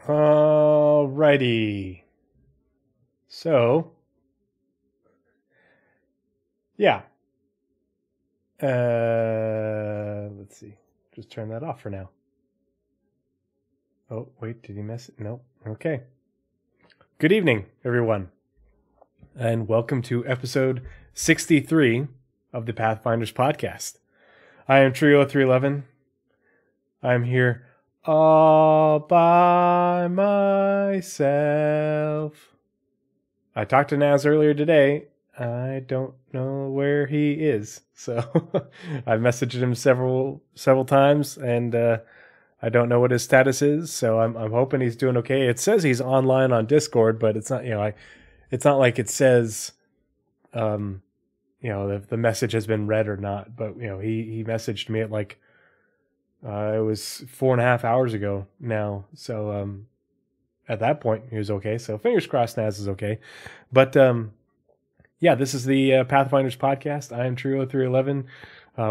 Alrighty. So, yeah. Let's see. Just turn that off for now. Oh, wait, did he mess it? No. Okay. Good evening, everyone. And welcome to episode 63 of the Pathfinders podcast. I am Tree0311. I'm here all by myself. I talked to Naz earlier today. I don't know where he is. So I've messaged him several times, and I don't know what his status is. So I'm hoping he's doing okay. It says he's online on Discord, but it's not, it's not like it says, if the message has been read or not. But, he messaged me at like, it was 4.5 hours ago now. So at that point, he was okay. So fingers crossed Naz is okay. But yeah, this is the Pathfinders podcast. I am Tree0311,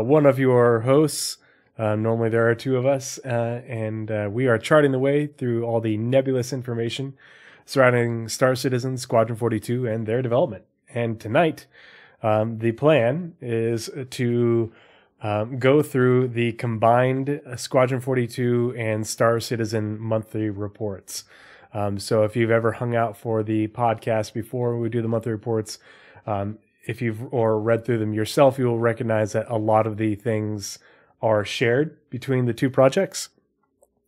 one of your hosts. Normally there are two of us, and we are charting the way through all the nebulous information surrounding Star Citizen, Squadron 42, and their development. And tonight, the plan is to go through the combined Squadron 42 and Star Citizen monthly reports. So if you've ever hung out for the podcast before we do the monthly reports, if you've or read through them yourself, you will recognize that a lot of the things are shared between the two projects,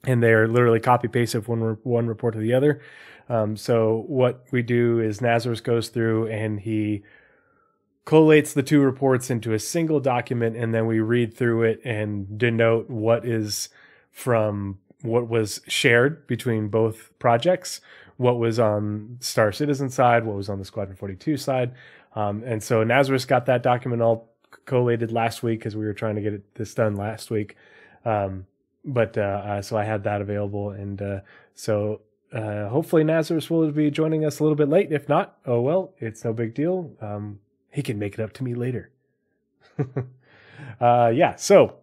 and they are literally copy pasted from one report to the other. So what we do is Nazeris goes through and he collates the two reports into a single document, and then we read through it and denote what is from what was shared between both projects, what was on Star Citizen side, what was on the Squadron 42 side. And so Nazeris got that document all collated last week because we were trying to get this done last week. So I had that available. And so hopefully Nazeris will be joining us a little bit late. If not, oh well, it's no big deal. He can make it up to me later. Yeah, so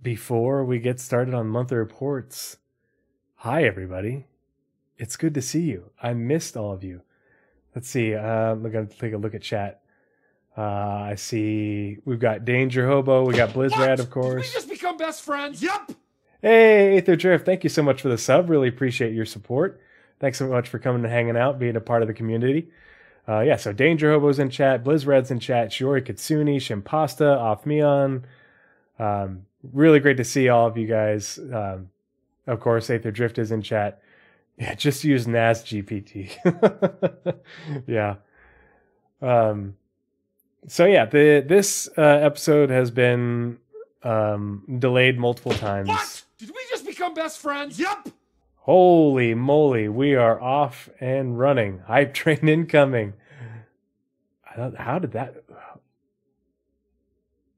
before we get started on monthly reports, hi everybody. It's good to see you. I missed all of you. Let's see. We're going to take a look at chat. I see we've got Danger Hobo. We got Blizzrad, of course. Did we just become best friends? Yep. Hey, Aether Drift. Thank you so much for the sub. Really appreciate your support. Thanks so much for coming and hanging out, being a part of the community. Yeah, so Danger Hobo's in chat. Blizzrad's in chat. Shiori Kitsune, Shimpasta, Off Mion. Really great to see all of you guys. Of course, Aether Drift is in chat. Yeah, just use NAS GPT. Yeah. So yeah, this episode has been delayed multiple times. What? Did we just become best friends? Yep. Holy moly, we are off and running. Hype train incoming. How did that...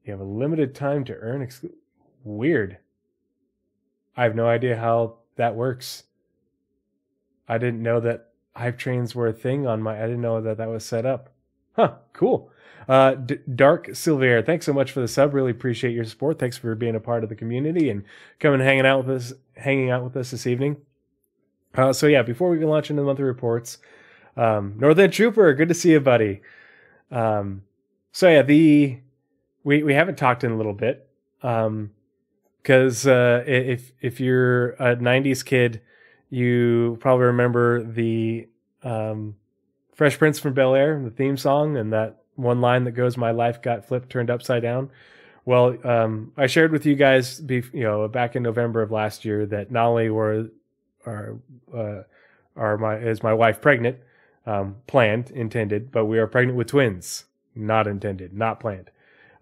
You have a limited time to earn... Weird. I have no idea how that works. I didn't know that hype trains were a thing on my... I didn't know that was set up. Huh, cool. Dark Silver, thanks so much for the sub. Really appreciate your support. Thanks for being a part of the community and coming and hanging out with us this evening. So yeah, before we can launch into the monthly reports, Northern Trooper, good to see you, buddy. So yeah, we haven't talked in a little bit, because if you're a 90s kid, you probably remember the Fresh Prince from Bel-Air, the theme song, and that one line that goes, "My life got flipped, turned upside down." Well, I shared with you guys, back in November of last year, that not only is my wife pregnant, planned, intended, but we are pregnant with twins, not intended, not planned.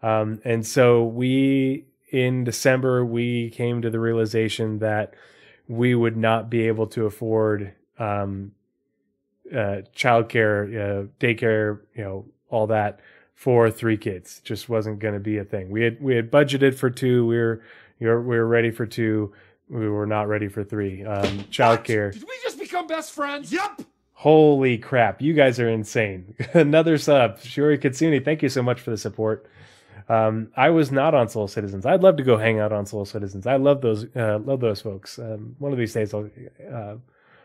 And so in December, we came to the realization that we would not be able to afford childcare, daycare, all that for 3 kids. It just wasn't going to be a thing. We had budgeted for 2. We were ready for 2. We were not ready for 3. Childcare. Did we just become best friends? Yep. Holy crap! You guys are insane. Another sub, Shiori Kitsune. Thank you so much for the support. I was not on Soul Citizens. I'd love to go hang out on Soul Citizens. I love those folks. One of these days I'll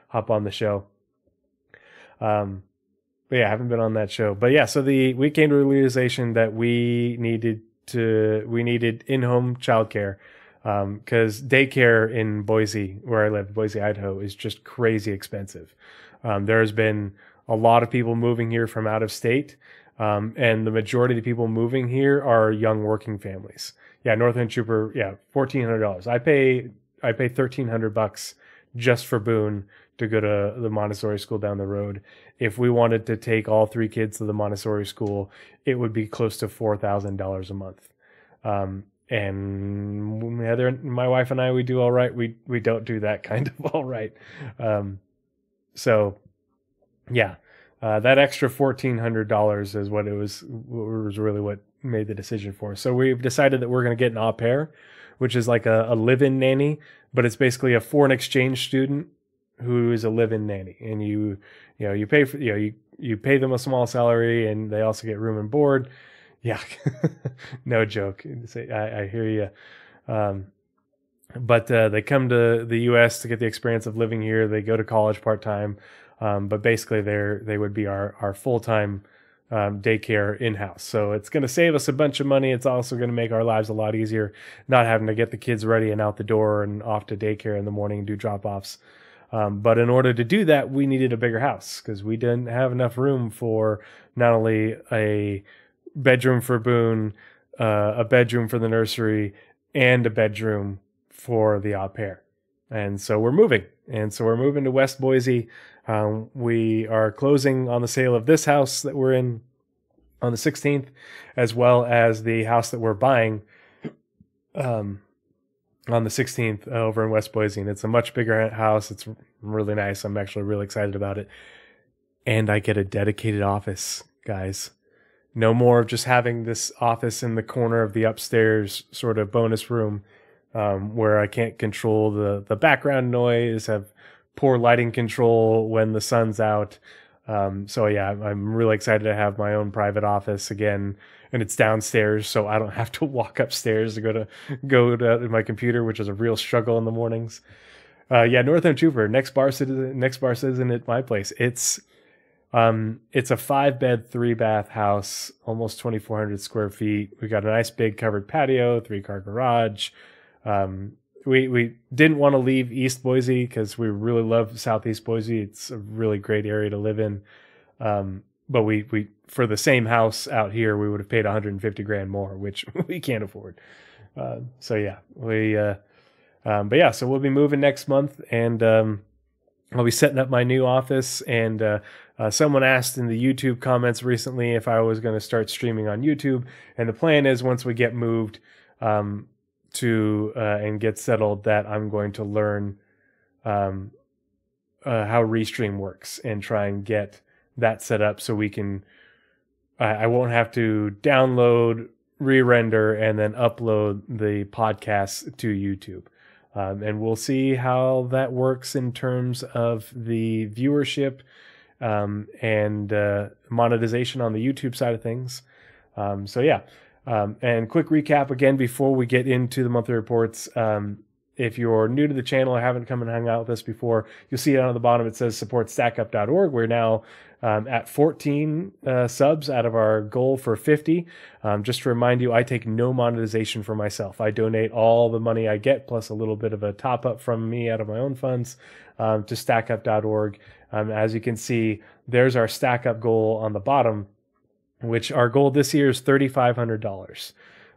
hop on the show. But yeah, I haven't been on that show. But yeah, so we came to a realization that we needed in-home childcare, because daycare in Boise, where I live, Boise, Idaho, is just crazy expensive. There's been a lot of people moving here from out of state, and the majority of the people moving here are young working families. Yeah, Northern Trooper, yeah, $1,400. I pay $1,300 just for Boone to go to the Montessori school down the road. If we wanted to take all 3 kids to the Montessori school, it would be close to $4,000 a month. And Heather, my wife and I, we do all right. We don't do that kind of all right. So yeah, that extra $1,400 is what was really what made the decision for us. So we've decided that we're going to get an au pair, which is like a live-in nanny, but it's basically a foreign exchange student who is a live-in nanny, and you pay for, you pay them a small salary, and they also get room and board. Yeah, no joke. I hear you. But they come to the U.S. to get the experience of living here. They go to college part-time, but basically they would be our full-time daycare in-house. So it's going to save us a bunch of money. It's also going to make our lives a lot easier, not having to get the kids ready and out the door and off to daycare in the morning and do drop-offs. But in order to do that, we needed a bigger house because we didn't have enough room for not only a bedroom for Boone, a bedroom for the nursery, and a bedroom for the au pair. And so we're moving. To West Boise. We are closing on the sale of this house that we're in on the 16th, as well as the house that we're buying on the 16th over in West Boise. And it's a much bigger house. It's really nice. I'm actually really excited about it. And I get a dedicated office, guys. No more of just having this office in the corner of the upstairs sort of bonus room, where I can't control the background noise, have poor lighting control when the sun's out. So yeah, I'm really excited to have my own private office again, and it's downstairs, so I don't have to walk upstairs to go to my computer, which is a real struggle in the mornings. Yeah, Northern Trooper, next bar citizen at my place. It's a 5-bed, 3-bath house, almost 2,400 square feet. We got a nice big covered patio, 3-car garage. We didn't want to leave East Boise because we really love Southeast Boise. It's a really great area to live in. But we for the same house out here, we would have paid $150,000 more, which we can't afford. So yeah, but yeah, so we'll be moving next month, and I'll be setting up my new office. And someone asked in the YouTube comments recently if I was going to start streaming on YouTube. And the plan is, once we get moved and get settled, that I'm going to learn how Restream works and try and get that set up so we can, I won't have to download, re-render, and then upload the podcast to YouTube. And we'll see how that works in terms of the viewership and monetization on the YouTube side of things. So yeah. And quick recap again before we get into the monthly reports. If you're new to the channel or haven't come and hung out with us before, you'll see down at the bottom it says support stackup.org. We're now at 14 subs out of our goal for 50. Just to remind you, I take no monetization for myself. I donate all the money I get plus a little bit of a top up from me out of my own funds to stackup.org. As you can see, there's our stack up goal on the bottom, which our goal this year is $3,500.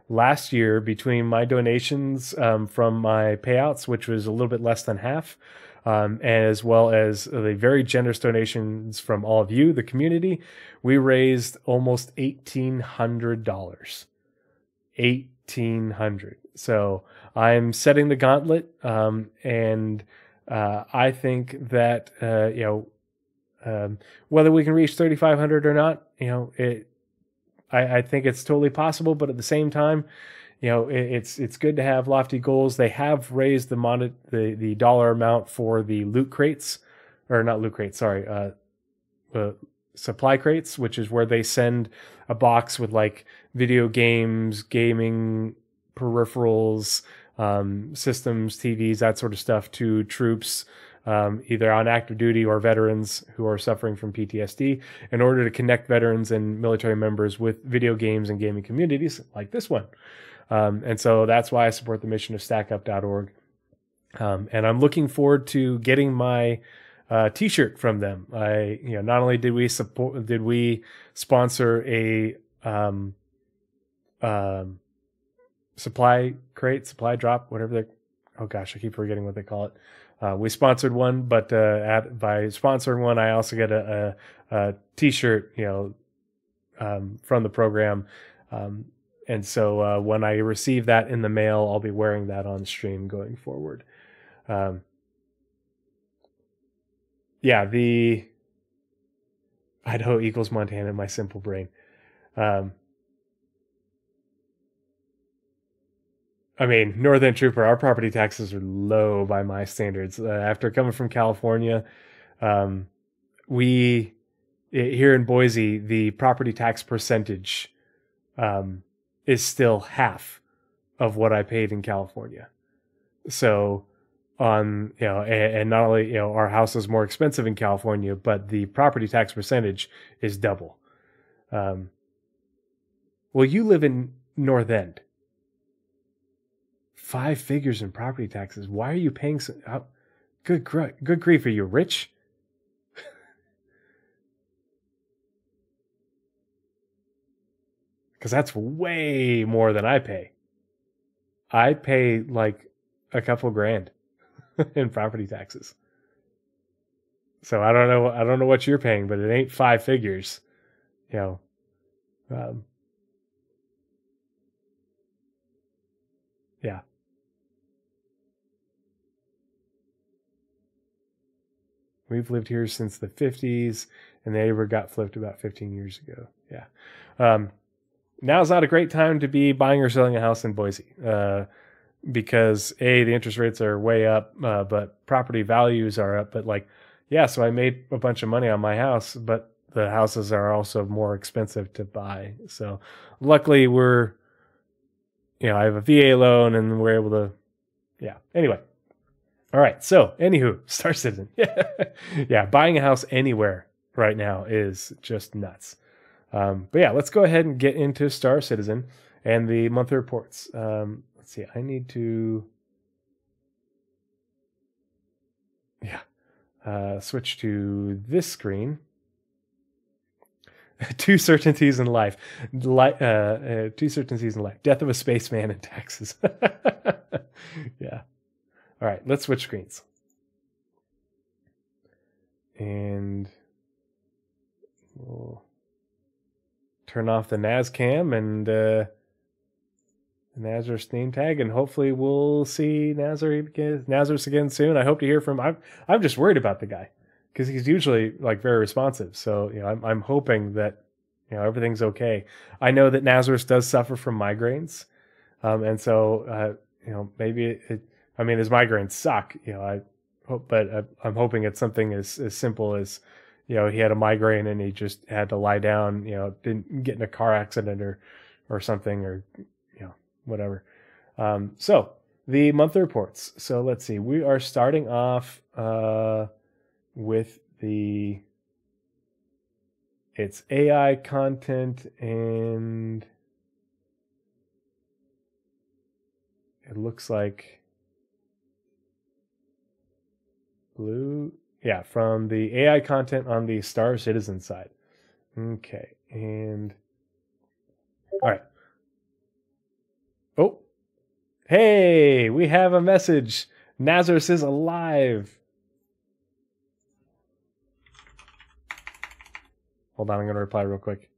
Last year, between my donations from my payouts, which was a little bit less than half, as well as the very generous donations from all of you, the community, we raised almost $1,800. $1,800. So I'm setting the gauntlet, and I think that whether we can reach 3,500 or not, I think it's totally possible, but at the same time, it's good to have lofty goals. They have raised the dollar amount for the loot crates, or not loot crates, sorry, supply crates, which is where they send a box with like video games, gaming peripherals, systems, TVs, that sort of stuff to troops, either on active duty or veterans who are suffering from PTSD, in order to connect veterans and military members with video games and gaming communities like this one. And so that's why I support the mission of stackup.org. And I'm looking forward to getting my t-shirt from them. Not only did we sponsor a supply drop, whatever oh gosh, I keep forgetting what they call it. We sponsored one, but by sponsoring one, I also get a t-shirt, from the program. And so when I receive that in the mail, I'll be wearing that on stream going forward. The Idaho equals Montana in my simple brain. Northern Trooper, our property taxes are low by my standards. After coming from California, here in Boise, the property tax percentage is still half of what I paid in California. So and not only, our house is more expensive in California, but the property tax percentage is double. Well, you live in North End. 5 figures in property taxes. Why are you paying so? Good grief, are you rich? Because that's way more than I pay. I pay like a couple grand in property taxes. So I don't know what you're paying, but it ain't 5 figures. Yeah. We've lived here since the 50s, and the neighbor got flipped about 15 years ago. Yeah. Now's not a great time to be buying or selling a house in Boise, because the interest rates are way up, but property values are up. But so I made a bunch of money on my house, but the houses are also more expensive to buy. So luckily I have a VA loan, and we're able to, anyway. All right. So anywho, Star Citizen. Yeah. Buying a house anywhere right now is just nuts. But let's go ahead and get into Star Citizen and the monthly reports. Let's see. I need to, switch to this screen. 2 certainties in life. 2 certainties in life. Death of a spaceman and taxes. Yeah. All right, let's switch screens. And we'll turn off the NazCam and Nazeris name tag, and hopefully we'll see Nazeris again soon. I hope to hear from him. I'm just worried about the guy because he's usually very responsive. So I'm hoping that everything's okay. I know that Nazeris does suffer from migraines, and so maybe his migraines suck. I hope, but I'm hoping it's something as simple as he had a migraine and he just had to lie down. Didn't get in a car accident or something, or whatever. So the monthly reports. So let's see. We are starting off with it's AI content, and it looks like blue. Yeah, from the AI content on the Star Citizen side. Okay, and all right. Oh, hey, we have a message. Nazeris is alive. Hold on, I'm going to reply real quick.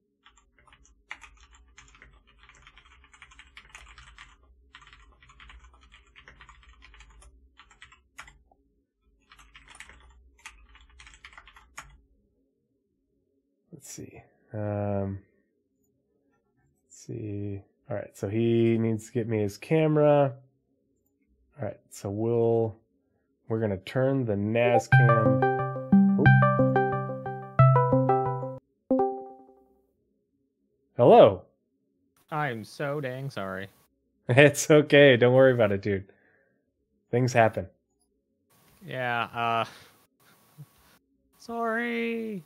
Let's see. Let's see. All right, so he needs to get me his camera. All right, so we're going to turn the NazCam. Hello. I'm so dang sorry. It's okay. Don't worry about it, dude. Things happen. Yeah, sorry.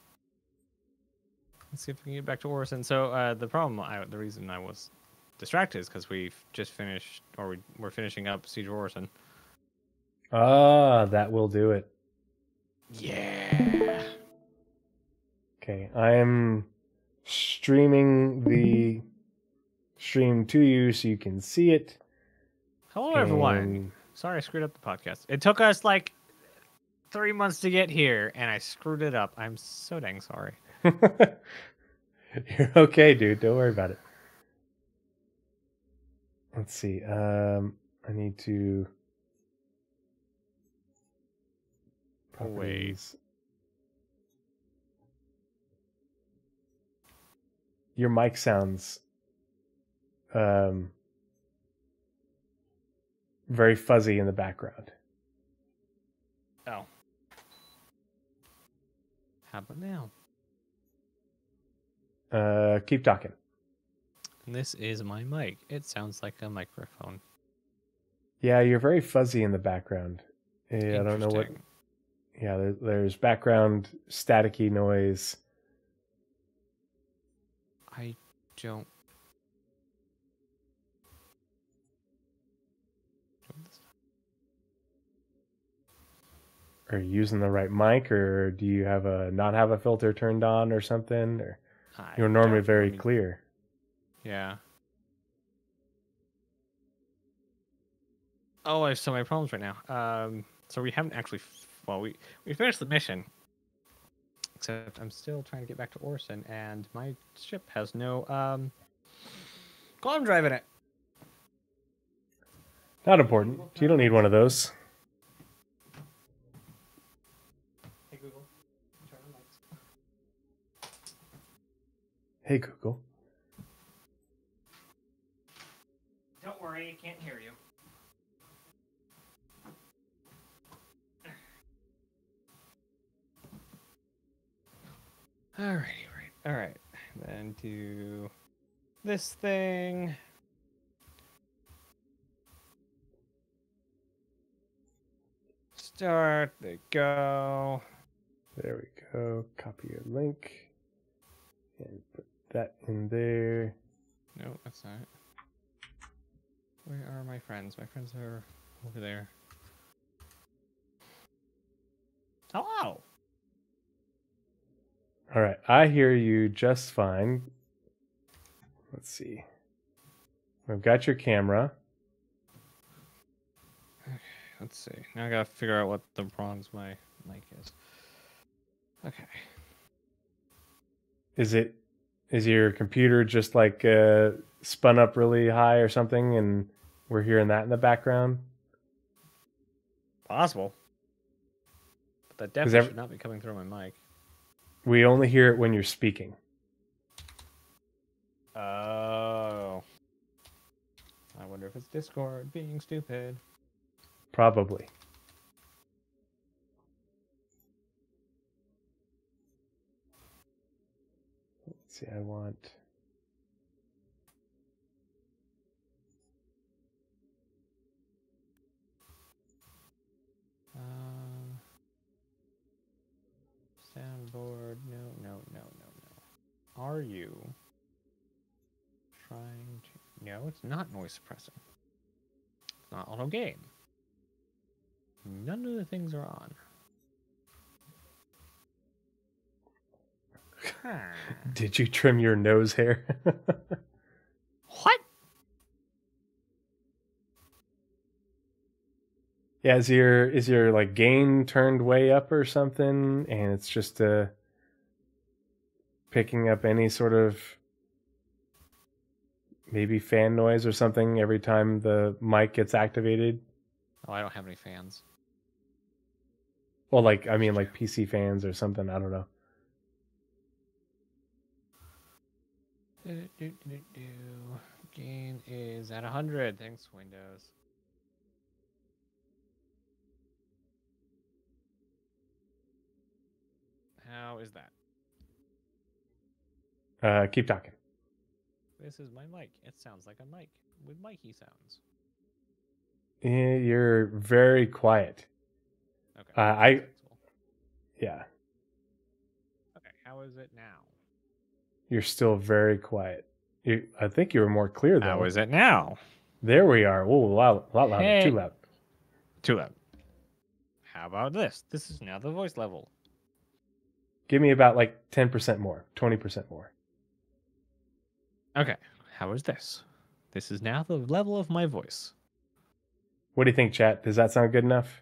Let's see if we can get back to Orison. So, the reason I was distracted is because we've just finished, or we're finishing up Siege of Orison. Ah, that will do it. Yeah. Okay, I am streaming the stream to you so you can see it. Hello, everyone. Sorry I screwed up the podcast. It took us like 3 months to get here, and I screwed it up. I'm so dang sorry. You're okay, dude. Don't worry about it. Let's see. I need to. Properties. Your mic sounds very fuzzy in the background. Oh. How about now? Keep talking. This is my mic. It sounds like a microphone. Yeah, you're very fuzzy in the background. Yeah, I don't know what. Yeah, there's background staticky noise. I don't. Are you using the right mic, or do you have not have a filter turned on or something? Or you're normally very clear. Yeah. Oh, I have so many problems right now. So we haven't actually. We finished the mission. Except I'm still trying to get back to Orison, and my ship has no quantum drive in it. Not important. You don't need one of those. Hey Google, turn on lights. Hey Google. Don't worry, I can't hear you. Alrighty, right. Alright. Then do this thing. Start, there you go. There we go. Copy your link. And put that in there. No, that's not it. Where are my friends? My friends are over there. Hello! All right, I hear you just fine. Let's see. I've got your camera. Okay, let's see. Now I gotta figure out what the prongs my mic is. Okay. Is your computer just like spun up really high or something, and we're hearing that in the background? Possible. But that definitely should not be coming through my mic. We only hear it when you're speaking. Oh. I wonder if it's Discord being stupid. Probably. Let's see, I want... Soundboard, no. Are you trying to... No, it's not noise suppressing. It's not auto game. None of the things are on. Did you trim your nose hair? What? Yeah, is your like gain turned way up or something, and it's just picking up any sort of maybe fan noise or something every time the mic gets activated? Oh, I don't have any fans. Well, like I mean, like PC fans or something. I don't know. Gain is at 100. Thanks, Windows. How is that? Keep talking. This is my mic. It sounds like a mic with Mikey sounds. You're very quiet. Okay. Yeah. Okay, how is it now? You're still very quiet. I think you were more clear though. How is it now? There we are. Oh, a lot louder. Hey. Too loud. Too loud. How about this? This is now the voice level. Give me about like 10% more, 20% more. Okay, how is this? This is now the level of my voice. What do you think, chat? Does that sound good enough?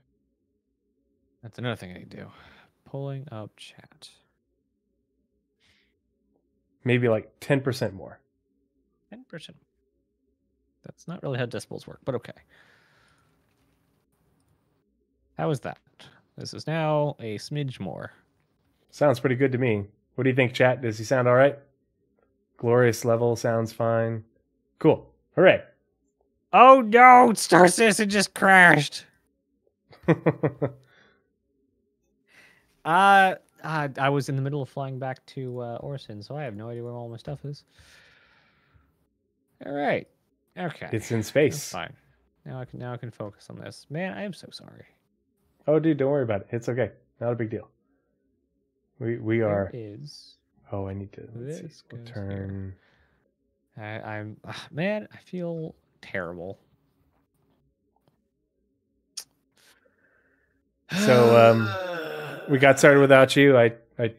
That's another thing I do. Pulling up chat. Maybe like 10% more. 10%. That's not really how decibels work, but okay. How is that? This is now a smidge more. Sounds pretty good to me. What do you think, chat? Does he sound all right? Glorious level sounds fine. Cool. Hooray. Oh no! Star Citizen just crashed! I was in the middle of flying back to Orson, so I have no idea where all my stuff is. All right. Okay. It's in space. That's fine. Now I can focus on this. Man, I am so sorry. Oh, dude, don't worry about it. It's okay. Not a big deal. We are. Is Oh, I need to. Let's this see. We'll goes turn. I'm man, I feel terrible. So we got started without you. I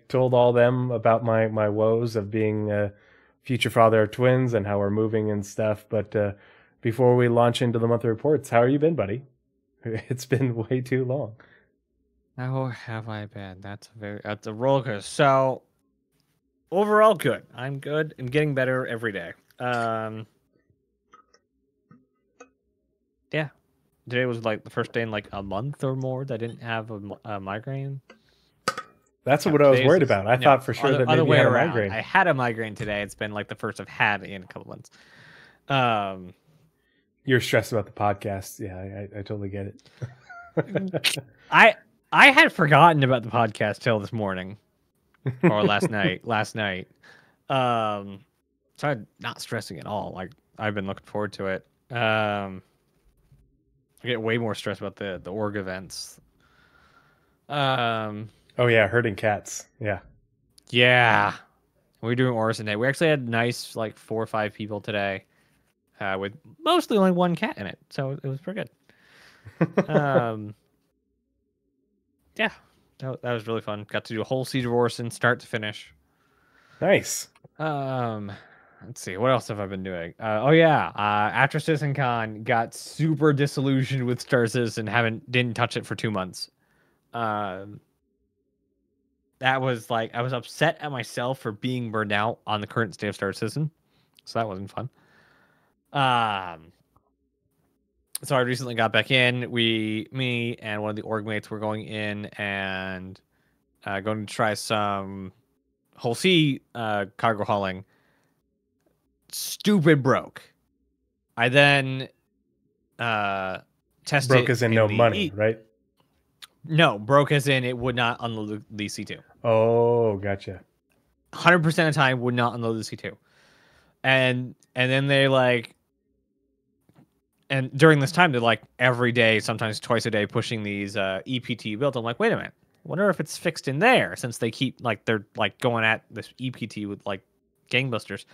told all them about my woes of being a future father of twins and how we're moving and stuff. But before we launch into the monthly reports, how have you been, buddy? It's been way too long. How have I been? That's a roller coaster. So overall, good. I'm good. I'm getting better every day. Yeah. Today was like the first day in like a month or more that I didn't have a migraine. That's what I was worried about. I thought for sure that maybe you had a migraine. I had a migraine today. It's been like the first I've had in a couple months. You're stressed about the podcast. Yeah, I totally get it. I had forgotten about the podcast till this morning or last night. So I'm not stressing at all. Like I've been looking forward to it. I get way more stressed about the org events. Oh yeah, herding cats. Yeah. We're doing Orson Day. We actually had nice like 4 or 5 people today, with mostly only one cat in it, so it was pretty good. Yeah, that was really fun. Got to do a whole siege of Orson, start to finish. Nice. Let's see, what else have I been doing? After CitizenCon, got super disillusioned with Star Citizen. Didn't touch it for 2 months. That was like, I was upset at myself for being burned out on the current state of Star Citizen, so that wasn't fun. So I recently got back in. Me and one of the org mates were going in and going to try some whole sea cargo hauling. Stupid broke. I then tested. Broke as in no money, right? No, broke as in it would not unload the C2. Oh, gotcha. 100% of the time would not unload the C2. And then they like, and during this time they're like every day, sometimes twice a day, pushing these EPT builds. I'm like, wait a minute, wonder if it's fixed in there, since they keep like they're like going at this EPT with like gangbusters.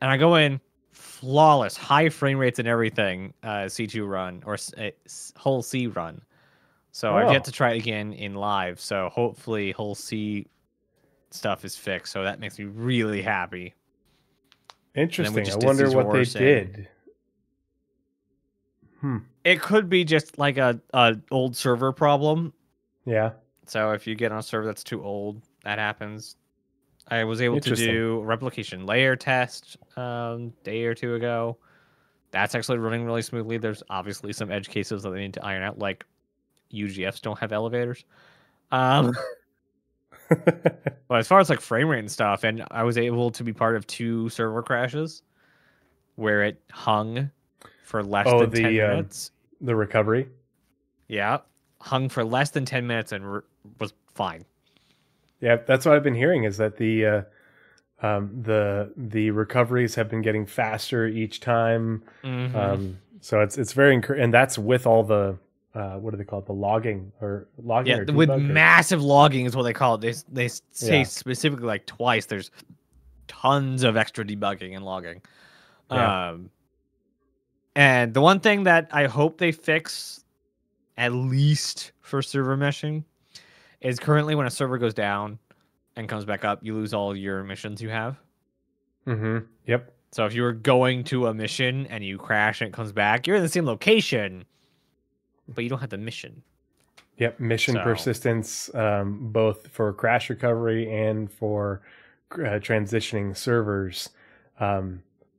And I go in, flawless, high frame rates and everything, C2 run or whole C run. So I've yet to try it again in live. So hopefully whole C stuff is fixed. So that makes me really happy. Interesting. I wonder what they did. It could be just like a old server problem. Yeah. So if you get on a server that's too old, that happens. I was able to do a replication layer test day or two ago. That's actually running really smoothly. There's obviously some edge cases that they need to iron out, like UGFs don't have elevators. But as far as like frame rate and stuff, and I was able to be part of 2 server crashes where it hung for less than 10 minutes. The recovery? Yeah. Hung for less than 10 minutes and was fine. Yeah, that's what I've been hearing, is that the The recoveries have been getting faster each time. So it's very and that's with all the what do they call it? The logging or logging? Yeah, or with debug, or- massive logging is what they call it. They say Yeah. specifically like twice. There's tons of extra debugging and logging. Yeah. And the one thing that I hope they fix, at least for server meshing, is currently when a server goes down and comes back up, you lose all your missions you have. Yep. So if you were going to a mission and you crash and it comes back, you're in the same location, but you don't have the mission. Yep. Mission So- persistence, both for crash recovery and for transitioning servers.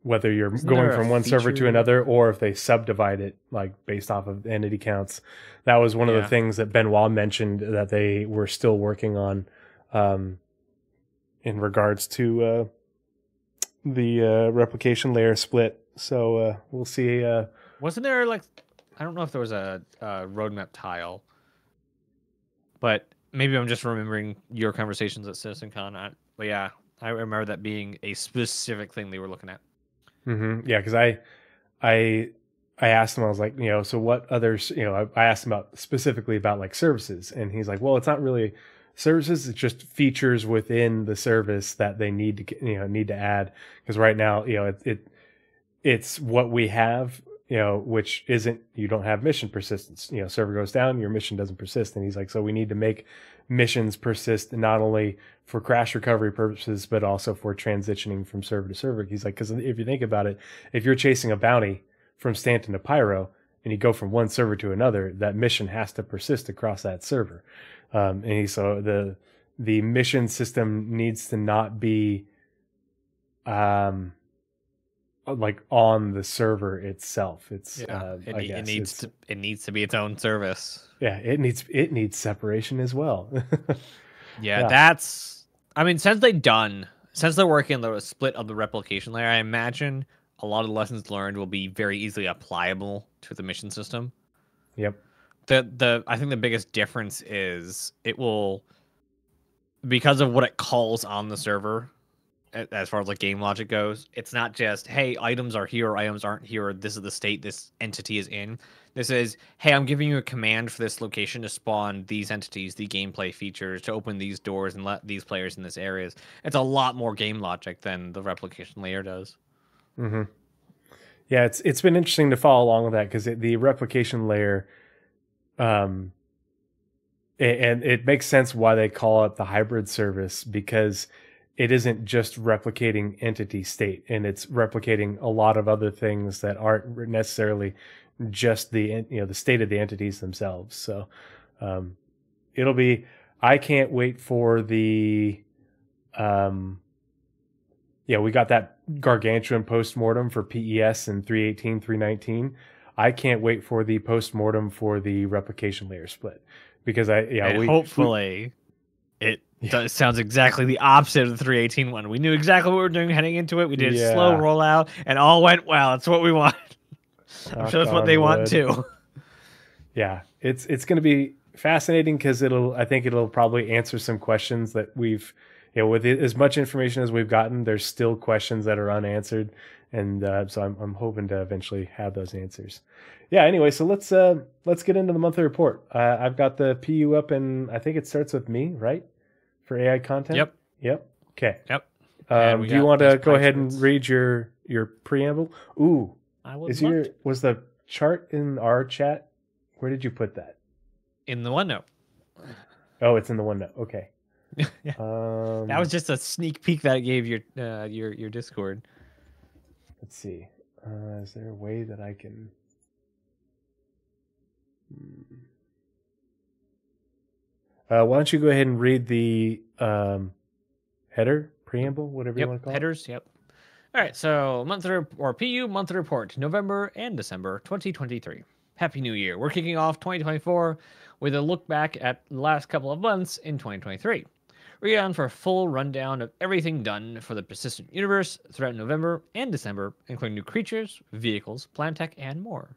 Whether you're Isn't going there a from one server to feature- another, or if they subdivide it, like based off of entity counts. That was one of Yeah. the things that Benoit mentioned that they were still working on, in regards to the replication layer split. So we'll see. Wasn't there like, I don't know if there was a roadmap tile, but maybe I'm just remembering your conversations at CitizenCon. But yeah, I remember that being a specific thing they were looking at. Yeah, because I asked him, I was like, so what others, I asked him specifically about like services, and he's like, well, it's not really services, it's just features within the service that they need to add, because right now, it's what we have, which isn't, you don't have mission persistence. Server goes down, your mission doesn't persist, and he's like, so we need to make missions persist not only for crash recovery purposes, but also for transitioning from server to server. He's like, because if you think about it, if you're chasing a bounty from Stanton to Pyro and you go from one server to another, that mission has to persist across that server. So the mission system needs to not be like on the server itself. It's it needs to be its own service. Yeah, it needs separation as well. Yeah, I mean, since they're working on the split of the replication layer, I imagine a lot of the lessons learned will be very easily applicable to the mission system. Yep. I think the biggest difference is it will, because of what it calls on the server, as far as like game logic goes, it's not just, hey, items are here, or items aren't here, or this is the state this entity is in. This is, hey, I'm giving you a command for this location to spawn these entities, the gameplay features, to open these doors and let these players in this areas. It's a lot more game logic than the replication layer does. Yeah, it's been interesting to follow along with that, because the replication layer, and it makes sense why they call it the hybrid service, because it isn't just replicating entity state, and it's replicating a lot of other things that aren't necessarily just the state of the entities themselves. So it'll be, I can't wait for the we got that gargantuan postmortem for PES and 318 319. I can't wait for the postmortem for the replication layer split, because hopefully it sounds exactly the opposite of the 318 one. We knew exactly what we were doing heading into it. We did a slow rollout and all went well. It's what we want. I'm sure that's what they want too. Yeah, it's going to be fascinating, because I think it'll probably answer some questions that we've, with as much information as we've gotten, there's still questions that are unanswered, and so I'm hoping to eventually have those answers. Yeah. Anyway, so let's get into the monthly report. I've got the PU up, and I think it starts with me, right, for AI content. Yep. Okay. Yep. Do you want to go ahead and read your preamble? Ooh. Was the chart in our chat? Where did you put that? In the OneNote. Oh, it's in the OneNote. Okay. Yeah. That was just a sneak peek that I gave your Discord. Let's see. Is there a way that I can? Why don't you go ahead and read the header, preamble, whatever you want to call headers, it? Yep. All right, so PU monthly report, November and December 2023. Happy New Year. We're kicking off 2024 with a look back at the last couple of months in 2023. We're on for a full rundown of everything done for the persistent universe throughout November and December, including new creatures, vehicles, plan tech, and more.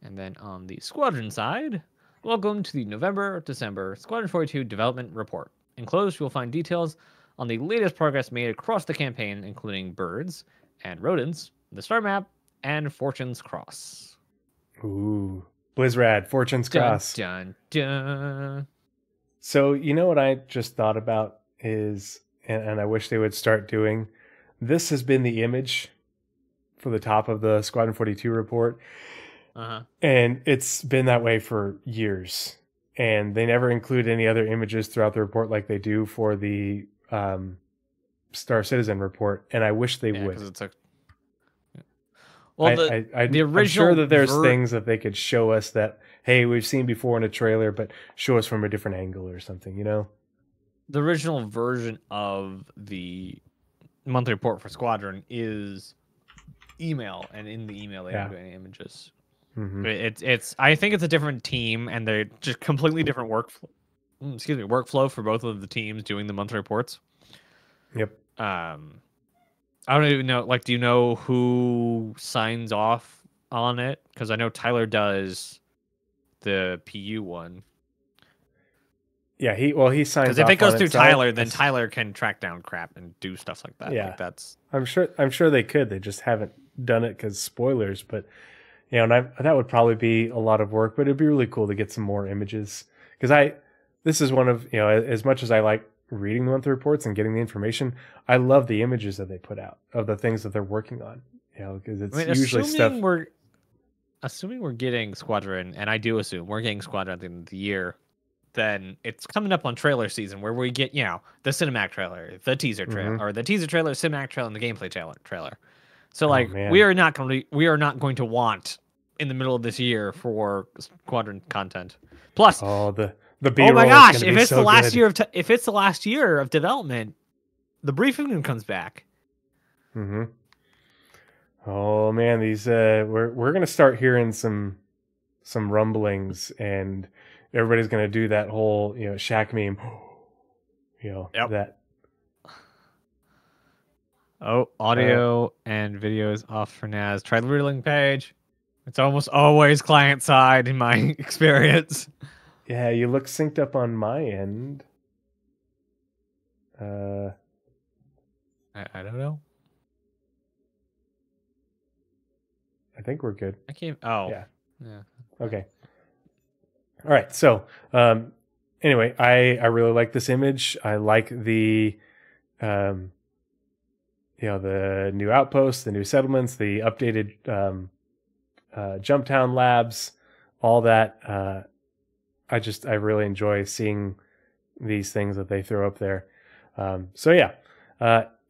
And then on the Squadron side, welcome to the November-December Squadron 42 development report. Enclosed, you will find details on the latest progress made across the campaign, including birds and rodents, the star map, and Fortune's Cross. Ooh, Blizzrad, Fortune's Cross. Dun, dun. So, you know what I just thought about is, and I wish they would start doing, this has been the image for the top of the Squadron 42 report. And it's been that way for years. And they never include any other images throughout the report like they do for the Star Citizen report. And I wish they would. It's a... Well, the original... I'm sure that there's things that they could show us that, hey, we've seen before in a trailer, but show us from a different angle or something, you know? The original version of the monthly report for Squadron is email, and in the email they don't do any images. It's I think it's a different team, and they're just completely different workflow for both of the teams doing the monthly reports. Yep. I don't even know. Like, do you know who signs off on it? Because I know Tyler does the PU one. Yeah, he signs off. Because if it goes through Tyler, then Tyler can track down crap and do stuff like that. Yeah, like that's. I'm sure they could. They just haven't done it because spoilers. But you know, and that would probably be a lot of work. But it'd be really cool to get some more images. Because this is one of, you know, as much as I like reading the monthly reports and getting the information, I love the images that they put out of the things that they're working on. You know, because it's usually stuff. Assuming we're getting Squadron, and I do assume we're getting Squadron at the end of the year, then it's coming up on trailer season where we get, you know, the cinematic trailer, the teaser trailer, or the teaser trailer, cinematic trailer, and the gameplay trailer. So like, we are not going to want in the middle of this year for Squadron content. Plus, the B-roll, oh my gosh, if it's the last year of development, the briefing comes back. Oh man, these we're gonna start hearing some rumblings, and everybody's gonna do that whole, you know, Shaq meme. You know, that. Oh, audio and video is off for Naz. Try the reading page. It's almost always client side in my experience. Yeah, you look synced up on my end. I don't know. I think we're good. I can't. Oh, yeah. Okay. All right. So, anyway, I really like this image. I like the, you know, the new outposts, the new settlements, the updated Jumptown labs, all that. I really enjoy seeing these things that they throw up there. So yeah,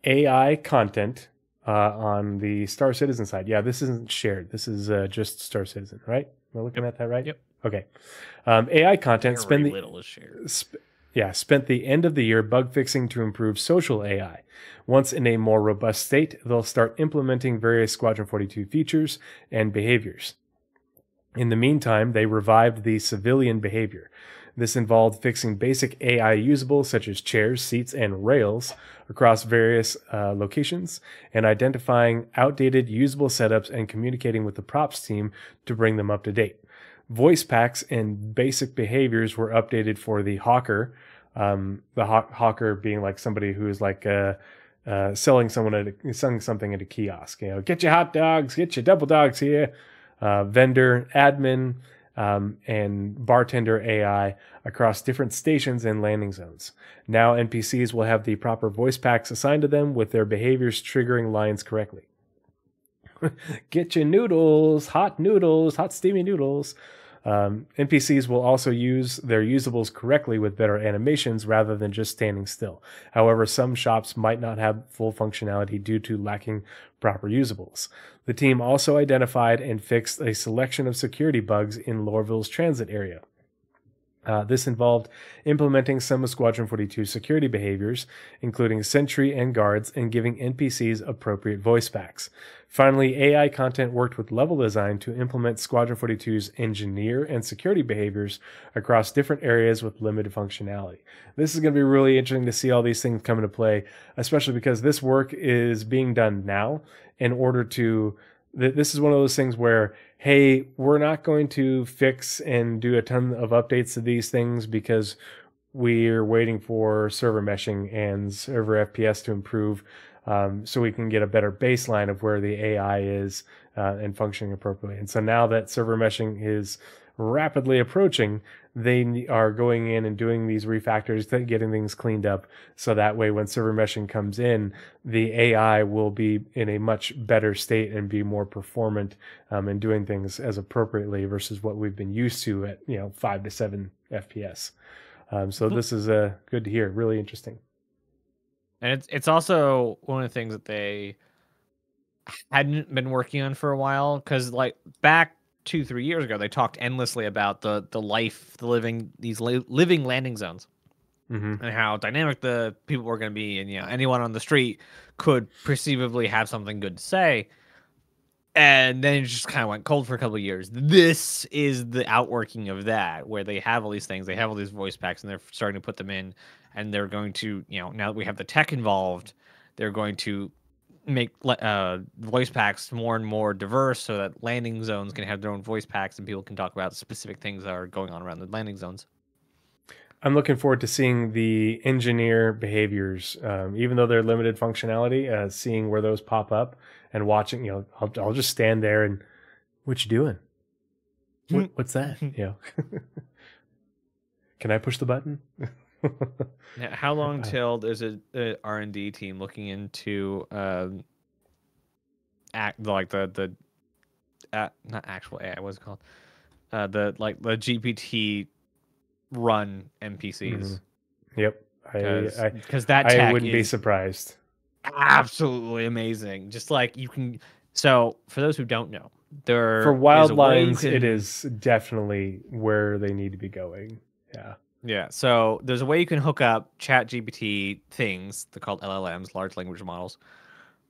AI content on the Star Citizen side. Yeah, this isn't shared. This is just Star Citizen, right? Am I looking at that right? Yep. Okay. AI content spent the end of the year bug fixing to improve social AI. Once in a more robust state, they'll start implementing various Squadron 42 features and behaviors. In the meantime, they revived the civilian behavior. This involved fixing basic AI usables such as chairs, seats, and rails across various locations, and identifying outdated usable setups and communicating with the props team to bring them up to date. Voice packs and basic behaviors were updated for the hawker. The hawker being like somebody who is like selling something at a kiosk. You know, get your hot dogs, get your double dogs here. Vendor, admin, and bartender AI across different stations and landing zones. Now NPCs will have the proper voice packs assigned to them with their behaviors triggering lines correctly. Get your noodles, hot steamy noodles. NPCs will also use their usables correctly with better animations rather than just standing still. However, some shops might not have full functionality due to lacking proper usables. The team also identified and fixed a selection of security bugs in Lorville's transit area. This involved implementing some of Squadron 42's security behaviors, including sentry and guards, and giving NPCs appropriate voice packs. Finally, AI content worked with level design to implement Squadron 42's engineer and security behaviors across different areas with limited functionality. This is going to be really interesting to see all these things come into play, especially because this work is being done now in order to... This is one of those things where, hey, we're not going to fix and do a ton of updates to these things because we're waiting for server meshing and server FPS to improve, so we can get a better baseline of where the AI is and functioning appropriately. And so now that server meshing is rapidly approaching, they are going in and doing these refactors, getting things cleaned up, so that way when server meshing comes in, the AI will be in a much better state and be more performant in doing things as appropriately versus what we've been used to at 5 to 7 FPS. So this is good to hear. Really interesting. And it's also one of the things that they hadn't been working on for a while, because like back 2-3 years ago, they talked endlessly about these living landing zones, and how dynamic the people were going to be, and anyone on the street could perceivably have something good to say. And then it just kind of went cold for a couple of years. This is the outworking of that, where they have all these things, they have all these voice packs, and they're starting to put them in, and they're going to, now that we have the tech involved, they're going to make voice packs more and more diverse, so that landing zones can have their own voice packs and people can talk about specific things that are going on around the landing zones. I'm looking forward to seeing the engineer behaviors, even though they're limited functionality, seeing where those pop up and watching. I'll just stand there and, what you doing? What's that? Can I push the button? Now, how long till there's a R&D team looking into not actual AI, what's it called? The GPT run NPCs. Yep. Because that tech I wouldn't be surprised. Absolutely amazing. Just like you can. So for those who don't know, for Wildlines, it is definitely where they need to be going. Yeah. Yeah, so there's a way you can hook up ChatGPT things, they're called LLMs, large language models,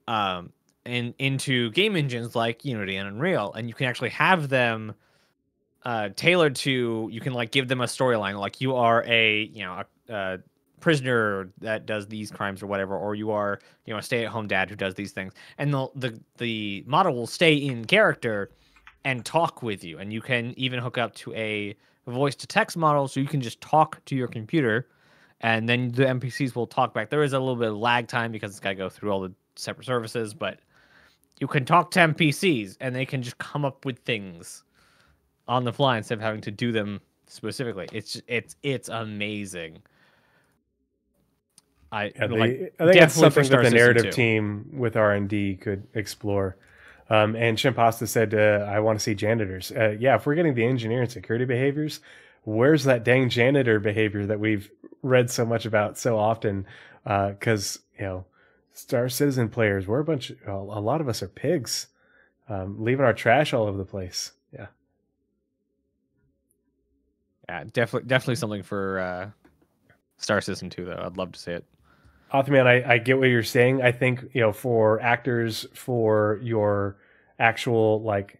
and into game engines like Unity and Unreal, and you can actually have them tailored to, you can like give them a storyline, like you are a prisoner that does these crimes or whatever, or you are a stay-at-home dad who does these things, and the model will stay in character and talk with you, and you can even hook up to a voice to text model, so you can just talk to your computer and then the NPCs will talk back. There is a little bit of lag time because it's got to go through all the separate services, but you can talk to NPCs and they can just come up with things on the fly instead of having to do them specifically. It's amazing. I think it's something that the narrative team with R&D could explore. And Chimpasta said, I want to see janitors. Yeah, if we're getting the engineer and security behaviors, where's that dang janitor behavior that we've read so much about so often? Because, Star Citizen players, we're a lot of us are pigs, leaving our trash all over the place. Yeah. Yeah, definitely something for Star Citizen 2, though. I'd love to see it. Othman, I get what you're saying. I think, for actors, for your actual, like,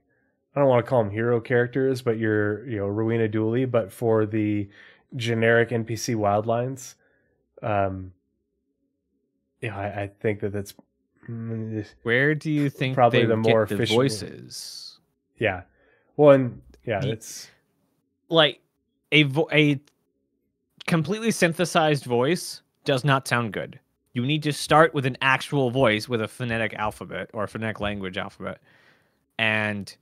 I don't want to call them hero characters, but your, Rowena Dooley, but for the generic NPC wildlines, I think that's where do you think probably they the more get the efficient voices? Yeah. Well, and it's like a completely synthesized voice does not sound good. You need to start with an actual voice with a phonetic alphabet or a phonetic language alphabet. And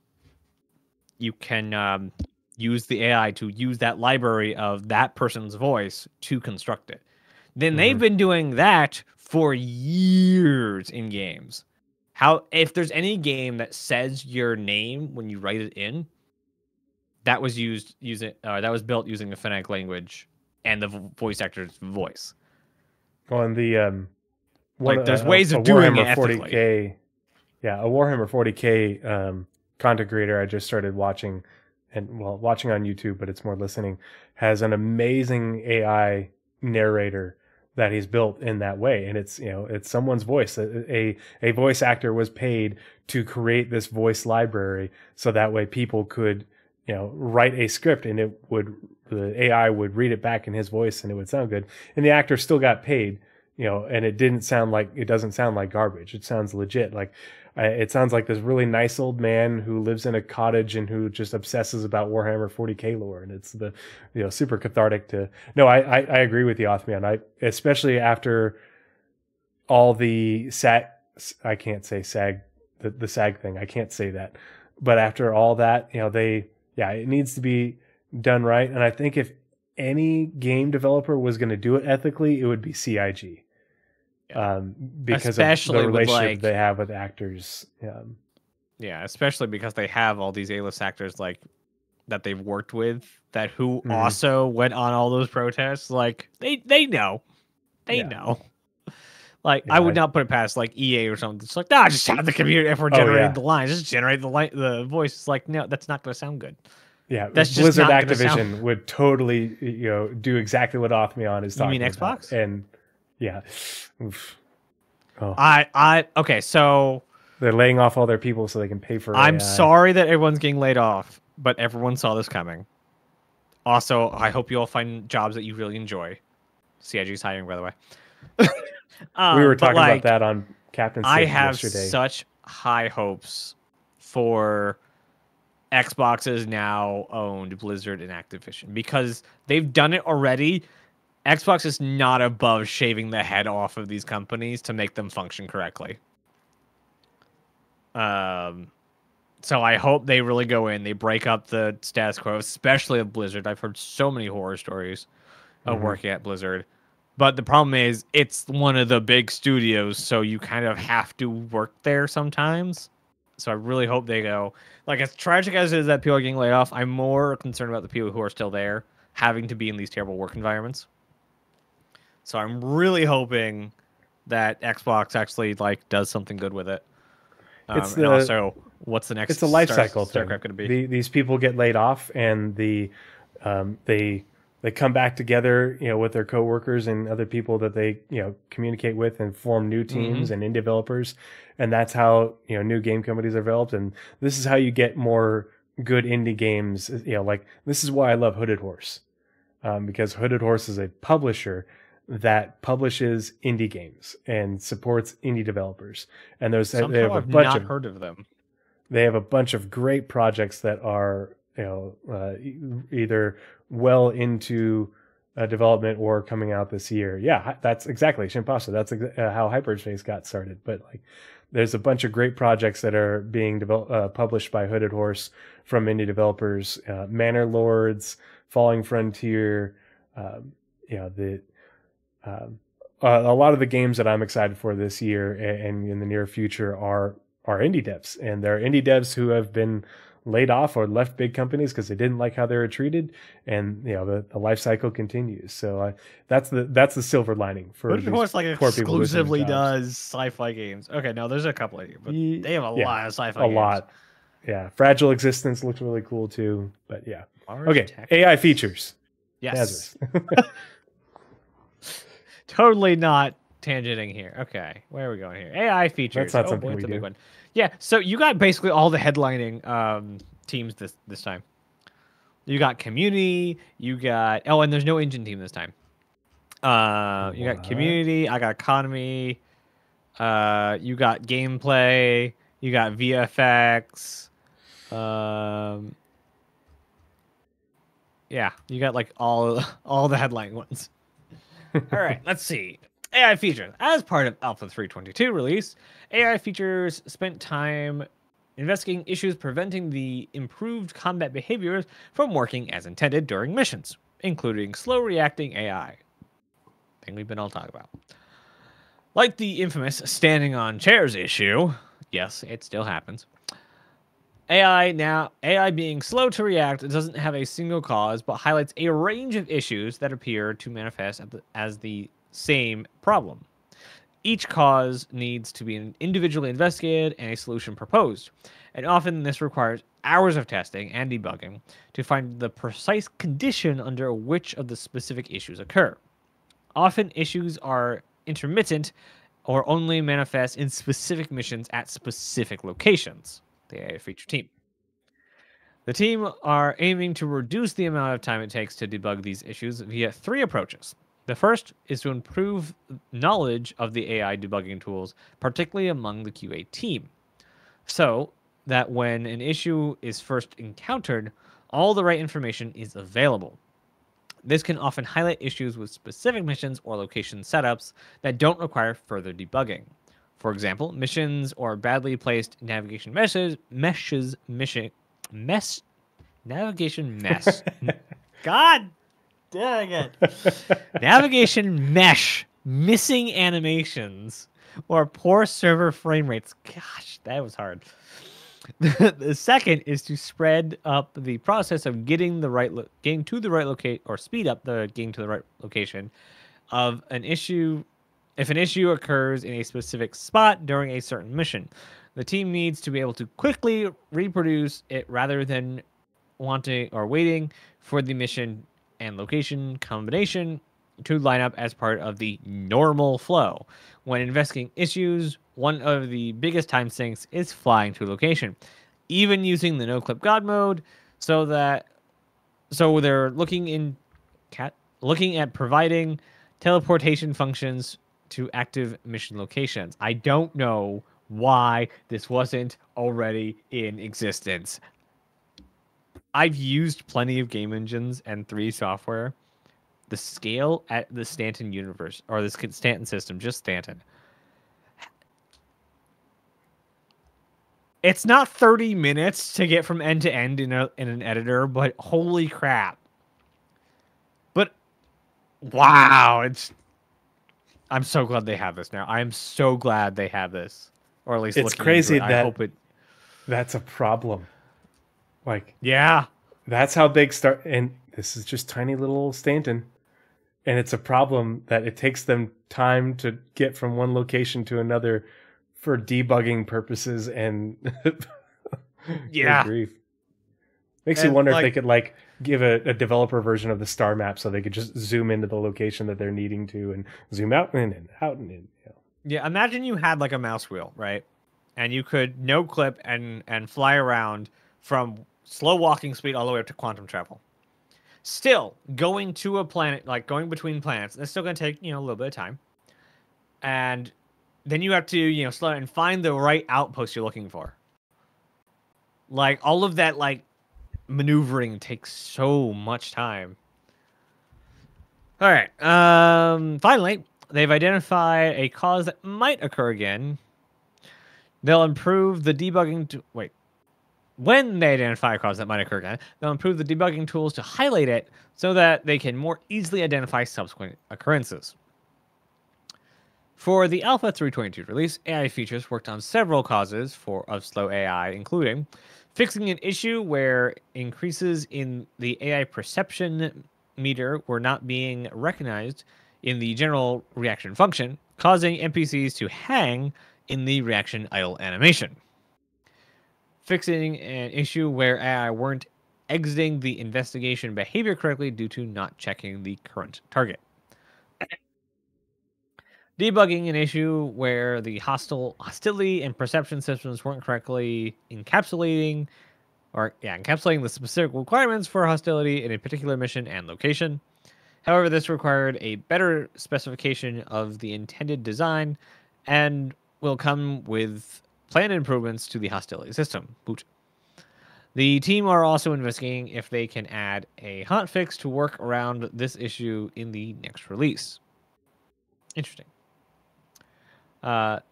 you can use the AI to use that library of that person's voice to construct it. Then they've been doing that for years in games. If there's any game that says your name when you write it in, that was that was built using the phonetic language and the voice actor's voice. On the there's ways of doing Warhammer it 40K, a Warhammer 40K content creator I just started watching, watching on YouTube, but it's more listening, has an amazing AI narrator that he's built in that way, and it's someone's voice. A voice actor was paid to create this voice library, so that way people could write a script and the AI would read it back in his voice and it would sound good. And the actor still got paid, and it doesn't sound like garbage. It sounds legit. Like, It sounds like this really nice old man who lives in a cottage and who just obsesses about Warhammer 40K lore, and it's super cathartic to. No, I agree with you, Othman. Especially after all the I can't say SAG, the SAG thing. I can't say that, but after all that, it needs to be done right. And I think if any game developer was going to do it ethically, it would be CIG. Because especially of the relationship they have with actors. Yeah, especially because they have all these A-list actors that they've worked with who also went on all those protests. Like they know. They know. Like I would not put it past like EA or something. It's like, just have the computer if we're generating the lines, just generate the voice. It's like, no, that's not gonna sound good. Yeah, that's just Blizzard Activision would totally do exactly what Othman is talking about. You mean Xbox? And yeah. Oof. Oh. Okay, so they're laying off all their people so they can pay for I'm sorry that everyone's getting laid off, but everyone saw this coming. Also, I hope you all find jobs that you really enjoy. CIG's hiring, by the way. We were talking about that on Captain Six yesterday. I have such high hopes for Xbox's now owned Blizzard and Activision because they've done it already. Xbox is not above shaving the head off of these companies to make them function correctly. So I hope they really go in. They break up the status quo, especially of Blizzard. I've heard so many horror stories of working at Blizzard. But the problem is it's one of the big studios, so you kind of have to work there sometimes. So I really hope they go. Like, as tragic as it is that people are getting laid off, I'm more concerned about the people who are still there having to be in these terrible work environments. So I'm really hoping that Xbox actually does something good with it. And also, what's the next? It's a life cycle thing. Going to be? These people get laid off, and they come back together, with their coworkers and other people that they communicate with, and form new teams and indie developers, and that's how new game companies are developed. And this is how you get more good indie games. This is why I love Hooded Horse, because Hooded Horse is a publisher that publishes indie games and supports indie developers. And they have a bunch of heard of them. They have a bunch of great projects that are either well into development or coming out this year. Yeah, that's exactly Shimpasa. That's how Hyperspace got started. But there's a bunch of great projects that are being published by Hooded Horse from indie developers. Manor Lords, Falling Frontier, a lot of the games that I'm excited for this year and in the near future are indie devs, and they're indie devs who have been laid off or left big companies because they didn't like how they were treated, and the life cycle continues. So that's the silver lining for Hooded Horse exclusively does sci-fi games. Okay, no, there's a couple of you, but they have a lot of sci-fi games. A lot. Yeah, Fragile Existence looks really cool too, but yeah. Okay, AI features. Yes. Totally not tangenting here. Okay, where are we going here? AI features. That's not something we do. Big one. Yeah, so you got basically all the headlining teams this time. You got community. You got and there's no engine team this time. You got community. I got economy. You got gameplay. You got VFX. Yeah, you got all the headline ones. All right, let's see. AI features. As part of Alpha 3.22 release, AI features spent time investigating issues preventing the improved combat behaviors from working as intended during missions, including slow reacting AI. Thing we've been all talking about. Like the infamous standing on chairs issue, yes, it still happens. AI being slow to react doesn't have a single cause, but highlights a range of issues that appear to manifest as the same problem. Each cause needs to be individually investigated and a solution proposed, and often this requires hours of testing and debugging to find the precise condition under which of the specific issues occur. Often issues are intermittent or only manifest in specific missions at specific locations. The AI feature team. The team are aiming to reduce the amount of time it takes to debug these issues via 3 approaches. The first is to improve knowledge of the AI debugging tools, particularly among the QA team. so that when an issue is first encountered, all the right information is available. This can often highlight issues with specific missions or location setups that don't require further debugging. For example, missions or badly placed navigation navigation mess. God dang it. Navigation mesh, missing animations, or poor server frame rates. Gosh, that was hard. The second is to spread up the process of getting to the right locate, or speed up the getting to the right location of an issue. If an issue occurs in a specific spot during a certain mission, the team needs to be able to quickly reproduce it rather than wanting or waiting for the mission and location combination to line up as part of the normal flow. When investigating issues, one of the biggest time sinks is flying to a location, even using the no clip god mode, so they're looking at providing teleportation functions to active mission locations. I don't know why this wasn't already in existence. I've used plenty of game engines and 3 software. The scale at the Stanton universe, or this Stanton system, just Stanton. It's not 30 minutes to get from end to end in an editor, but holy crap. But wow, I'm so glad they have this now. I'm so glad they have this. Or at least it's crazy I hope that's a problem. Like, yeah. That's how big and this is just tiny little Stanton. And it's a problem that it takes them time to get from one location to another for debugging purposes and yeah. Good grief. Makes you wonder if they could give a developer version of the star map so they could just zoom into the location that they're needing to and zoom out and out and in. Yeah, imagine you had a mouse wheel, right? And you could no clip and fly around from slow walking speed all the way up to quantum travel. Still, going to a planet, going between planets, that's still going to take, a little bit of time. And then you have to, slow and find the right outpost you're looking for. All of that, maneuvering takes so much time. All right. Finally, they've identified a cause that might occur again. They'll improve the debugging... When they identify a cause that might occur again, they'll improve the debugging tools to highlight it so that they can more easily identify subsequent occurrences. For the Alpha 322 release, AI features worked on several causes of slow AI, including fixing an issue where increases in the AI perception meter were not being recognized in the general reaction function, causing NPCs to hang in the reaction idle animation. Fixing an issue where AI weren't exiting the investigation behavior correctly due to not checking the current target. Debugging an issue where the hostility and perception systems weren't correctly encapsulating the specific requirements for hostility in a particular mission and location. However, this required a better specification of the intended design and will come with planned improvements to the hostility system. Boot. The team are also investigating if they can add a hotfix to work around this issue in the next release. Interesting.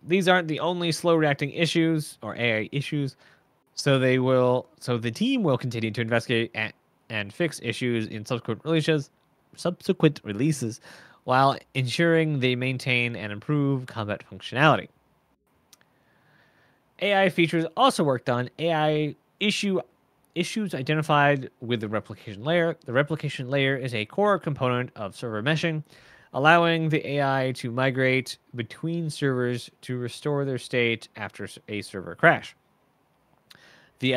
These aren't the only slow reacting issues or AI issues, so the team will continue to investigate and fix issues in subsequent releases while ensuring they maintain and improve combat functionality. AI features also worked on AI issues identified with the replication layer. The replication layer is a core component of server meshing, allowing the AI to migrate between servers to restore their state after a server crash. The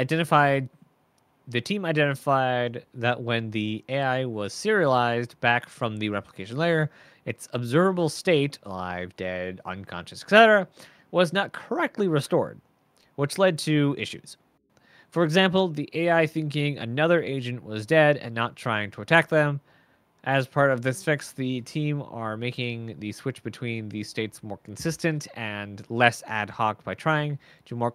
team identified that when the AI was serialized back from the replication layer, its observable state, alive, dead, unconscious, etc., was not correctly restored, which led to issues. For example, the AI thinking another agent was dead and not trying to attack them. As part of this fix, the team are making the switch between these states more consistent and less ad hoc by trying to more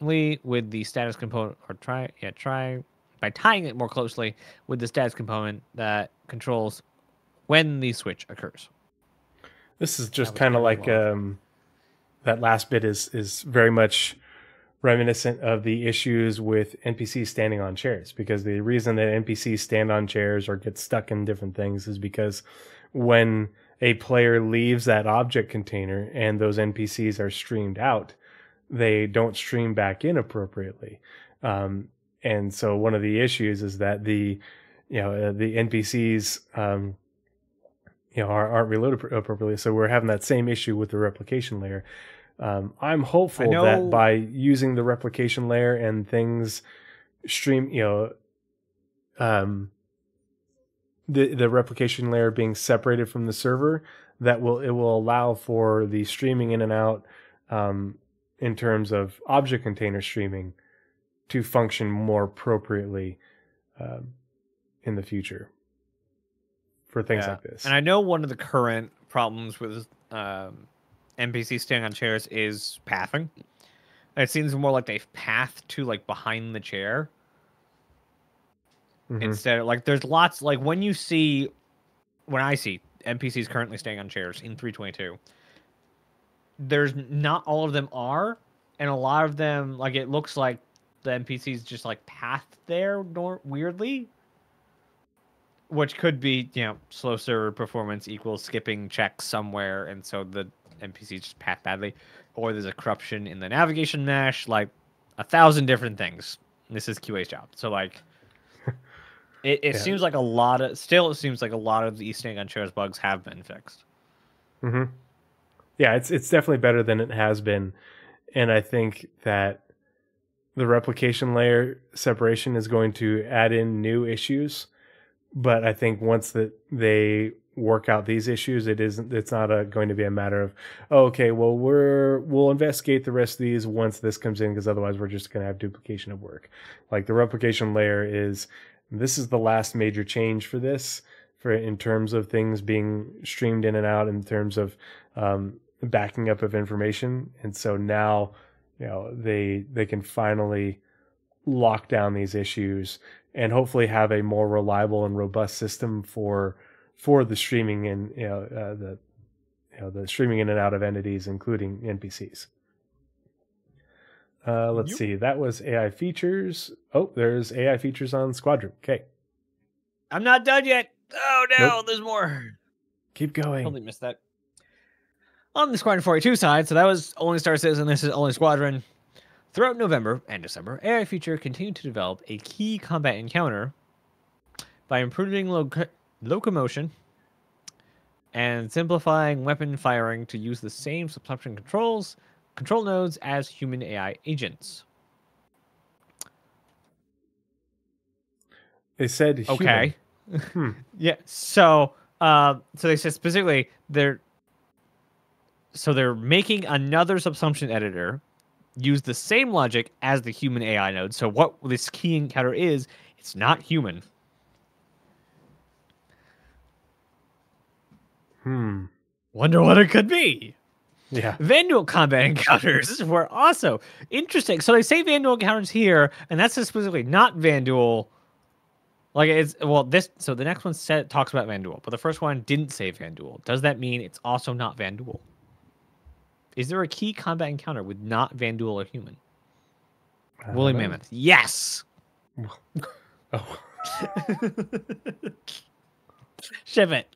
with the status component, or try by tying it more closely with the status component that controls when the switch occurs. This is just was kind of pretty like well. that last bit is very much reminiscent of the issues with NPCs standing on chairs, because the reason that NPCs stand on chairs or get stuck in different things is because when a player leaves that object container and those NPCs are streamed out, they don't stream back in appropriately. And so one of the issues is that the NPCs aren't reloaded appropriately. So we're having that same issue with the replication layer. I'm hopeful that by using the replication layer and things stream, the replication layer being separated from the server, it will allow for the streaming in and out in terms of object container streaming to function more appropriately in the future for things like this. And I know one of the current problems with NPCs standing on chairs is pathing. It seems more like they path to like behind the chair. Mm-hmm. Instead of like there's lots like when I see NPCs currently staying on chairs in 322, there's not all of them are, and a lot of them like it looks like the NPCs just like path there weirdly. Which could be, slow server performance equals skipping checks somewhere, and so the NPCs just path badly. Or there's a corruption in the navigation mesh, like 1,000 different things. This is QA's job. So, like, it seems like it seems like a lot of the standing on chairs bugs have been fixed. Mm-hmm. Yeah, it's definitely better than it has been. And I think that the replication layer separation is going to add in new issues. But I think once that they work out these issues, it's not going to be a matter of, okay, well, we'll investigate the rest of these once this comes in, because otherwise we're just going to have duplication of work. Like the replication layer this is the last major change for this, in terms of things being streamed in and out, in terms of backing up of information. And so now, they can finally lock down these issues and hopefully have a more reliable and robust system for the streaming and the streaming in and out of entities, including NPCs. Let's see. That was AI features. Oh, there's AI features on Squadron. Okay. I'm not done yet. Oh no, There's more. Keep going. Totally missed that. On the Squadron 42 side, so that was only Star Citizen. This is only Squadron. Throughout November and December, AI Feature continued to develop a key combat encounter by improving locomotion and simplifying weapon firing to use the same subsumption control nodes as human AI agents. They said human. Okay. Yeah. So they said specifically they're making another subsumption editor use the same logic as the human AI node. So what this key encounter is, it's not human. Wonder what it could be. Yeah. Vanduul combat encounters were also interesting. So they say Vanduul encounters here, and that's specifically not Vanduul. Like so the next one talks about Vanduul, but the first one didn't say Vanduul. Does that mean it's also not Vanduul? Is there a key combat encounter with not Vanduul or human? Woolly Mammoth. Yes! Oh. Ship it.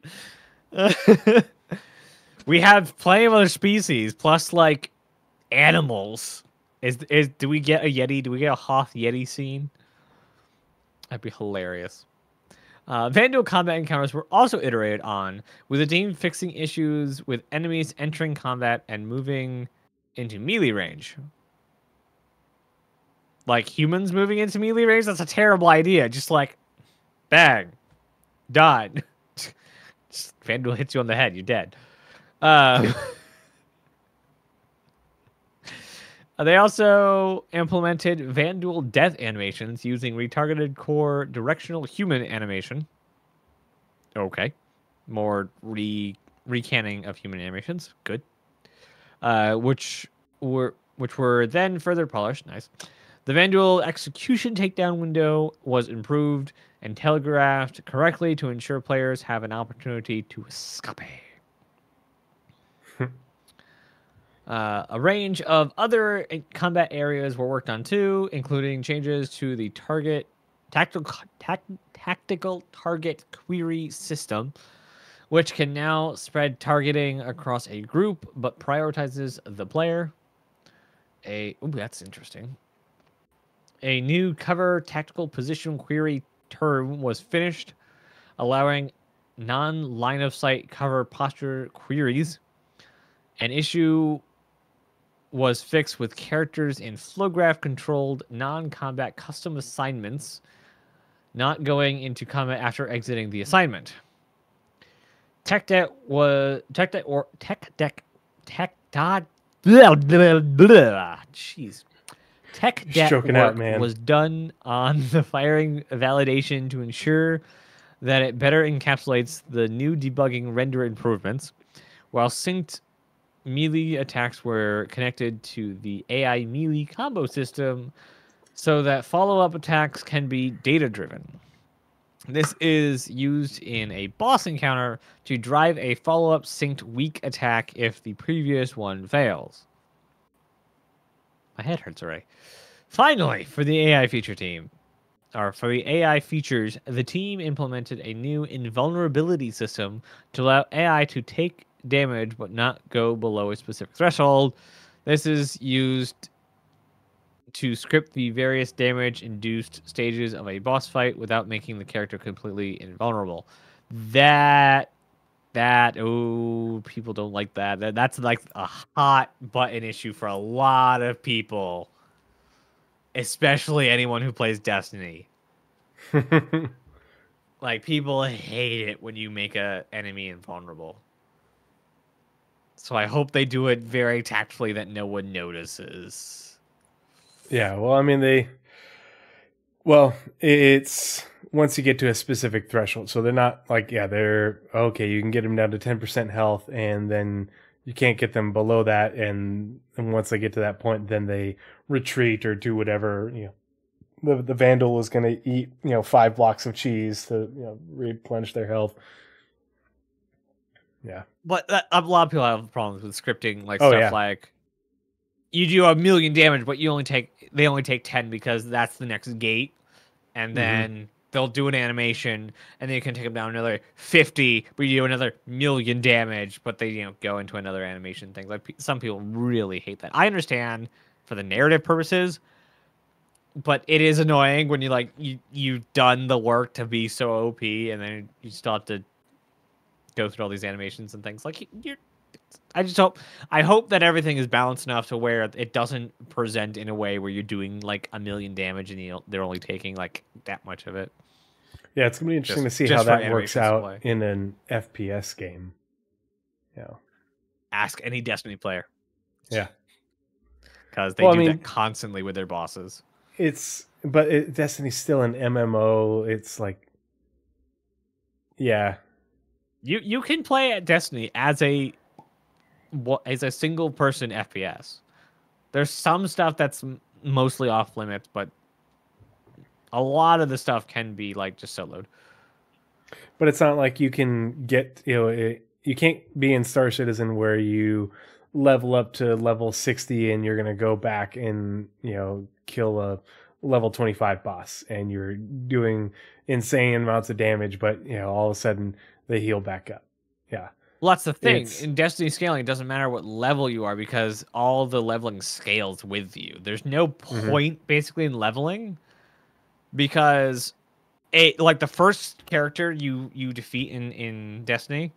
We have plenty of other species, plus, like, animals. Do we get a Yeti? Do we get a Hoth Yeti scene? That'd be hilarious. Vanduul combat encounters were also iterated on, with the team fixing issues with enemies entering combat and moving into melee range. Like humans moving into melee range? That's a terrible idea. Just like, bang, died. Vanduul hits you on the head, you're dead. They also implemented Vanduul death animations using retargeted core directional human animation. Okay. More recanning of human animations. Good. Which which were then further polished. Nice. The Vandal execution takedown window was improved and telegraphed correctly to ensure players have an opportunity to escape. A range of other combat areas were worked on too, including changes to the tactical target query system, which can now spread targeting across a group but prioritizes the player. Ooh, that's interesting. A new cover tactical position query term was finished, allowing non-line of sight cover posture queries. An issue was fixed with characters in flow graph controlled non-combat custom assignments not going into combat after exiting the assignment. Tech deck work was done on the firing validation to ensure that it better encapsulates the new debugging render improvements, while synced melee attacks were connected to the AI melee combo system so that follow-up attacks can be data-driven. This is used in a boss encounter to drive a follow-up synced weak attack if the previous one fails. My head hurts already. Finally, for the AI feature team, or for the AI features, the team implemented a new invulnerability system to allow AI to take damage but not go below a specific threshold. This is used to script the various damage-induced stages of a boss fight without making the character completely invulnerable. People don't like that. That's like a hot button issue for a lot of people, especially anyone who plays Destiny. Like, people hate it when you make a enemy invulnerable. So I hope they do it very tactfully that no one notices. Yeah, well, I mean, it's once you get to a specific threshold. So they're not like, they're okay, you can get them down to 10% health, and then you can't get them below that. And once they get to that point, then they retreat or do whatever. The Vandal is going to eat, 5 blocks of cheese to, replenish their health. Yeah. But a lot of people have problems with scripting, like like you do 1,000,000 damage, but they only take 10 because that's the next gate, and then they'll do an animation, and then you can take them down another 50, but you do another 1,000,000 damage, but they go into another animation thing. Like, some people really hate that. I understand for the narrative purposes, but it is annoying when you've done the work to be so OP, and then you still have to go through all these animations and things. Like, I hope that everything is balanced enough to where it doesn't present in a way where you're doing like 1,000,000 damage and they're only taking like that much of it. Yeah, it's gonna be interesting to see how that works out in an FPS game. Yeah. Ask any Destiny player. Yeah. Because they do that constantly with their bosses. Destiny's still an MMO. It's like, yeah. You can play at Destiny as a single person FPS. There's some stuff that's mostly off limits, but a lot of the stuff can be like just soloed. But it's not like you can get, you can't be in Star Citizen where you level up to level 60 and you're going to go back and, kill a level 25 boss and you're doing insane amounts of damage, but, all of a sudden they heal back up. Yeah. Well, that's the thing. In Destiny scaling, it doesn't matter what level you are because all the leveling scales with you. There's no point basically in leveling because like the first character you defeat in Destiny,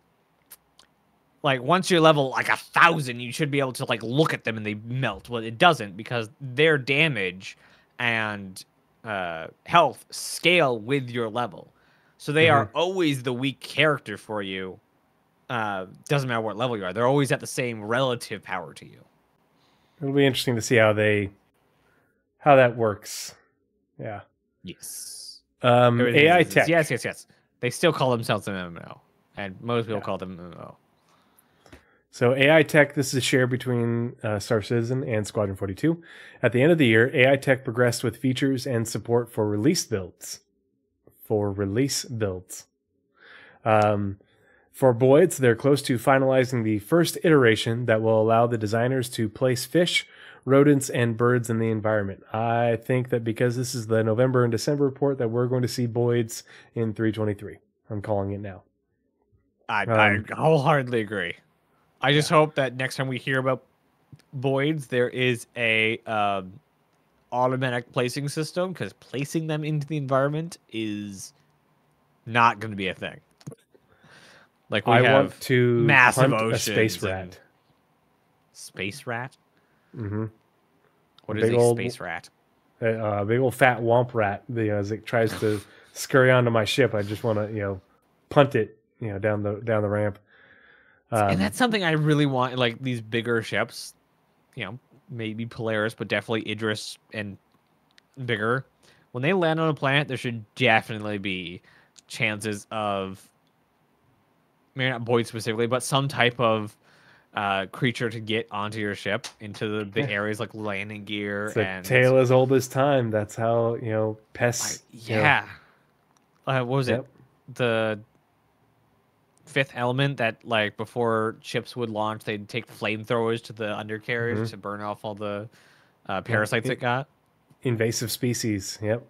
like once you're level like 1,000, you should be able to like look at them and they melt. Well, it doesn't because their damage and health scale with your level. So they are always the weak character for you. Doesn't matter what level you are. They're always at the same relative power to you. It'll be interesting to see how that works. Yeah. Yes. AI tech. Yes. They still call themselves an MMO, and most people call them MMO. So AI tech, this is shared between Star Citizen and Squadron 42. At the end of the year, AI tech progressed with features and support for release builds. For Boids, they're close to finalizing the first iteration that will allow the designers to place fish, rodents, and birds in the environment. I think that because this is the November and December report that we're going to see Boids in 323. I'm calling it now. I wholeheartedly agree. I just hope that next time we hear about Boids, there is a automatic placing system, because placing them into the environment is not going to be a thing. Like I want to massive hunt a oceans space rat. Space rat? Mm-hmm. What is a space rat? A big old fat womp rat. As it tries to scurry onto my ship, I just want to punt it down the ramp. And that's something I really want. Like these bigger ships, maybe Polaris, but definitely Idris and bigger. When they land on a planet, there should definitely be chances of, maybe not Boyd specifically, but some type of creature to get onto your ship into the areas like landing gear. It's a and tale as old as time. That's how pests. What was it? The fifth element that, like, before ships would launch, they'd take flamethrowers to the undercarriage to burn off all the parasites it got. Invasive species. Yep.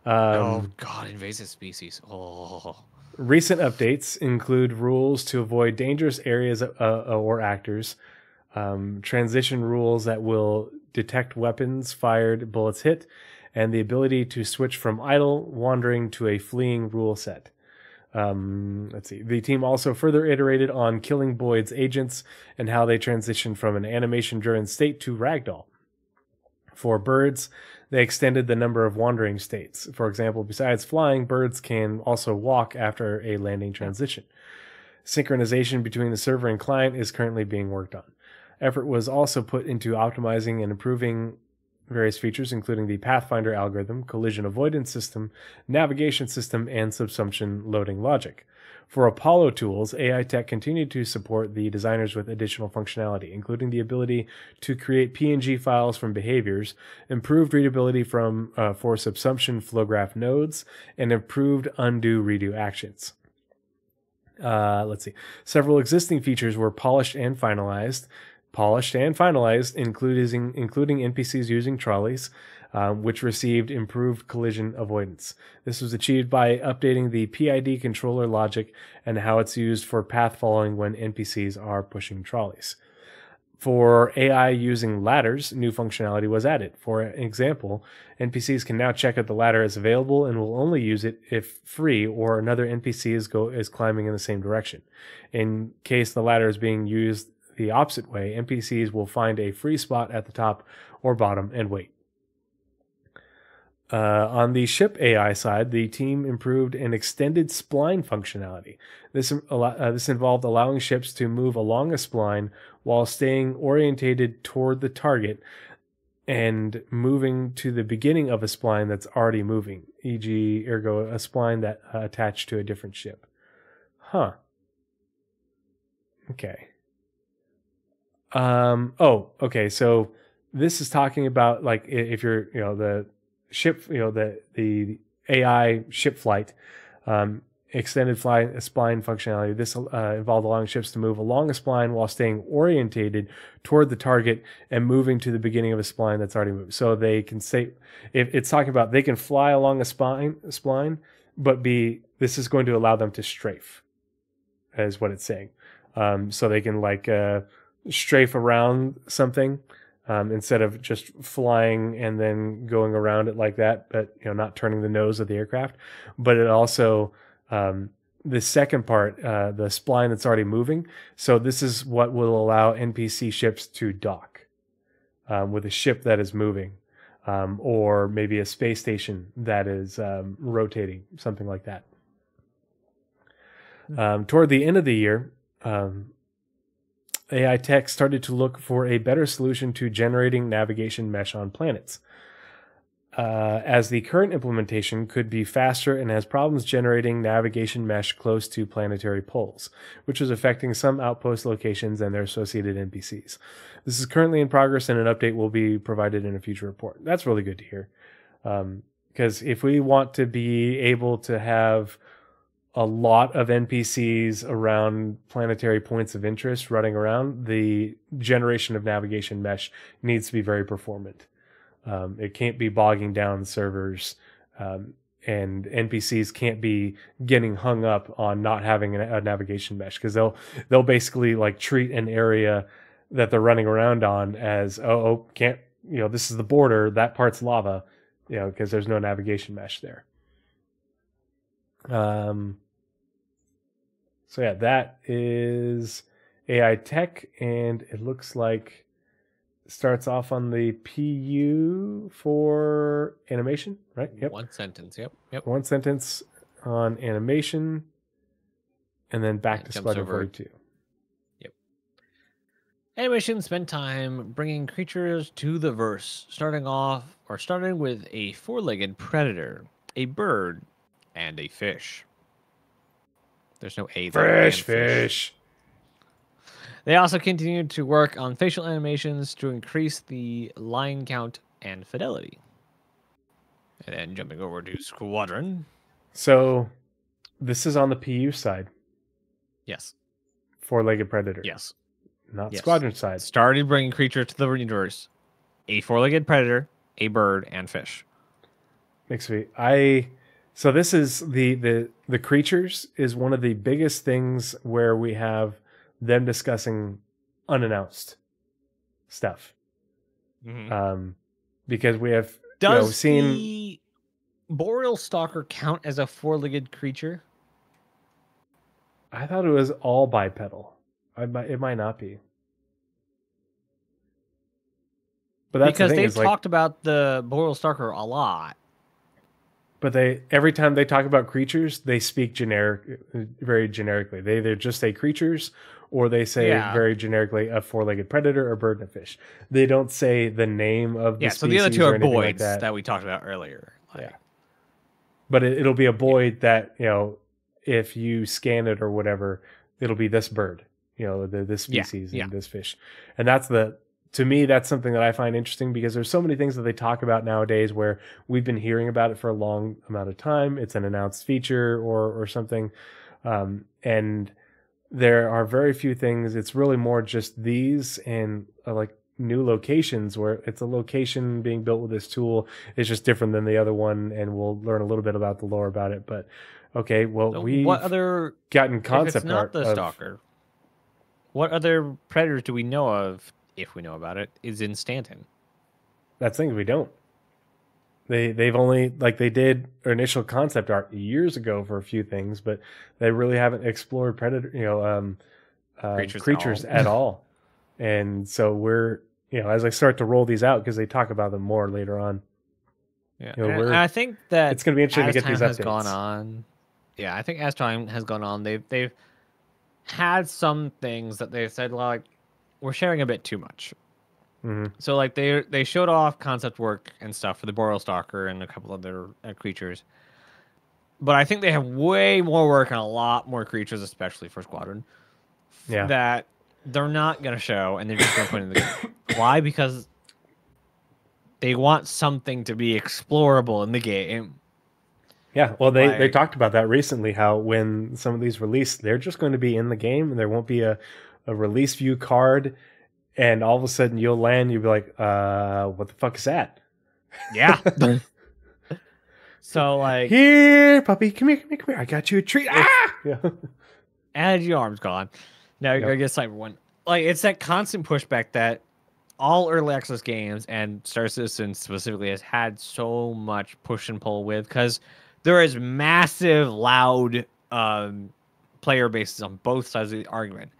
Oh god, invasive species. Oh. Recent updates include rules to avoid dangerous areas or actors, transition rules that will detect weapons fired, bullets hit, and the ability to switch from idle, wandering to a fleeing rule set. Let's see. The team also further iterated on killing Boyd's agents and how they transition from an animation-driven state to ragdoll. For birds, they extended the number of wandering states. For example, besides flying, birds can also walk after a landing transition. Synchronization between the server and client is currently being worked on. Effort was also put into optimizing and improving various features, including the Pathfinder algorithm, collision avoidance system, navigation system, and subsumption loading logic. For Apollo tools, AI Tech continued to support the designers with additional functionality, including the ability to create PNG files from behaviors, improved readability for subsumption flow graph nodes, and improved undo-redo actions. Let's see. Several existing features were polished and finalized, including NPCs using trolleys, which received improved collision avoidance. This was achieved by updating the PID controller logic and how it's used for path following when NPCs are pushing trolleys. For AI using ladders, new functionality was added. For example, NPCs can now check if the ladder is available and will only use it if free or another NPC is climbing in the same direction. In case the ladder is being used the opposite way, NPCs will find a free spot at the top or bottom and wait. On the ship AI side, the team improved an extended spline functionality. This involved allowing ships to move along a spline while staying orientated toward the target and moving to the beginning of a spline that's already moving, e.g., ergo, a spline that attached to a different ship. Huh. Okay. Okay. So this is talking about, like, if you're, the ship, the AI ship flight, extended spline functionality. This involved allowing ships to move along a spline while staying orientated toward the target and moving to the beginning of a spline that's already moved. So they can say, if it's talking about they can fly along a spline, but this is going to allow them to strafe, is what it's saying. So they can strafe around something instead of just flying and then going around it like that, but not turning the nose of the aircraft. But it also the second part, the spline that's already moving. So this is what will allow NPC ships to dock with a ship that is moving, or maybe a space station that is rotating, something like that. Toward the end of the year, AI Tech started to look for a better solution to generating navigation mesh on planets. as the current implementation could be faster and has problems generating navigation mesh close to planetary poles, which is affecting some outpost locations and their associated NPCs. This is currently in progress, and an update will be provided in a future report. That's really good to hear. Because if we want to be able to have a lot of NPCs around planetary points of interest running around, the generation of navigation mesh needs to be very performant. It can't be bogging down servers, and NPCs can't be getting hung up on not having a navigation mesh, because they'll basically like treat an area that they're running around on as can't, this is the border, that part's lava, because there's no navigation mesh there. So yeah, that is AI tech, and it looks like it starts off on the PU for animation, right? Yep. One sentence. Yep. One sentence on animation, and then back to Squadron 42. Yep. Animation spent time bringing creatures to the verse, starting with a four-legged predator, a bird, and a fish. There's no A there. Fish. They also continued to work on facial animations to increase the line count and fidelity. And then jumping over to Squadron. So this is on the PU side. Yes. Four-legged predator. Yes. Not Squadron side. Started bringing creatures to the universe. A four-legged predator, a bird, and fish. Makes me... So this is the creatures is one of the biggest things where we have them discussing unannounced stuff. Mm-hmm. Because we have seen the Boreal Stalker count as a four-legged creature? I thought it was all bipedal. It might not be. But that's because the thing, they've talked about the Boreal Stalker a lot. But every time they talk about creatures, they speak very generically. They either just say creatures, or they say very generically a four-legged predator, a bird, and a fish. They don't say the name of the species. So the other two are boids like that we talked about earlier. But it'll be a boid that, if you scan it or whatever, it'll be this bird, this species and this fish. And to me, that's something that I find interesting, because there's so many things that they talk about nowadays where we've been hearing about it for a long amount of time. It's an announced feature or something. And there are very few things. It's really more just these and like new locations where it's a location being built with this tool. It's just different than the other one. And we'll learn a little bit about the lore about it. But okay, well, what other gotten concept art. If it's not the Stalker, what other predators do we know of? If we know about it, is in Stanton. That's the thing, we don't. They've only, they did initial concept art years ago for a few things, but they really haven't explored predator, creatures at all. And so we're, as I start to roll these out, because they talk about them more later on. Yeah, and I think that it's going to be interesting to get these updates. I think as time has gone on, they've had some things that they said we're sharing a bit too much. Mm-hmm. So they showed off concept work and stuff for the Boreal Stalker and a couple other creatures. But I think they have way more work on a lot more creatures, especially for Squadron. Yeah. That they're not going to show, and they're just going to put in the game. Why? Because they want something to be explorable in the game. Yeah, well, they talked about that recently, how when some of these release, they're just going to be in the game, and there won't be a release view card, and all of a sudden you'll land, you'll be like, what the fuck is that? Yeah. So here, puppy, come here, I got you a treat. Yeah. And your arm's gone. Now you're gonna get Cyber One. It's that constant pushback that all early access games and Star Citizen specifically has had so much push and pull with, because there is massive, loud player bases on both sides of the argument.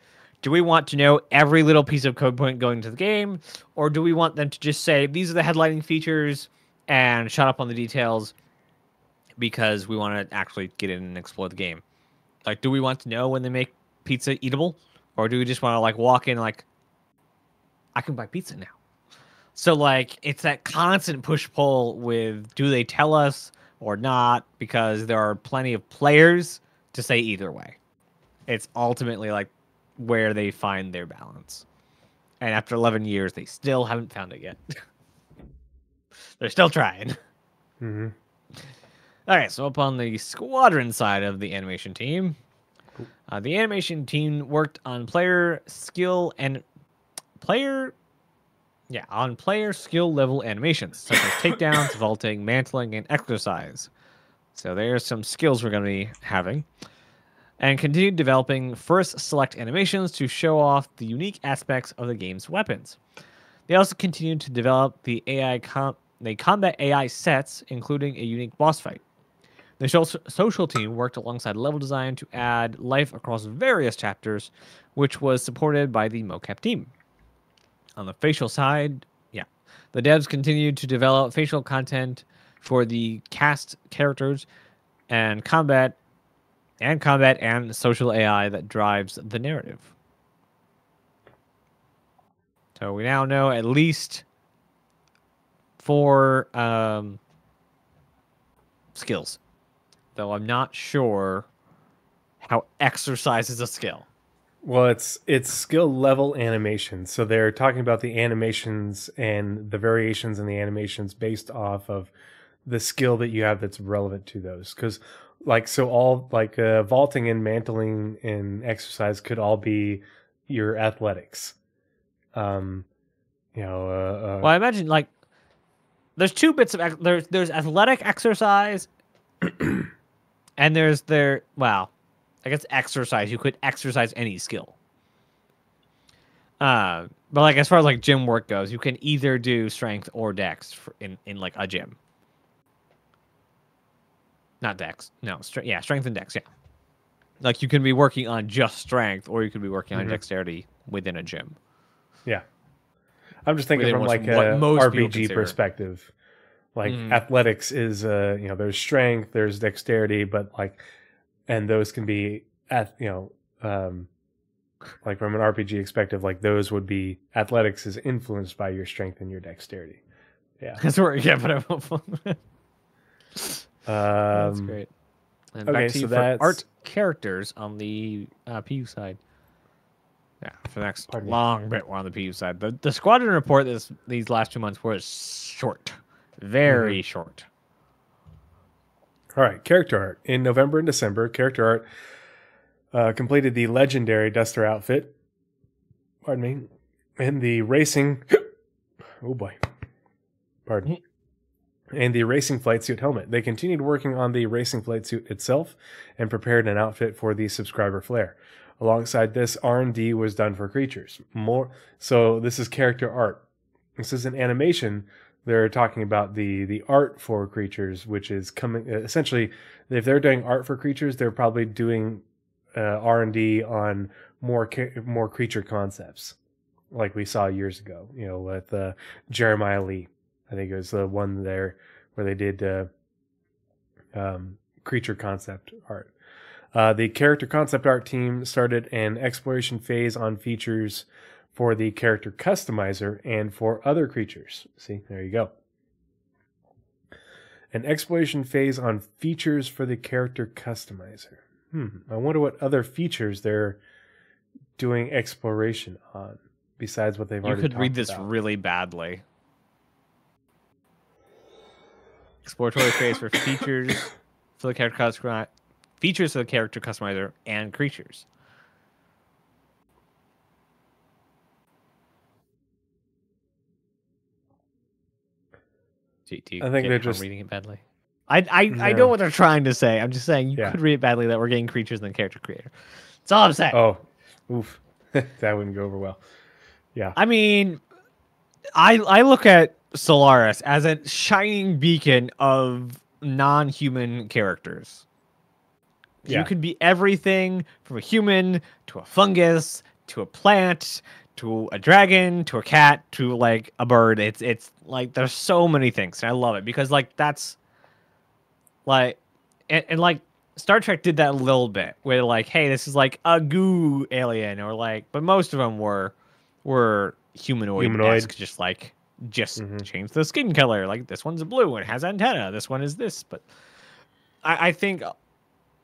Do we want to know every little piece of code point going into the game, or do we want them to just say, these are the headlining features and shut up on the details because we want to actually get in and explore the game? Do we want to know when they make pizza eatable, or do we just want to walk in I can buy pizza now? So like it's that constant push-pull with do they tell us or not, because there are plenty of players to say either way. It's ultimately like where they find their balance. And after 11 years, they still haven't found it yet. They're still trying. Mm-hmm. Okay, so up on the squadron side of the animation team, the animation team worked on player skill level animations, such as takedowns, vaulting, mantling, and exercise. So there's some skills we're going to be having. And continued developing first select animations to show off the unique aspects of the game's weapons. They also continued to develop the combat AI sets, including a unique boss fight. The social team worked alongside level design to add life across various chapters, which was supported by the mocap team. On the facial side, the devs continued to develop facial content for the cast characters and combat and social AI that drives the narrative. So we now know at least 4 skills, though I'm not sure how exercise is a skill. Well, it's skill level animation. So they're talking about the animations and the variations in the animations based off of the skill that you have that's relevant to those. Because all vaulting and mantling and exercise could all be your athletics. Well, I imagine like there's 2 bits of there's athletic exercise, and there's I guess exercise. You could exercise any skill. But like as far as like gym work goes, you can either do strength or dex in like a gym. Not dex. No, strength and dex, yeah. Like you can be working on just strength, or you could be working on dexterity within a gym. Yeah. I'm just thinking from like a RPG perspective. Like athletics is there's strength, there's dexterity, but and those can be like from an RPG perspective, like those would be athletics is influenced by your strength and your dexterity. Yeah. That's where that's great. And okay, back to you for art characters on the PU side. Yeah, for the next long bit, we're on the PU side. The squadron report these last 2 months was short. Very short. All right, character art. In November and December, character art completed the legendary Duster outfit. Pardon me. And the racing... oh boy. Pardon. And the racing flight suit helmet. They continued working on the racing flight suit itself and prepared an outfit for the subscriber flare. Alongside this, R&D was done for creatures. So this is character art. This is an animation. They're talking about the art for creatures, which is coming. Essentially, if they're doing art for creatures, they're probably doing R&D on more creature concepts, like we saw years ago. With Jeremiah Lee, I think it was the one there where they did creature concept art. The character concept art team started an exploration phase on features for the character customizer and for other creatures. See, there you go. An exploration phase on features for the character customizer. I wonder what other features they're doing exploration on besides what they've already talked about. You could read this really badly. Exploratory phase for features for the character customizer. Features of the character customizer and creatures. I think they're just reading it badly. I know what they're trying to say. I'm just saying you could read it badly that we're getting creatures and then character creator. That's all I'm saying. Oh, oof. That wouldn't go over well. Yeah. I mean, I look at Solaris as a shining beacon of non-human characters. You could be everything from a human to a fungus to a plant to a dragon to a cat to like a bird. It's like there's so many things, and I love it because like that's like and like Star Trek did that a little bit where like, hey, this is like a goo alien, or like, but most of them were humanoid, just like just change the skin color. Like this one's blue and has antenna. This one is this. But I think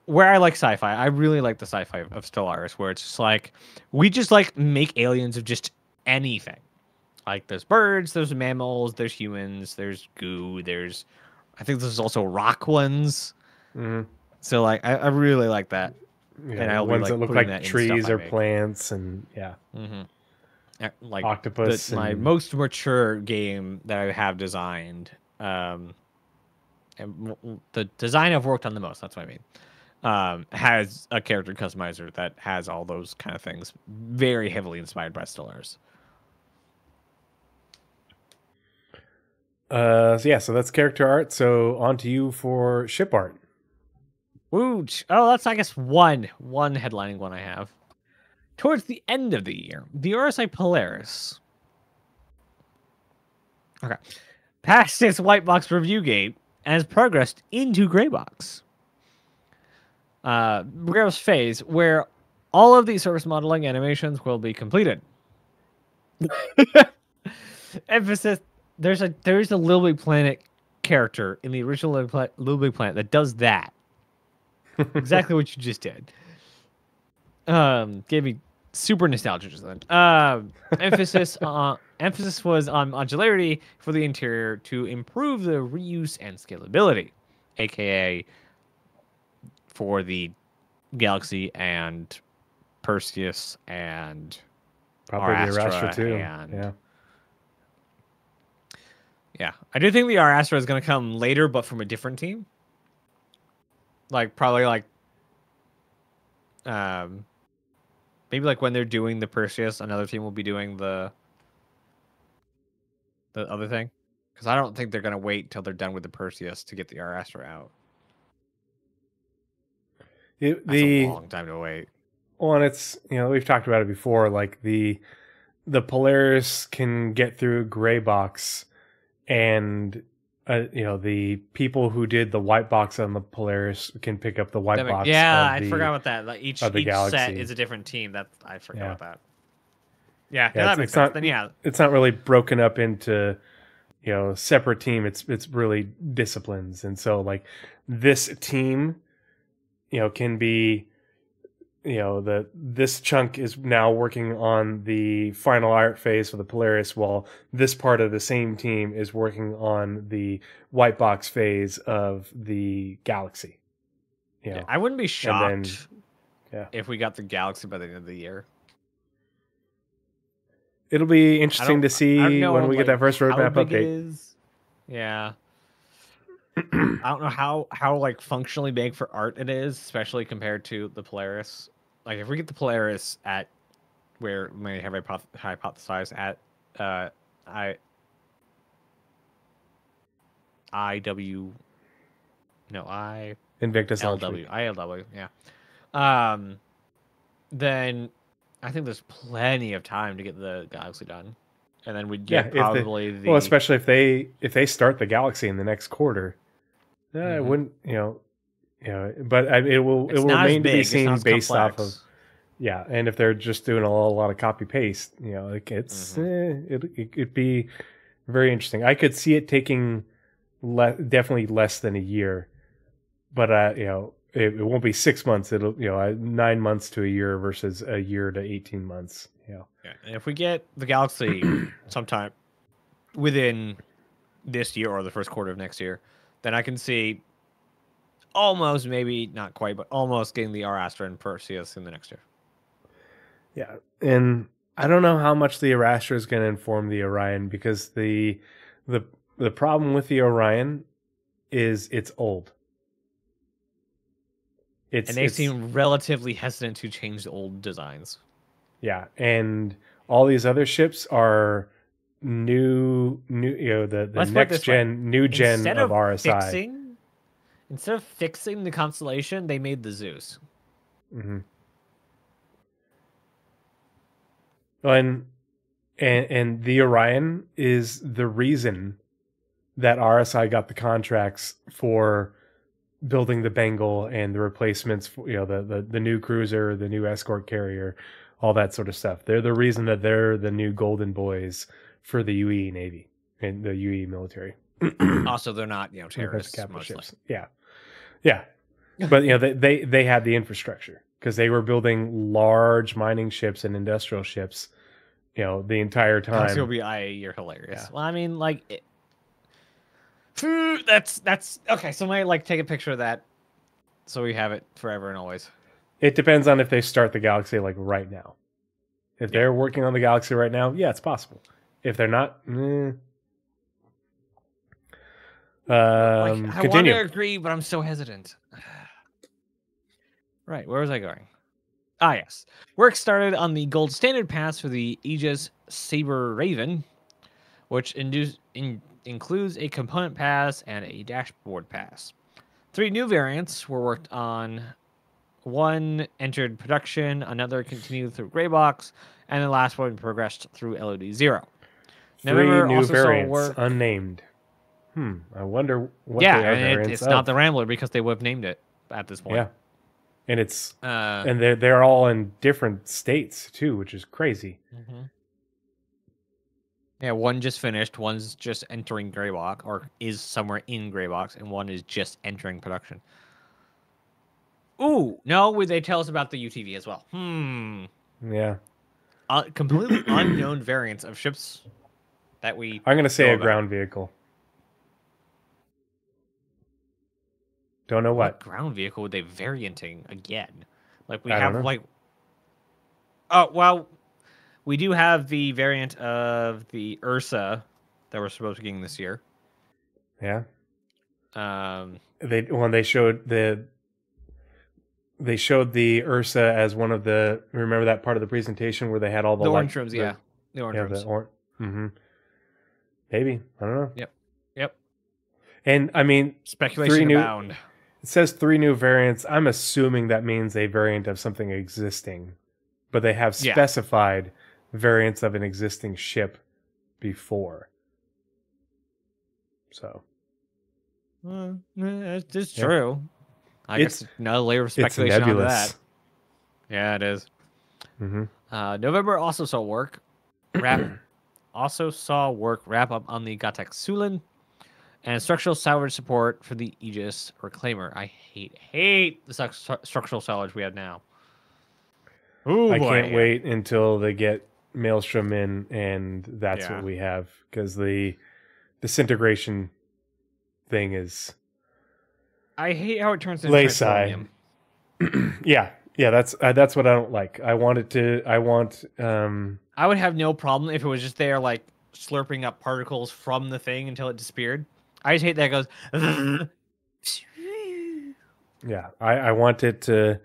where I like sci-fi, I really like the sci-fi of Stellaris, where it's just like we just like make aliens of just anything. Like there's birds, there's mammals, there's humans, there's goo, I think there's also rock ones. So like I really like that. Yeah, and I'll ones be, that look putting like that in trees stuff I or make. plants, and yeah, Like octopus. my and... most mature game that I have designed, and the design I've worked on the most. That's what I mean. Has a character customizer that has all those kind of things, very heavily inspired by Stellaris. So that's character art. So on to you for ship art. Woo! Oh, that's I guess one headlining one I have. Towards the end of the year, the RSI Polaris, passed its white box review gate and has progressed into gray box. Gray phase where all of the surface modeling animations will be completed. Emphasis: there's a Little Big Planet character in the original Little Big Planet that does that. Exactly what you just did. Gave me super nostalgia just then. Emphasis was on modularity for the interior to improve the reuse and scalability, aka for the Galaxy and Perseus and Probably the Arastra Arastra too. And... Yeah, I do think the Arastra is going to come later, but from a different team. Like probably like maybe like when they're doing the Perseus, another team will be doing the other thing. Because I don't think they're gonna wait till they're done with the Perseus to get the Arastra out. That's a long time to wait. Well, and it's we've talked about it before. Like the Polaris can get through gray box, and the people who did the white box on the Polaris can pick up the white box. Yeah, I forgot about that. Like each Galaxy. set is a different team. I forgot about that. Yeah, yeah, that makes sense. Then it's not really broken up into separate team. It's really disciplines, and so like this team, can be. This chunk is now working on the final art phase for the Polaris, while this part of the same team is working on the white box phase of the Galaxy. Yeah, I wouldn't be shocked if we got the Galaxy by the end of the year. It'll be interesting to see when we get that first roadmap update. Yeah. I don't know how like functionally big for art it is, especially compared to the Polaris. Like if we get the Polaris at where we have hypothesized at Invictus ILW, yeah. Then I think there's plenty of time to get the Galaxy done. And then we'd get especially if they start the Galaxy in the next quarter. I wouldn't, but it will remain to be seen based off of, and if they're just doing a lot of copy paste, like it'd be very interesting. I could see it taking definitely less than a year, but it won't be 6 months. It'll 9 months to a year versus a year to 18 months. Yeah, and if we get the Galaxy sometime within this year or the first quarter of next year, then I can see almost, maybe not quite, but almost getting the Arastra and Perseus in the next year. Yeah, and I don't know how much the Arastra is going to inform the Orion, because the problem with the Orion is it's old. And they seem relatively hesitant to change the old designs. Yeah, and all these other ships are new the next gen, new gen of RSI. Instead of fixing the constellation, they made the Zeus. And the Orion is the reason that RSI got the contracts for building the Bengal and the replacements for, the new cruiser, the new escort carrier, all that sort of stuff. They're the reason that they're the new golden boys for the UE Navy. in the UE military. Also, they're not, you know, terrorists. Capital Mostly. ships. Yeah. But you know, they had the infrastructure because they were building large mining ships and industrial ships. You know, the entire time. Galaxy will be IAE. You're hilarious. Yeah. Well, I mean, like, that's okay. So I like take a picture of that, so we have it forever and always. It depends on if they start the Galaxy like right now. If they're working on the Galaxy right now, yeah, it's possible. If they're not, I want to agree, but I'm so hesitant. Right, where was I going? Ah, yes. Work started on the gold standard pass for the Aegis Saber Raven, which includes a component pass and a dashboard pass. 3 new variants were worked on. 1 entered production, another continued through Greybox, and the last one progressed through LOD 0. 3 new variants, unnamed. I wonder what they are. Yeah, and it's not the Rambler because they would have named it at this point. Yeah, and it's and they're all in different states too, which is crazy. Mm-hmm. Yeah, 1 just finished, 1's just entering Greybox, or is somewhere in Greybox, and 1 is just entering production. Ooh, no, they tell us about the UTV as well. Yeah. Completely unknown variants of ships that we... I'm going to say a ground vehicle. Don't know what. Ground vehicle would they varianting again? Like, we I have, don't know. like... Oh, well, we do have the variant of the Ursa that we're supposed to be getting this year. Yeah. They showed the Ursa as one of the. Remember that part of the presentation where they had all the orange rooms, yeah. The orange rooms. Maybe. I don't know. Yep. And I mean, speculation abound. It says 3 new variants. I'm assuming that means a variant of something existing, but they have specified variants of an existing ship before. So. It's true. I guess another layer of speculation on that. Yeah, it is. November also saw work wrap up on the Gotek Sulin and structural salvage support for the Aegis Reclaimer. I hate the structural salvage we have now. Ooh, I can't wait until they get Maelstrom in, and that's what we have, because the disintegration thing is. I hate how it turns into transformium. yeah, that's what I don't like. I would have no problem if it was just there, like slurping up particles from the thing until it disappeared. I just hate that it goes. Yeah, I want it to.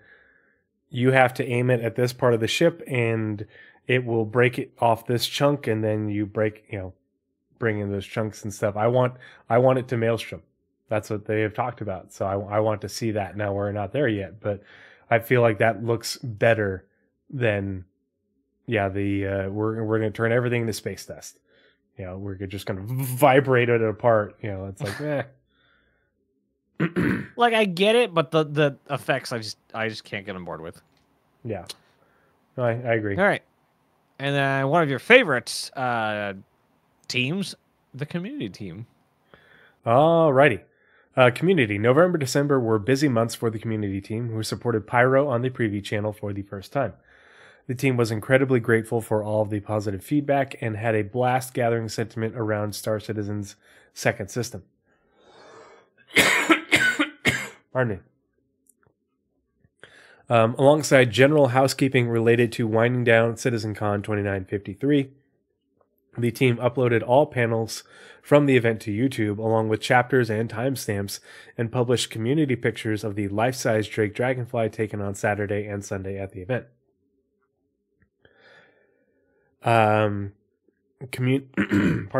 You have to aim it at this part of the ship, and it will break it off this chunk, and then you bring in those chunks and stuff. I want it to Maelstrom. That's what they have talked about. So I want to see that. Now we're not there yet, but I feel like that looks better than, we're going to turn everything into space dust. You know, we're just going to vibrate it apart. You know, it's like, Like, I get it, but the effects I just can't get on board with. Yeah, no, I agree. All right, and then one of your favorites teams, the community team. Alrighty. Community. November, December were busy months for the community team, who supported Pyro on the preview channel for the first time. The team was incredibly grateful for all of the positive feedback and had a blast gathering sentiment around Star Citizen's second system. Pardon me. Alongside general housekeeping related to winding down CitizenCon 2953, the team uploaded all panels from the event to YouTube, along with chapters and timestamps, and published community pictures of the life-size Drake Dragonfly taken on Saturday and Sunday at the event. Pardon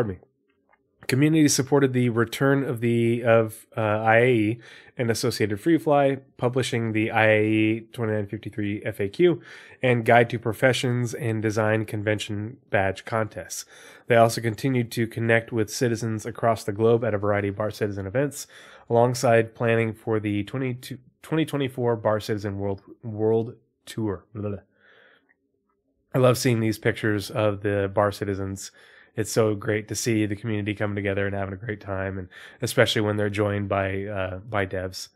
me. Community supported the return of IAE and Associated Freefly, publishing the IAE 2953 FAQ and Guide to Professions and Design Convention badge contests. They also continued to connect with citizens across the globe at a variety of Bar Citizen events, alongside planning for the 2024 Bar Citizen World Tour. I love seeing these pictures of the Bar Citizens it's so great to see the community coming together and having a great time, and especially when they're joined by devs.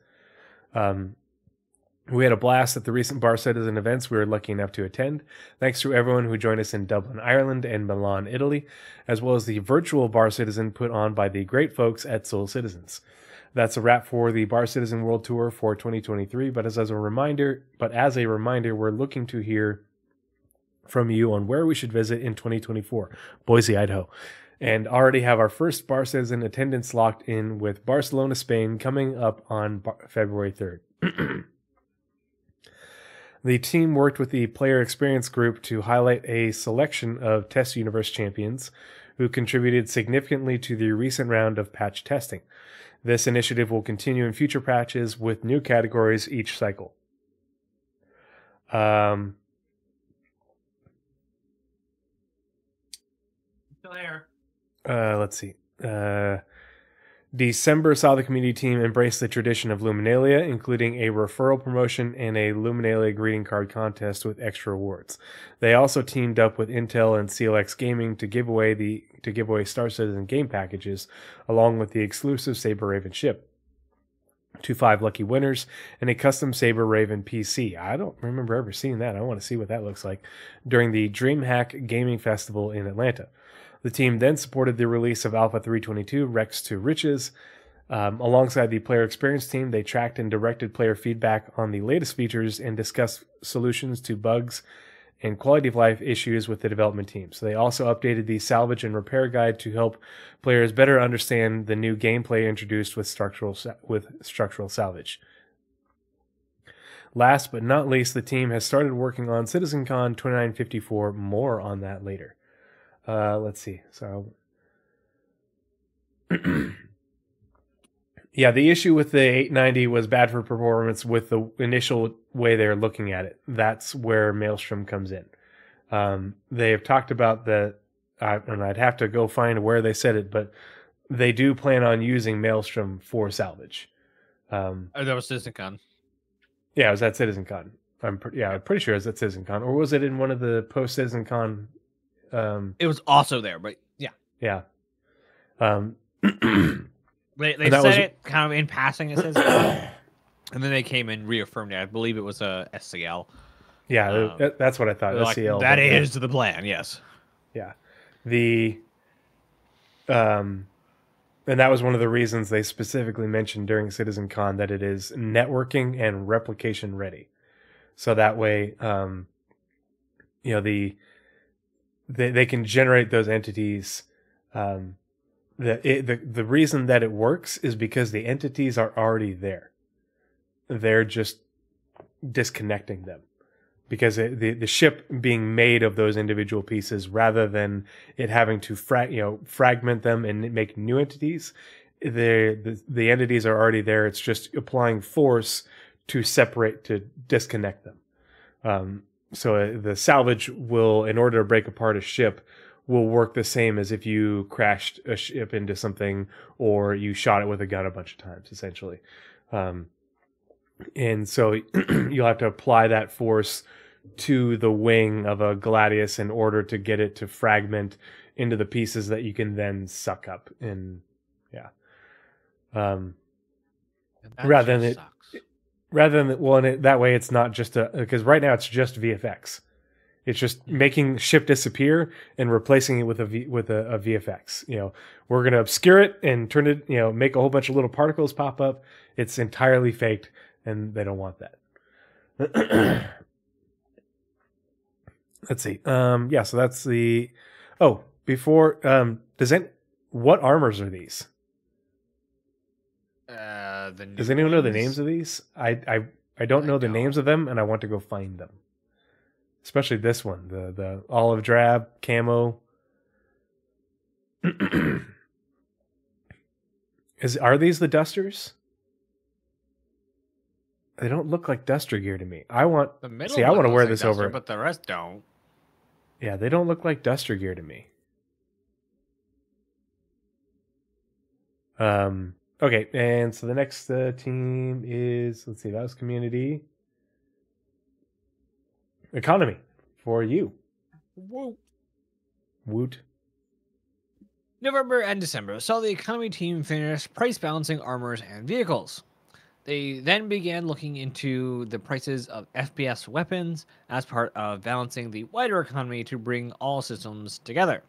We had a blast at the recent Bar Citizen events we were lucky enough to attend. Thanks to everyone who joined us in Dublin, Ireland, and Milan, Italy, as well as the virtual Bar Citizen put on by the great folks at Soul Citizens. That's a wrap for the Bar Citizen World Tour for 2023. But as a reminder, we're looking to hear from you on where we should visit in 2024, Boise, Idaho, and already have our first Bar Citizen attendance locked in with Barcelona, Spain, coming up on February 3rd. The team worked with the Player Experience Group to highlight a selection of Test Universe champions who contributed significantly to the recent round of patch testing. This initiative will continue in future patches with new categories each cycle. Still there. Let's see. December saw the community team embrace the tradition of Luminalia, including a referral promotion and a Luminalia greeting card contest with extra rewards. They also teamed up with Intel and CLX Gaming to give away Star Citizen game packages, along with the exclusive Saber Raven ship to 5 lucky winners and a custom Saber Raven PC. I don't remember ever seeing that. I want to see what that looks like during the DreamHack Gaming Festival in Atlanta. The team then supported the release of Alpha 322 Rex to Riches. Alongside the player experience team, they tracked and directed player feedback on the latest features and discussed solutions to bugs and quality of life issues with the development team. So they also updated the salvage and repair guide to help players better understand the new gameplay introduced with structural salvage. Last but not least, the team has started working on CitizenCon 2954. More on that later. Let's see. So, yeah, the issue with the 890 was bad for performance with the initial way they're looking at it. That's where Maelstrom comes in. They have talked about and I'd have to go find where they said it, but they do plan on using Maelstrom for salvage. Oh, that was CitizenCon. Yeah, it was at CitizenCon. I'm pretty sure it was at CitizenCon, or was it in one of the post CitizenCon? It was also there, but yeah. Yeah. They said it kind of in passing, it says, and then they came and reaffirmed it. I believe it was a SCL. Yeah, that's what I thought. SCL. That is the plan, yes. Yeah. And that was one of the reasons they specifically mentioned during CitizenCon that it is networking and replication ready. So that way, they can generate those entities. The reason that it works is because the entities are already there. They're just disconnecting them because the ship being made of those individual pieces, rather than it having to fragment them and make new entities. The entities are already there. It's just applying force to disconnect them. So the salvage will, in order to break apart a ship, will work the same as if you crashed a ship into something or you shot it with a gun a bunch of times, essentially. And so you'll have to apply that force to the wing of a Gladius in order to get it to fragment into the pieces that you can then suck up. And yeah. Rather than that way, it's not just because right now it's just VFX. It's just making ship disappear and replacing it with a VFX. We're going to obscure it and turn it, make a whole bunch of little particles pop up. It's entirely faked, and they don't want that. Let's see. Yeah, so that's the. Oh, before what armors are these? Does anyone know the names of these? I don't know the names of them, and I want to go find them. Especially this one, the olive drab camo. Are these the dusters? They don't look like duster gear to me. I want to wear this over, but the rest don't. Yeah, they don't look like duster gear to me. Okay, and so the next team is, let's see, that was community. Economy for you. Whoa. Woot. November and December saw the economy team finish price balancing armors and vehicles. They then began looking into the prices of FPS weapons as part of balancing the wider economy to bring all systems together.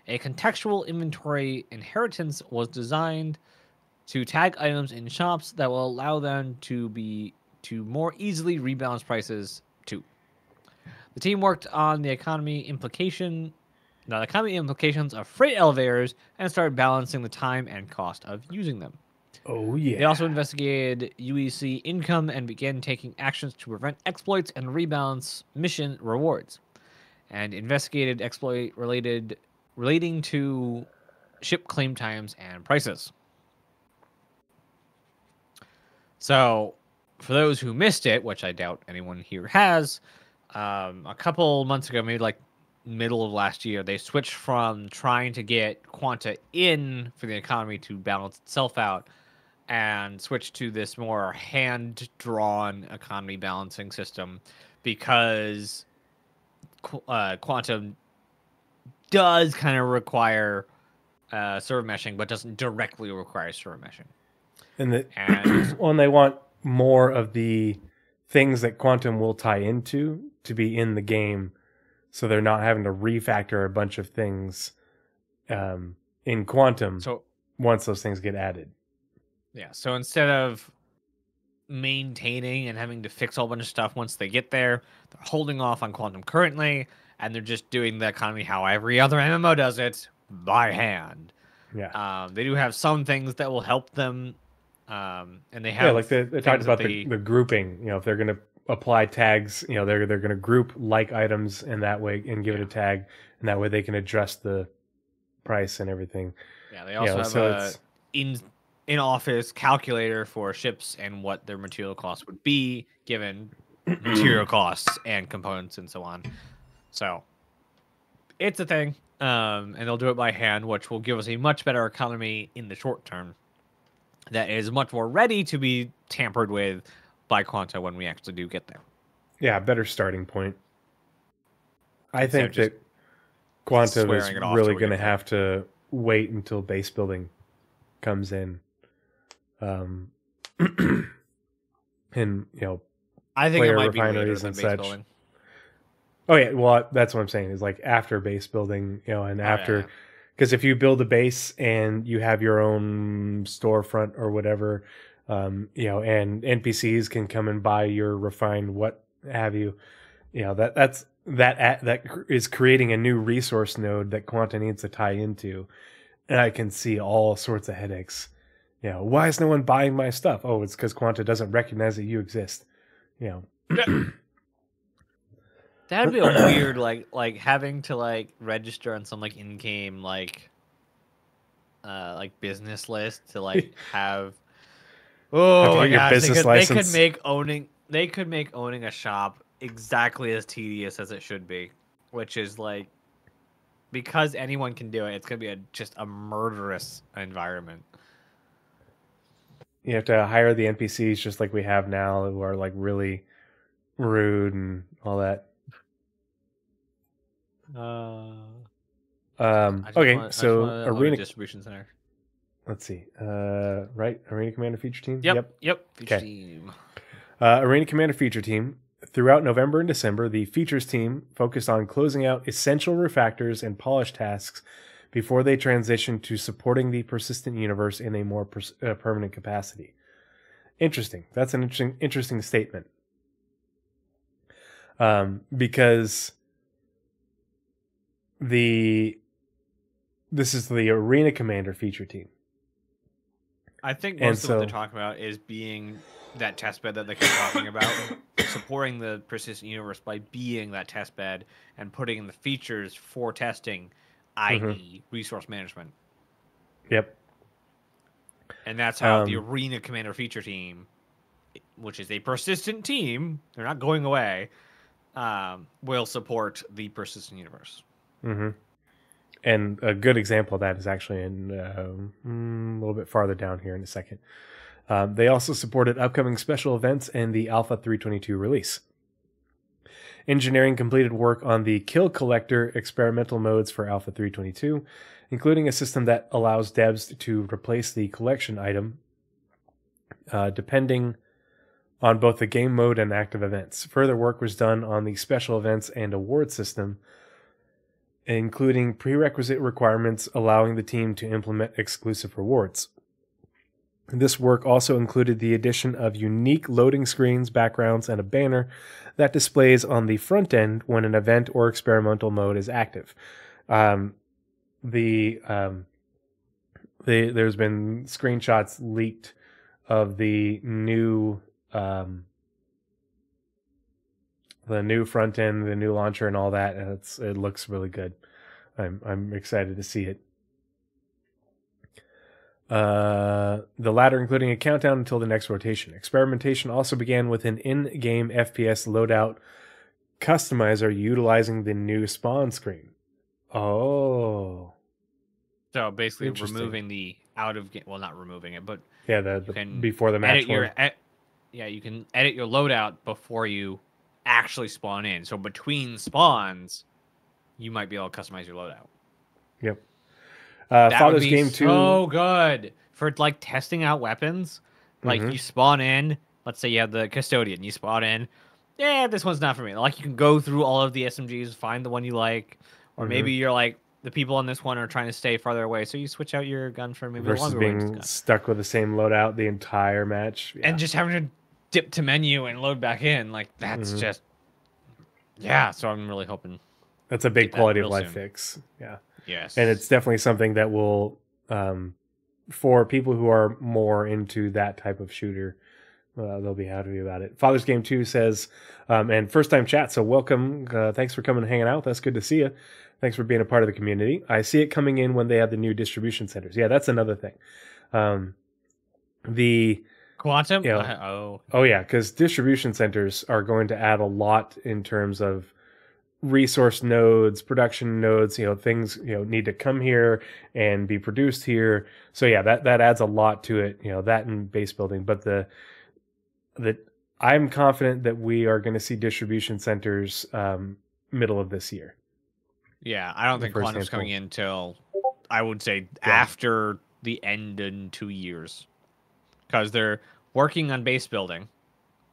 A contextual inventory inheritance was designed to tag items in shops that will allow them to more easily rebalance prices too. The team worked on the economy implications of freight elevators and started balancing the time and cost of using them. Oh, yeah. They also investigated UEC income and began taking actions to prevent exploits and rebalance mission rewards, and investigated exploit relating to ship claim times and prices. So, for those who missed it, which I doubt anyone here has, a couple months ago, maybe like middle of last year, they switched from trying to get Quanta in for the economy to balance itself out and switched to this more hand-drawn economy balancing system because Quantum does kind of require server meshing, but doesn't directly require server meshing. And they want more of the things that Quantum will tie into to be in the game, so they're not having to refactor a bunch of things in Quantum once those things get added. Yeah, so instead of maintaining and having to fix a whole bunch of stuff once they get there, they're holding off on Quantum currently, and they're just doing the economy how every other MMO does it, by hand. Yeah. They do have some things that will help them, and they have... Yeah, like they talked about the grouping. You know, if they're going to apply tags, you know, they're going to group like items in that way and give it a tag, and that way they can adjust the price and everything. Yeah, they also have in-office calculator for ships and what their material costs would be given material costs and components and so on. So it's a thing, and they'll do it by hand, which will give us a much better economy in the short term that is much more ready to be tampered with by Quanta when we actually do get there. Yeah, better starting point. I think that Quanta is really going to have to wait until base building comes in. And you know, I think it might be refineries and such. Building. Oh yeah, well that's what I'm saying is like after base building, you know, and after, because if you build a base and you have your own storefront or whatever, you know, and NPCs can come and buy your refined what have you, you know, that is creating a new resource node that Quanta needs to tie into, and I can see all sorts of headaches. You know, why is no one buying my stuff? Oh, it's because Quanta doesn't recognize that you exist. You know, that'd be a weird like having to like register on some like in-game like business list to like have. Oh my gosh, they could make owning a shop exactly as tedious as it should be, which is like because anyone can do it. It's gonna be just a murderous environment. You have to hire the NPCs just like we have now, who are like really rude and all that. Okay, so Arena Distribution Center. Let's see. Right, Arena Commander Feature Team. Yep. Feature Team. Arena Commander Feature Team. Throughout November and December, the Features Team focused on closing out essential refactors and polish tasks before they transition to supporting the persistent universe in a more permanent capacity. Interesting. That's an interesting statement. Because this is the Arena Commander Feature Team. I think most of what they're talking about is being that testbed that they keep talking about, supporting the persistent universe by being that testbed and putting in the features for testing, i.e. resource management. Yep. And that's how the Arena Commander Feature Team, which is a persistent team, they're not going away, will support the persistent universe. Mm-hmm. And a good example of that is actually in a little bit farther down here in a second. They also supported upcoming special events and the Alpha 322 release. Engineering completed work on the Kill Collector experimental modes for Alpha 322, including a system that allows devs to replace the collection item depending on both the game mode and active events. Further work was done on the special events and award system, including prerequisite requirements allowing the team to implement exclusive rewards. This work also included the addition of unique loading screens, backgrounds, and a banner that displays on the front end when an event or experimental mode is active. There's been screenshots leaked of the new front end, the new launcher, and all that, and it looks really good. I'm excited to see it. The latter including a countdown until the next rotation. Experimentation also began with an in-game FPS loadout customizer utilizing the new spawn screen. Oh. So basically removing the out of game, well, not removing it, but yeah, the before the match one. You can edit your loadout before you actually spawn in. So between spawns, you might be able to customize your loadout. Yep. That Father's would be Game 2. So good for like testing out weapons. Like you spawn in, let's say you have the Custodian, you spawn in. Yeah, this one's not for me. Like you can go through all of the SMGs, find the one you like, or maybe you're like the people on this one are trying to stay farther away, so you switch out your gun for maybe versus a longer being range gun. Stuck with the same loadout the entire match, and just having to dip to menu and load back in. Like that's just So I'm really hoping that's a big quality of life fix. Yeah. Yes. And it's definitely something that will, for people who are more into that type of shooter, they'll be happy about it. Father's Game 2 says, and first time chat, so welcome. Thanks for coming and hanging out. That's good to see you. Thanks for being a part of the community. I see it coming in when they have the new distribution centers. Yeah, that's another thing. The Quantum? Oh yeah, because distribution centers are going to add a lot in terms of resource nodes, production nodes, things, need to come here and be produced here. So yeah, that adds a lot to it, that and base building. But I'm confident that we are going to see distribution centers middle of this year. Yeah, I don't think Quantum's coming in until, I would say, after the end in 2 years. Because they're working on base building.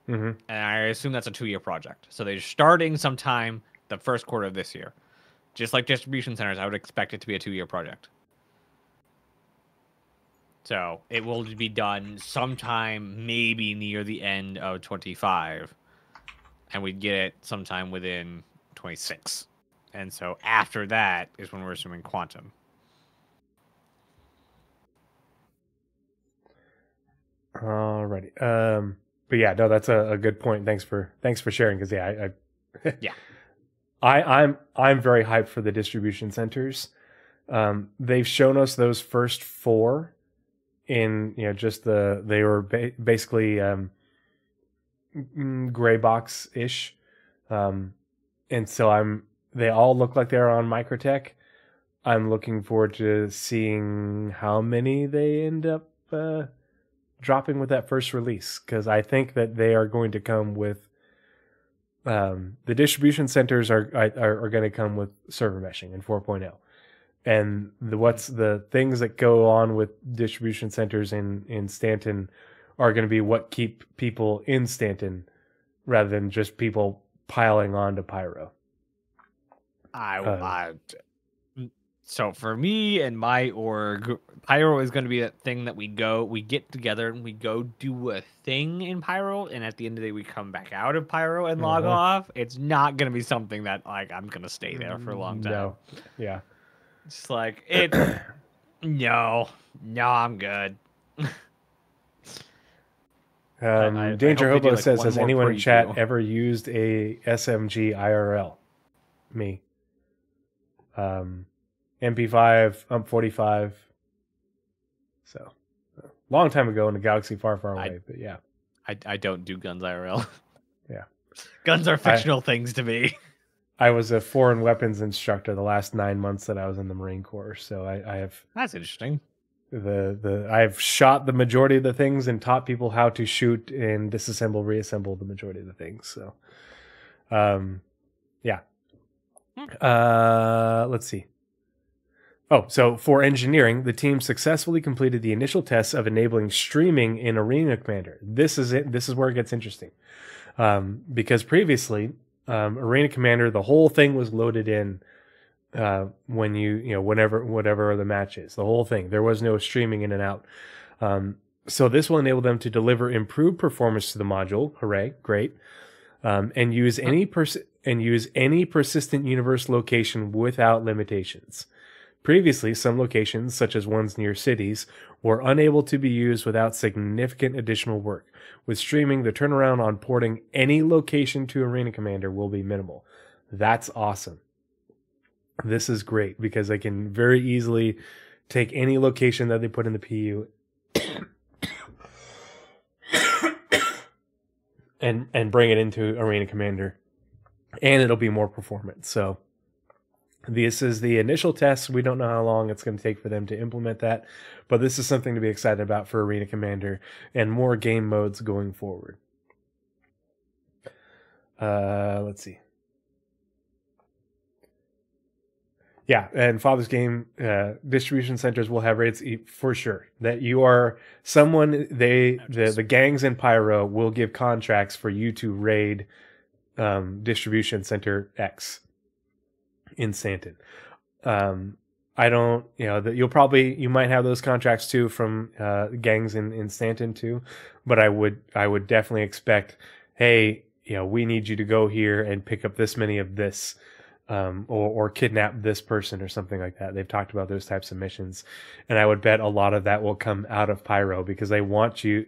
And I assume that's a 2-year project. So they're starting sometime the first quarter of this year. Just like distribution centers, I would expect it to be a 2-year project. So it will be done sometime maybe near the end of 25. And we'd get it sometime within 26. And so after that is when we're assuming Quantum. Alrighty. But yeah, no, that's a good point. Thanks for sharing. Because I'm very hyped for the distribution centers. They've shown us those first 4 in just they were basically gray box ish, and so they all look like they're on Microtech. I'm looking forward to seeing how many they end up dropping with that first release, because I think that they are going to come with the distribution centers are going to come with server meshing in 4.0, and the things that go on with distribution centers in Stanton are going to be what keep people in Stanton rather than just people piling onto Pyro. So for me and my org, Pyro is going to be that thing that we get together and we go do a thing in Pyro, and at the end of the day we come back out of Pyro and log off. It's not going to be something that like I'm going to stay there for a long time. No. Yeah. It's like it. No, I'm good. Danger Hobo says, has anyone in chat ever used a SMG IRL? Me. MP5, UMP45. So, long time ago in a galaxy far, far away, but yeah. I don't do guns IRL. Yeah. Guns are fictional things to me. I was a foreign weapons instructor the last 9 months that I was in the Marine Corps, so I have... That's interesting. I've shot the majority of the things and taught people how to shoot and disassemble, reassemble the majority of the things. So, Yeah. Let's see. Oh, so for engineering, the team successfully completed the initial tests of enabling streaming in Arena Commander. This is it. This is where it gets interesting. Because previously, Arena Commander, the whole thing was loaded in when whatever the match is, the whole thing. There was no streaming in and out. So this will enable them to deliver improved performance to the module. Hooray, great. And use any persistent universe location without limitations. Previously, some locations, such as ones near cities, were unable to be used without significant additional work. With streaming, the turnaround on porting any location to Arena Commander will be minimal. That's awesome. This is great because they can very easily take any location that they put in the PU and bring it into Arena Commander, and it'll be more performant. So this is the initial test. We don't know how long it's going to take for them to implement that, but this is something to be excited about for Arena Commander and more game modes going forward. Let's see. Yeah, and Father's Game distribution centers will have rates for sure. That you are someone, the gangs in Pyro will give contracts for you to raid distribution center X in Stanton. I don't, you might have those contracts too from gangs in Stanton too, but I would definitely expect, hey, we need you to go here and pick up this many of this. Or kidnap this person or something like that. They've talked about those types of missions, and I would bet a lot of that will come out of Pyro because they want you,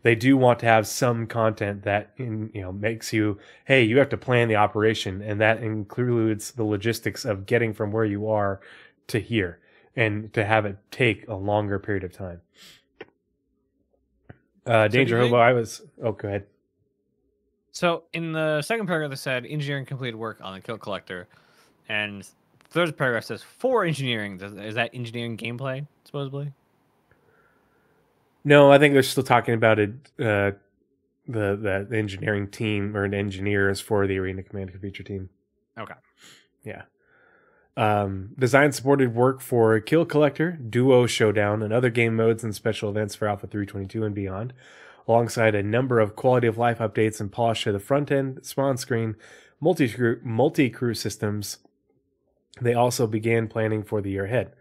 they do want to have some content that makes you, hey, you have to plan the operation, and that includes the logistics of getting from where you are to here, and to have it take a longer period of time. Danger Hobo, go ahead. So in the second paragraph, it said engineering completed work on the Kill Collector, and third paragraph says for engineering. Is that engineering gameplay supposedly? No, I think they're still talking about it. The engineering team or engineers for the Arena Command feature team. Okay. Yeah. Design supported work for Kill Collector, Duo Showdown, and other game modes and special events for Alpha 322 and beyond, alongside a number of quality of life updates and polish to the front end, spawn screen, multi-crew systems. They also began planning for the year ahead.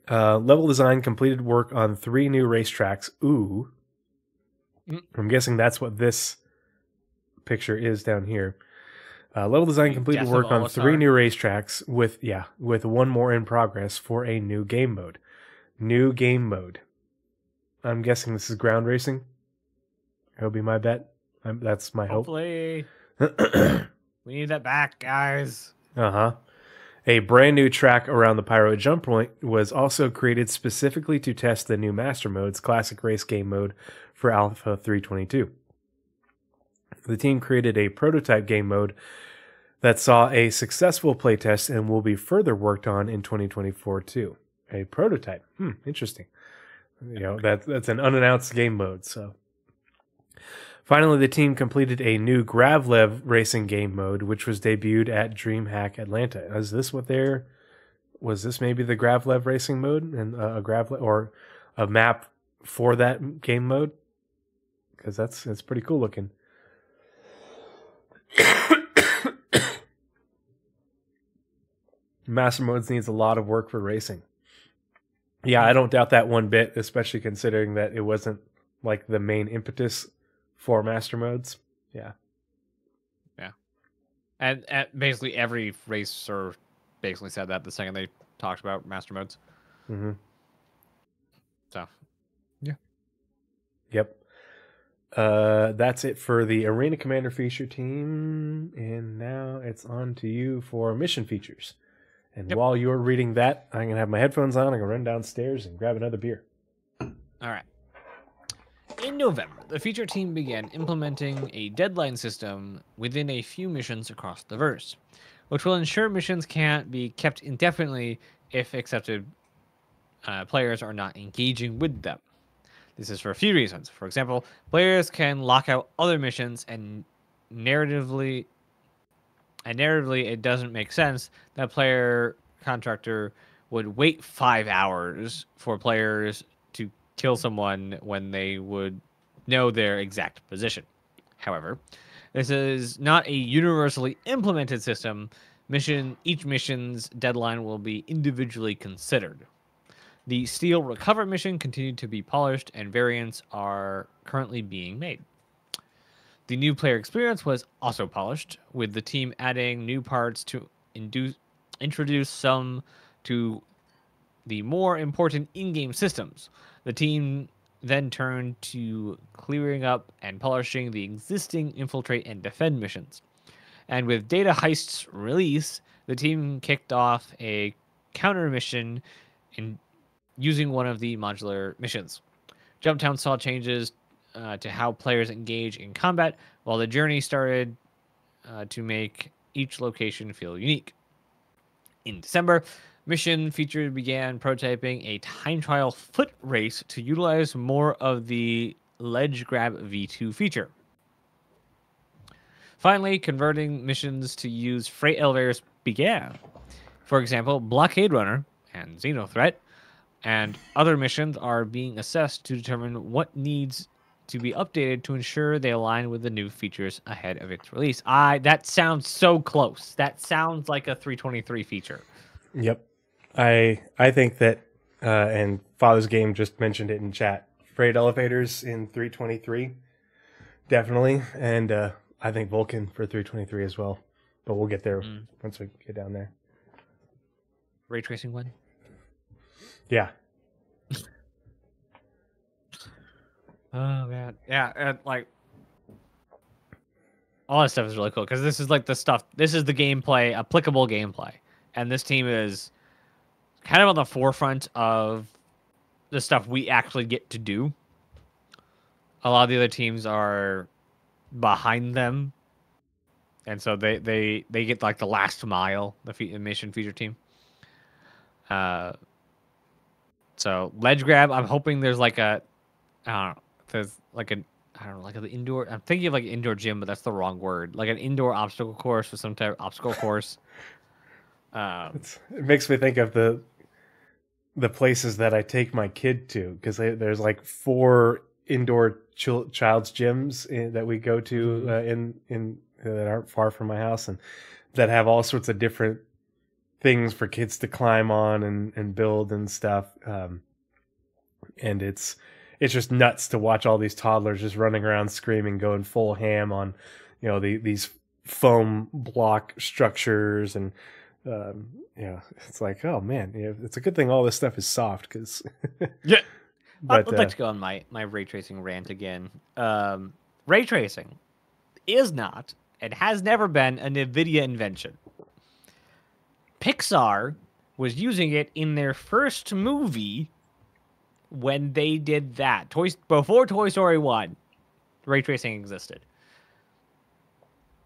Level design completed work on 3 new racetracks. Ooh. I'm guessing that's what this picture is down here. Level design completed work on 3 new racetracks with one more in progress for a new game mode. New game mode. I'm guessing this is ground racing. That would be my bet. That's my hope. Hopefully. We need that back, guys. Uh-huh. A brand new track around the Pyro Jump Point was also created specifically to test the new Master Mode's Classic Race game mode for Alpha 322. The team created a prototype game mode that saw a successful playtest and will be further worked on in 2024 too. A prototype. Interesting. That's an unannounced game mode. So, finally, the team completed a new Gravlev racing game mode, which was debuted at DreamHack Atlanta. Is this was this maybe the Gravlev racing mode and a Gravlev or a map for that game mode? Because that's pretty cool looking. Master Modes needs a lot of work for racing. Yeah, I don't doubt that one bit, especially considering that it wasn't like the main impetus for Master Modes. Yeah. Yeah. And basically every racer basically said that the second they talked about Master Modes. Mm-hmm. So, yeah. Yep. That's it for the Arena Commander feature team. And now it's on to you for mission features. And while you're reading that, I'm going to have my headphones on. I'm going to run downstairs and grab another beer. All right. In November, the feature team began implementing a deadline system within a few missions across the verse, which will ensure missions can't be kept indefinitely if accepted players are not engaging with them. This is for a few reasons. For example, players can lock out other missions, and narratively, it doesn't make sense that player contractor would wait 5 hours for players to kill someone when they would know their exact position. However, this is not a universally implemented system. Each mission's deadline will be individually considered. The Steel Recover mission continued to be polished, and variants are currently being made. The new player experience was also polished, with the team adding new parts to introduce some to the more important in-game systems. The team then turned to clearing up and polishing the existing infiltrate and defend missions. And with Data Heist's release, the team kicked off a counter mission in using one of the modular missions. Jumptown saw changes to how players engage in combat, while the journey started to make each location feel unique. In December, mission feature began prototyping a time trial foot race to utilize more of the Ledge Grab V2 feature. Finally, converting missions to use freight elevators began. For example, Blockade Runner and Xenothreat and other missions are being assessed to determine what needs to be updated to ensure they align with the new features ahead of its release. That sounds so close. That sounds like a 323 feature. Yep. I think that, and Father's Game just mentioned it in chat, freight elevators in 323, definitely. And I think Vulcan for 323 as well. But we'll get there once we get down there. Ray tracing one? Yeah. Oh man, yeah, and like all that stuff is really cool because this is like the stuff. This is the gameplay, applicable gameplay, and this team is kind of on the forefront of the stuff we actually get to do. A lot of the other teams are behind them, and so they get like the last mile. The mission feature team. So ledge grab. I'm hoping there's like a, I don't know. There's like an, I don't know, like an indoor. I'm thinking of like an indoor gym, but that's the wrong word. Like an indoor obstacle course or some type of obstacle course. It makes me think of the places that I take my kid to, because there's like 4 indoor child's gyms that we go to in that aren't far from my house, and that have all sorts of different things for kids to climb on and build and stuff. And it's just nuts to watch all these toddlers just running around screaming, going full ham on, these foam block structures. And, it's like, oh man, it's a good thing all this stuff is soft, because yeah. But, I'd like to go on my ray tracing rant again. Ray tracing is not and has never been a NVIDIA invention. Pixar was using it in their first movie when they did that. Before Toy Story 1, ray tracing existed.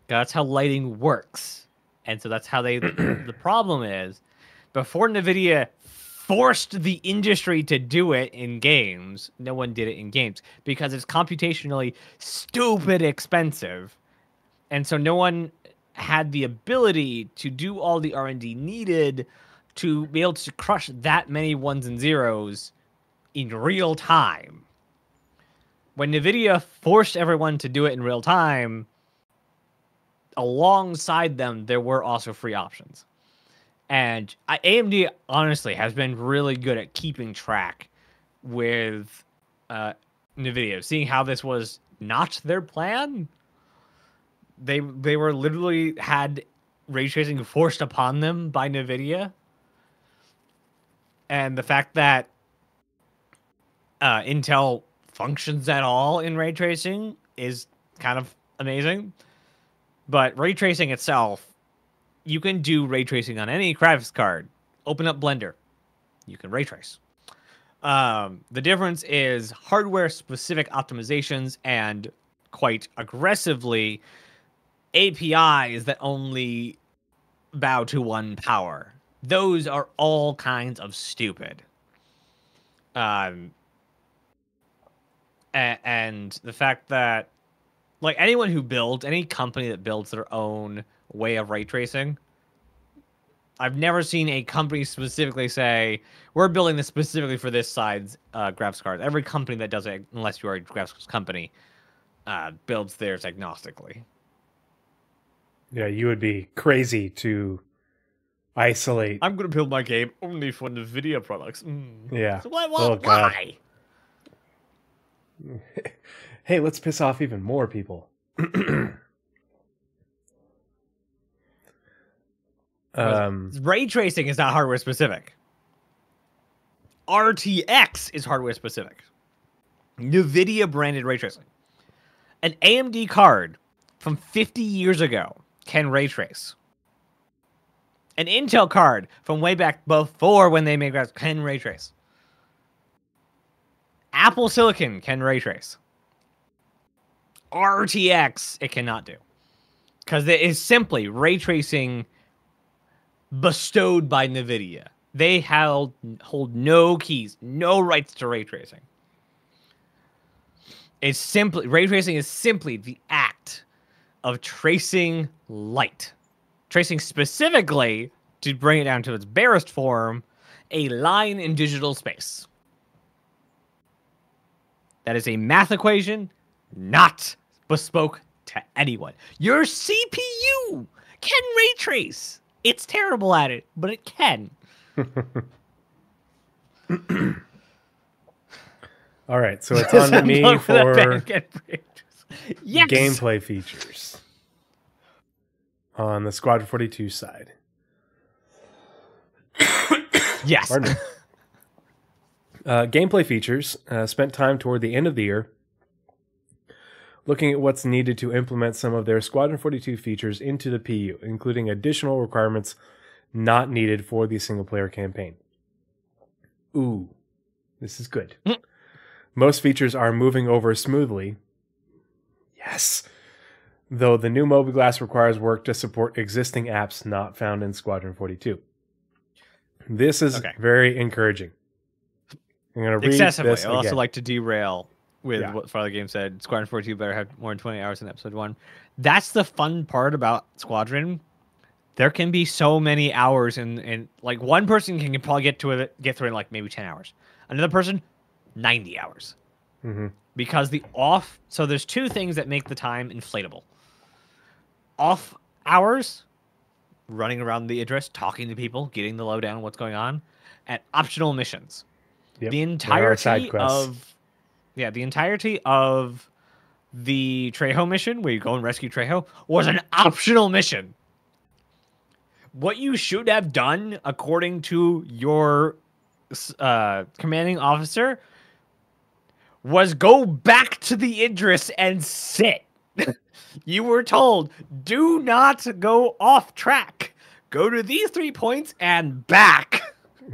That's how lighting works. And so that's how they... The problem is, before NVIDIA forced the industry to do it in games, no one did it in games, because it's computationally stupid expensive. And so no one had the ability to do all the R&D needed to be able to crush that many ones and zeros in real time. When NVIDIA forced everyone to do it in real time, alongside them, there were also free options. And AMD, honestly, has been really good at keeping track with NVIDIA, seeing how this was not their plan. They were literally had ray tracing forced upon them by NVIDIA. And the fact that Intel functions at all in ray tracing is kind of amazing. But ray tracing itself, you can do ray tracing on any graphics card. Open up Blender. You can ray trace. The difference is hardware-specific optimizations and, quite aggressively, APIs that only bow to one power. Those are all kinds of stupid. and the fact that like anyone who builds, any company that builds their own way of ray tracing, I've never seen a company specifically say, we're building this specifically for this side's graphics card. Every company that does it, unless you are a graphics company, builds theirs agnostically. Yeah, you would be crazy to isolate. I'm going to build my game only for NVIDIA products. Yeah. So why? Oh, God. Why? Hey, let's piss off even more people. Ray tracing is not hardware specific. RTX is hardware specific. NVIDIA branded ray tracing. An AMD card from 50 years ago can ray trace. An Intel card from way back before when they made graphics can ray trace. Apple Silicon can ray trace. RTX it cannot do. Because it is simply ray tracing bestowed by NVIDIA. They hold no keys, no rights to ray tracing. It's simply, ray tracing is simply the act of tracing light. Tracing specifically, to bring it down to its barest form, a line in digital space. That is a math equation, not bespoke to anyone. Your CPU can ray trace. It's terrible at it, but it can. All right, so it's on to me for yes! gameplay features on the Squadron 42 side. Yes. Pardon me. Gameplay features spent time toward the end of the year looking at what's needed to implement some of their Squadron 42 features into the PU, including additional requirements not needed for the single-player campaign. Ooh, this is good. Most features are moving over smoothly. Yes. Though the new mobiGlas requires work to support existing apps not found in Squadron 42. This is very encouraging. I'm going to read excessively. this I again. also like to derail with what Father Game said. Squadron 42 better have more than 20 hours in episode 1. That's the fun part about Squadron. There can be so many hours in like one person can probably get through it in like maybe 10 hours. Another person 90 hours. Mm-hmm. Because so there's two things that make the time inflatable. Off hours, running around the address, talking to people, getting the lowdown on what's going on, and optional missions. Yep. The entirety of the Trejo mission, where you go and rescue Trejo, was an optional mission. What you should have done, according to your commanding officer, was go back to the Idris and sit. You were told, do not go off track. Go to these 3 points and back.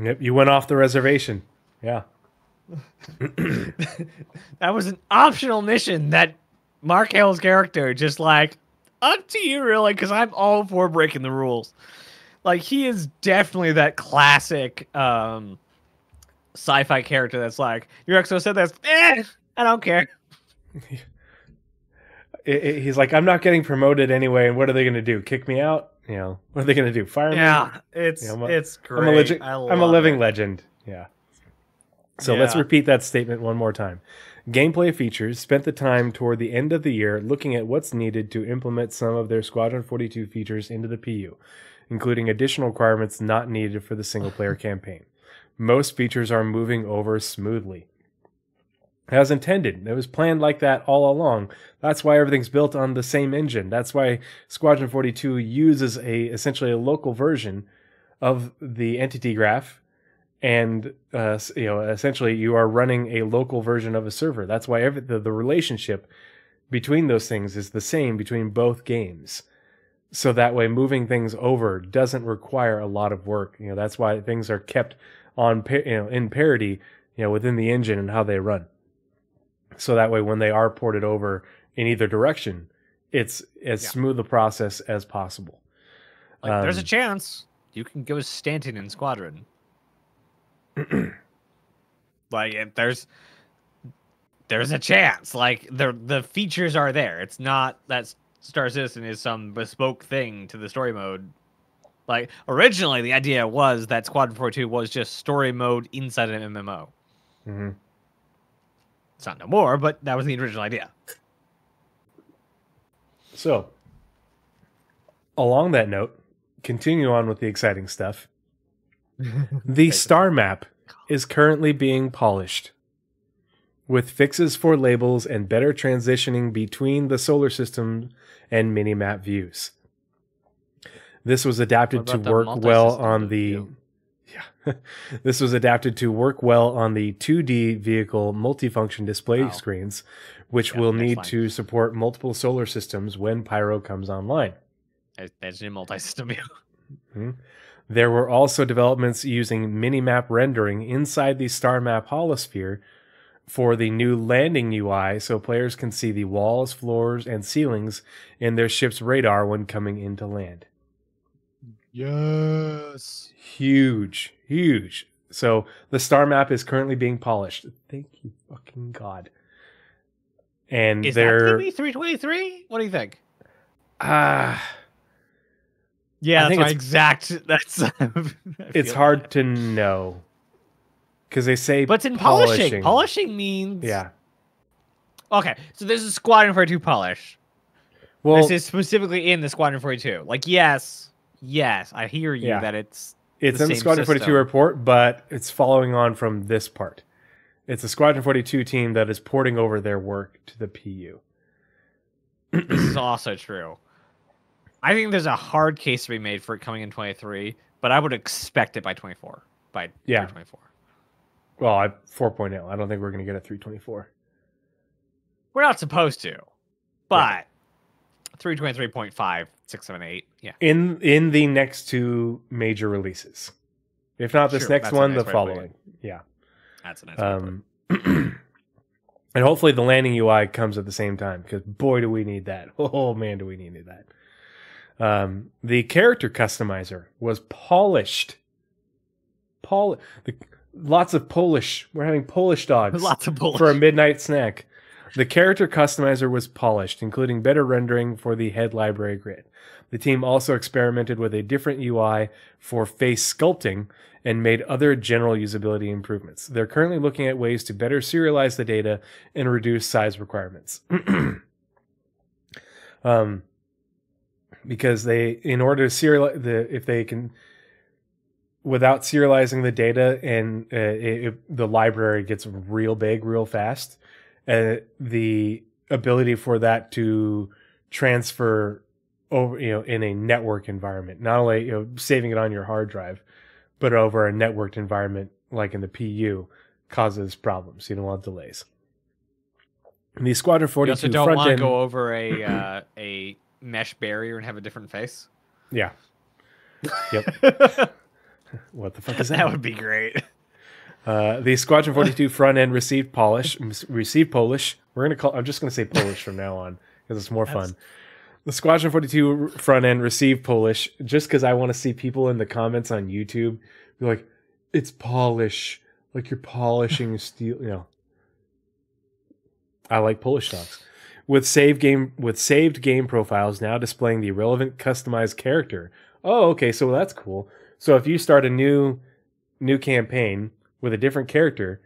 Yep, you went off the reservation. Yeah. That was an optional mission that Mark Hale's character just like, up to you, really, because I'm all for breaking the rules. Like, he is definitely that classic sci-fi character that's like, your exo said this, I don't care. He's like, I'm not getting promoted anyway, and what are they going to do? Kick me out? You know, what are they going to do? Fire me? Yeah, it's great. I'm a living legend. Yeah. So let's repeat that statement one more time. Gameplay features spent the time toward the end of the year looking at what's needed to implement some of their Squadron 42 features into the PU, including additional requirements not needed for the single-player campaign. Most features are moving over smoothly. As intended. It was planned like that all along. That's why everything's built on the same engine. That's why Squadron 42 uses essentially a local version of the entity graph, and essentially you are running a local version of a server. That's why the relationship between those things is the same between both games. So that way moving things over doesn't require a lot of work. That's why things are kept on in parity, within the engine and how they run. So that way, when they are ported over in either direction, it's as smooth a process as possible. Like, there's a chance you can go Stanton in Squadron. Like, there's a chance. Like the features are there. It's not that Star Citizen is some bespoke thing to the story mode. Like originally, the idea was that Squadron 42 was just story mode inside an MMO. Mm-hmm. It's not no more, but that was the original idea. So, along that note, continue on with the exciting stuff. The star map is currently being polished, with fixes for labels and better transitioning between the solar system and minimap views. This was adapted to work well on the This was adapted to work well on the 2D vehicle multifunction display screens, which will need to support multiple solar systems when Pyro comes online. There's a multi-system view. Mm-hmm. There were also developments using minimap rendering inside the star map holosphere for the new landing UI, so players can see the walls, floors, and ceilings in their ship's radar when coming into land. Yes. Huge. So the star map is currently being polished. Thank you, fucking God. And is that going to be 323? What do you think? Yeah, that's my exact. That's. It's hard to know because they say, but it's in polishing. Polishing means Okay, so this is Squadron 42 polish. Well, this is specifically in the Squadron 42. Like, yes, I hear you that it's in the Squadron 42 report, but it's following on from this part. It's a Squadron 42 team that is porting over their work to the PU. This is also true. I think there's a hard case to be made for it coming in 23, but I would expect it by 24. By 24. Well, 4.0. I don't think we're going to get a 324. We're not supposed to, but 323.5, 6, 7, 8. Yeah. In the next two major releases, if not this next one, the following. Yeah. That's a nice one. And hopefully the landing UI comes at the same time because boy, do we need that. Oh man, do we need that. The character customizer was polished. Lots of Polish. We're having Polish dogs. Lots of Polish for a midnight snack. The character customizer was polished, including better rendering for the head library grid. The team also experimented with a different UI for face sculpting and made other general usability improvements. They're currently looking at ways to better serialize the data and reduce size requirements. Because in order to serialize if they can, without serializing the data and the library gets real big real fast, the ability for that to transfer over, in a network environment, not only saving it on your hard drive, but over a networked environment like in the PU, causes problems. You don't want delays. And the Squadron 42 you also don't want to go over a mesh barrier and have a different face. Yeah. Yep. What the fuck is that? That would be great. The Squadron 42 front end received Polish. I'm just gonna say Polish from now on because it's more fun. The Squadron 42 front end received Polish just because I want to see people in the comments on YouTube be like, "It's Polish, like you're polishing steel." I like Polish dogs. With saved game profiles now displaying the relevant customized character. Oh, okay, so that's cool. So if you start a new campaign with a different character,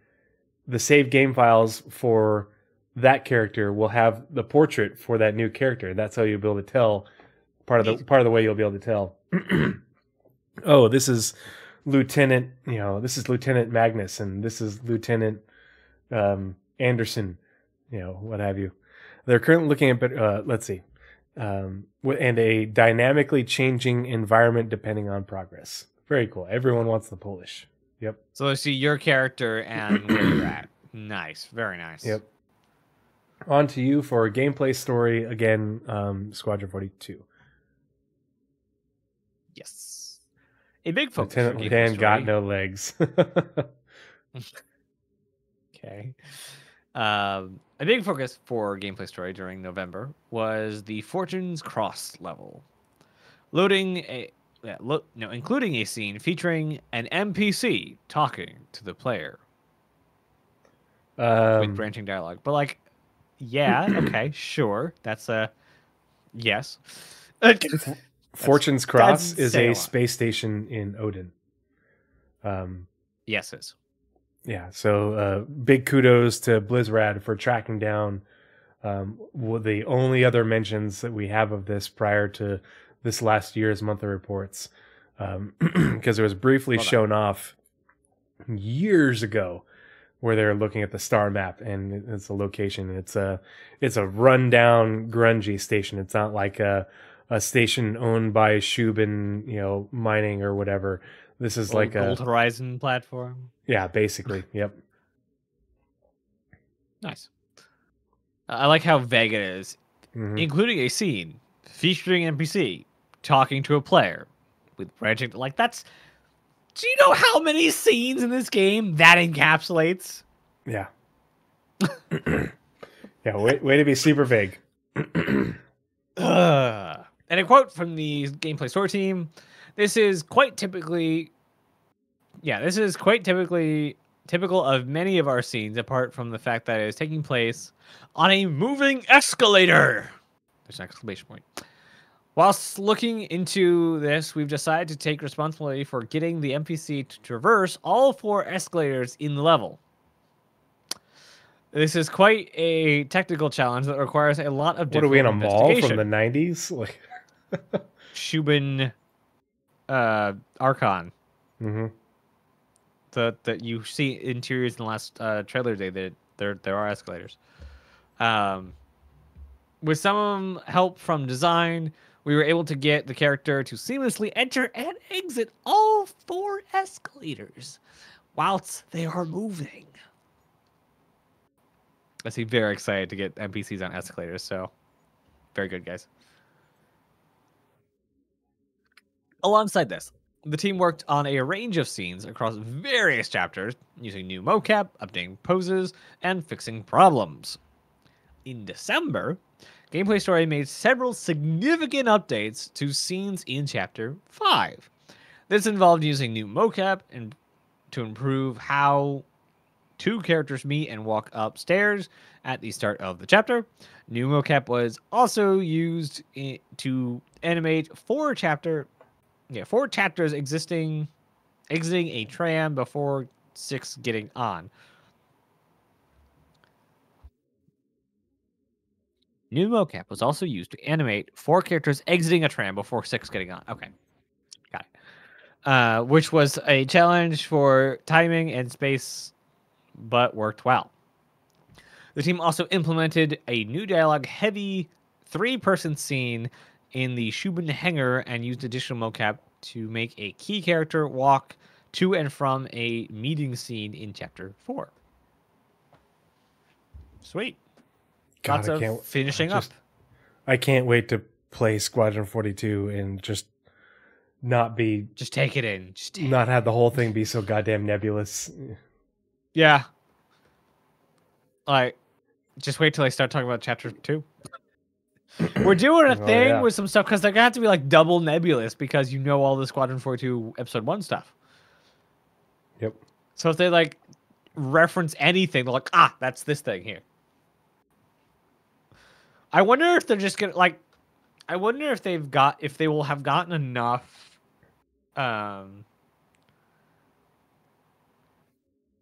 the saved game files for that character will have the portrait for that new character. That's how you'll be able to tell part of the way you'll be able to tell. Oh, this is Lieutenant, this is Lieutenant Magnus, and this is Lieutenant Anderson, what have you. They're currently looking at, let's see, and a dynamically changing environment depending on progress. Very cool. Everyone wants the Polish. Yep. So let's see your character and where you're at. Nice. Very nice. Yep. On to you for a gameplay story again, Squadron 42. Yes. A big focus. Lieutenant Dan got no legs. Okay. A big focus for gameplay story during November was the Fortune's Cross level, including a scene featuring an NPC talking to the player. with branching dialogue. But like, yeah, okay, sure, that's a yes. Fortune's Cross doesn't is say a a lot. space station in Odin. Yeses. Yeah, so big kudos to Blizzrad for tracking down the only other mentions that we have of this prior to this last year's monthly reports, because it was briefly Well done. shown off years ago where they're looking at the star map and it's a location. It's a rundown, grungy station. It's not like a station owned by Shubin, mining or whatever. This is like Gold a Horizon platform. yeah, basically. Yep. Nice. I like how vague it is, Mhm. including a scene featuring NPC talking to a player with branching. Like that's. Do you know how many scenes in this game that encapsulates? Yeah. Yeah. Way to be super vague. And a quote from the gameplay story team: "This is quite typically typical of many of our scenes, apart from the fact that it is taking place on a moving escalator." There's an exclamation point. Whilst looking into this, we've decided to take responsibility for getting the NPC to traverse all 4 escalators in the level. This is quite a technical challenge that requires a lot of What are we in a difficult mall from investigation. the 90s? Like, Shubin Archon. mm-hmm. That you see interiors in the last trailer day that there are escalators. With some help from design, we were able to get the character to seamlessly enter and exit all 4 escalators whilst they are moving. I seem very excited to get NPCs on escalators, so very good, guys. Alongside this, the team worked on a range of scenes across various chapters, using new mocap, updating poses, and fixing problems. In December, Gameplay Story made several significant updates to scenes in Chapter 5. This involved using new mocap and to improve how 2 characters meet and walk upstairs at the start of the chapter. New mocap was also used to animate 4 chapters exiting a tram before 6 getting on. New mocap was also used to animate 4 characters exiting a tram before 6 getting on. Okay. Got it. Which was a challenge for timing and space, but worked well. The team also implemented a new dialogue-heavy 3-person scene in the Shubin hangar and used additional mocap to make a key character walk to and from a meeting scene in Chapter 4. Sweet. God, Lots of finishing up. I can't wait to play Squadron 42 and just not be... Just take it in. Not have the whole thing be so goddamn nebulous. Yeah. Like, just wait till I start talking about Chapter 2. We're doing a thing with some stuff, because they're going to have to be, like, double nebulous, because you know all the Squadron 42 Episode 1 stuff. Yep. So if they, like, reference anything, they're like, that's this thing here. I wonder if they're just gonna I wonder if they will have gotten enough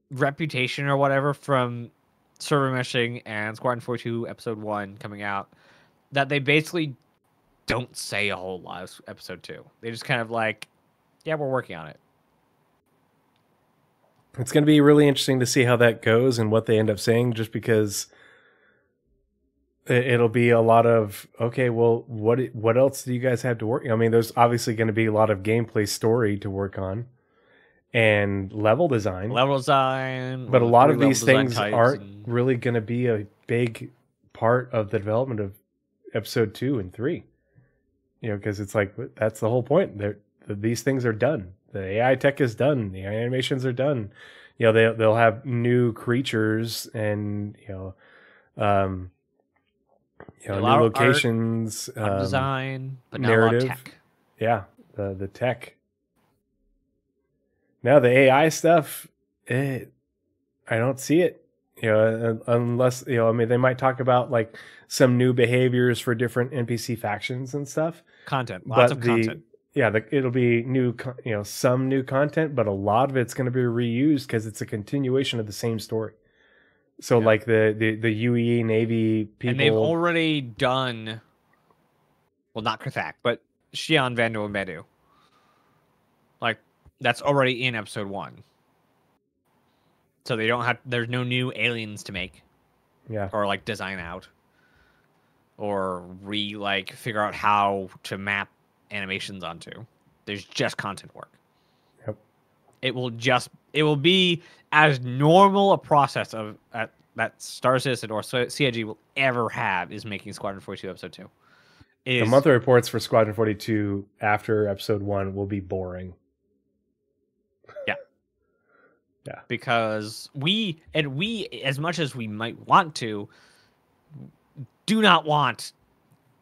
reputation or whatever from server meshing and Squadron 42 Episode 1 coming out that they basically don't say a whole lot of Episode 2. They just kind of like, yeah, we're working on it. It's going to be really interesting to see how that goes and what they end up saying, just because it'll be a lot of, okay, well, what else do you guys have to work? I mean, there's obviously going to be a lot of gameplay story to work on and level design. But a lot of these things aren't really going to be a big part of the development of Episode 2 and 3. Because it's like, that's the whole point. These things are done. The AI tech is done. The animations are done. They'll have new creatures and new locations, art design, but narrative. not a lot of tech. Yeah, the tech. Now the AI stuff, I don't see it. Unless, I mean, they might talk about like some new behaviors for different NPC factions and stuff. Content, lots of content. It'll be new, some new content, but a lot of it's going to be reused because it's a continuation of the same story. So like the UE Navy people, and they've already done, well, not Krathak, but Xi'an, Vandu, and Bedu. Like that's already in episode 1. So they don't have. There's no new aliens to make. Yeah. Or like design out. Or figure out how to map animations onto. There's just content work. Yep. It will be as normal a process of that Star Citizen or CIG will ever have is making Squadron 42 episode 2. The monthly reports for Squadron 42 after episode 1 will be boring. Yeah. Yeah. Because we, as much as we might want to, do not want,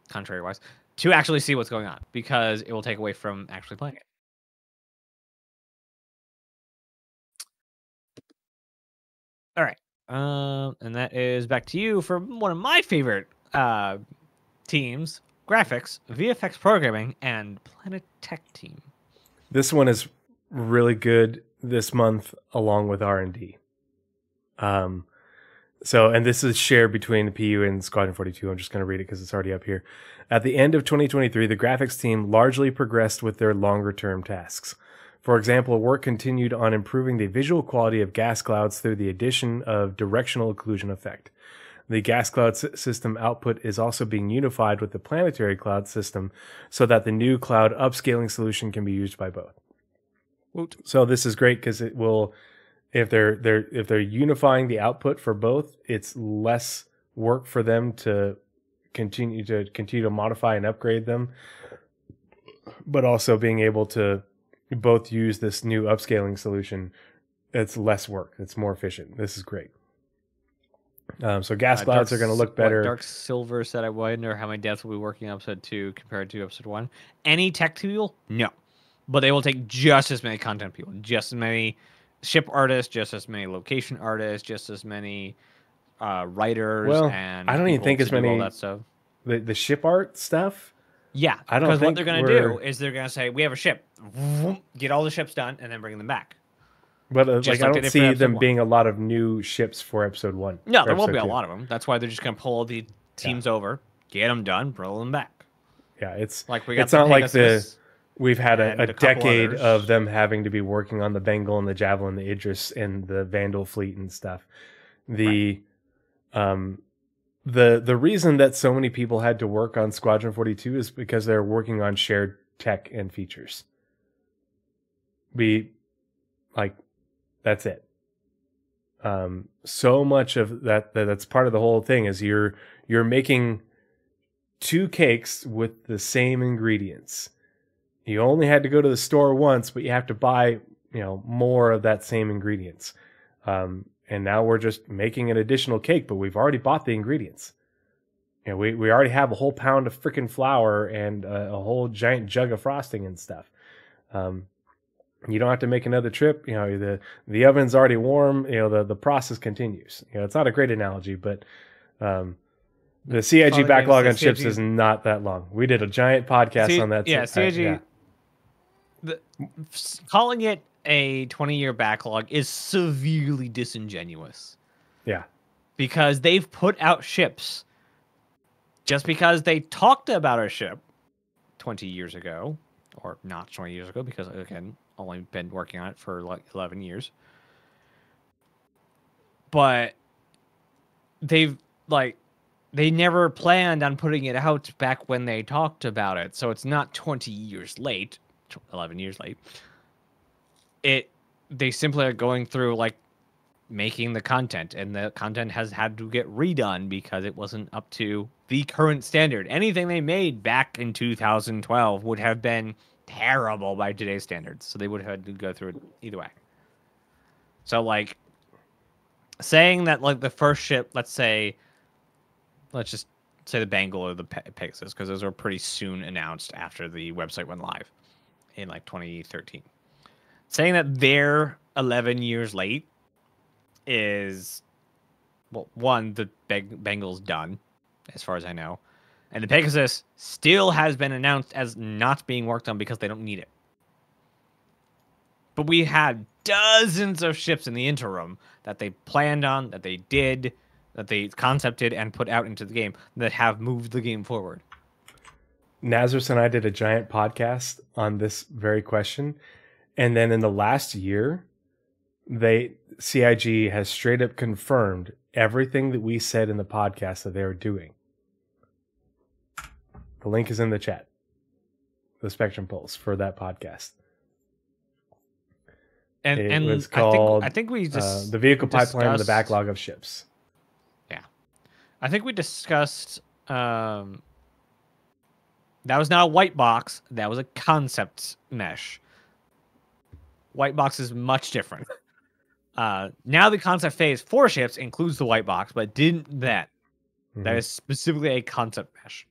contrary-wise, to actually see what's going on. Because it will take away from actually playing it. All right. And that is back to you for one of my favorite teams, graphics, VFX programming, and Planet Tech team. This one is really good this month along with R&D. And this is shared between the PU and Squadron 42. I'm just going to read it because it's already up here. At the end of 2023, the graphics team largely progressed with their longer-term tasks. For example, work continued on improving the visual quality of gas clouds through the addition of directional occlusion effect. The gas cloud system output is also being unified with the planetary cloud system so that the new cloud upscaling solution can be used by both. Woot. So this is great because it will, if they're unifying the output for both, it's less work for them to continue to modify and upgrade them, but also being able to both use this new upscaling solution. It's less work. It's more efficient. This is great. So gas clouds are going to look better. Dark Silver said, I wonder how many devs will be working on episode 2 compared to episode 1. Any tech people? No. But they will take just as many content people, just as many ship artists, just as many location artists, just as many writers. Well, and I don't even think as many. All that stuff. The ship art stuff? Yeah, I don't think what they're going to do is they're going to say, we have a ship. Get all the ships done, and then bring them back. But I don't see them being a lot of new ships for episode 1. No, there won't be a lot of them. That's why they're just going to pull the teams over, get them done, roll them back. Yeah, it's like we got. It's not like we've had a decade of them having to be working on the Bengal and the Javelin, the Idris, and the Vandal fleet and stuff. The reason that so many people had to work on Squadron 42 is because they're working on shared tech and features. That's it. So much of that's part of the whole thing is you're making 2 cakes with the same ingredients. You only had to go to the store once, but you have to buy, more of that same ingredients. And now we're just making an additional cake, but we've already bought the ingredients. We already have a whole pound of freaking flour and a whole giant jug of frosting and stuff. You don't have to make another trip. The oven's already warm. The process continues. It's not a great analogy, but the CIG backlog on ships is not that long. We did a giant podcast on that. Yeah, CIG. Calling it a 20-year backlog is severely disingenuous. Yeah, because they've put out ships just because they talked about a ship 20 years ago, or not 20 years ago, because again, only been working on it for like 11 years. But they never planned on putting it out back when they talked about it. So it's not 20 years late, 11 years late. They simply are going through making the content, and the content has had to get redone because it wasn't up to the current standard. Anything they made back in 2012 would have been terrible by today's standards, so they would have had to go through it either way. So saying that the first ship, let's just say the Bengal or the Pegasus, because those were pretty soon announced after the website went live in 2013. Saying that they're 11 years late is well, one, the Bengal's done, as far as I know, and the Pegasus still has been announced as not being worked on because they don't need it. But we had dozens of ships in the interim that they planned on, that they did, that they concepted and put out into the game that have moved the game forward. Nazeris and I did a giant podcast on this very question. And then in the last year, CIG has straight up confirmed everything that we said in the podcast that they were doing. The link is in the chat. The Spectrum Pulse for that podcast. And it was called I think we just the vehicle pipeline and the backlog of ships. Yeah. I think we discussed that was not a white box, that was a concept mesh. White box is much different. Now the concept phase for ships includes the white box, but didn't then. Mm-hmm. That is specifically a concept mesh.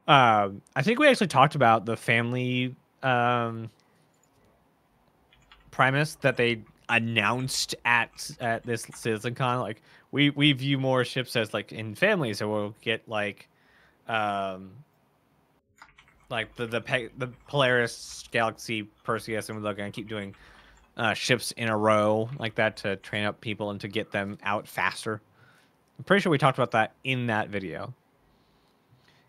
I think we actually talked about the family premise that they announced at this CitizenCon. Like we view more ships as like in families, so we'll get like the Polaris, Galaxy, Perseus, and we're going to keep doing ships in a row like that to train up people and to get them out faster. I'm pretty sure we talked about that in that video.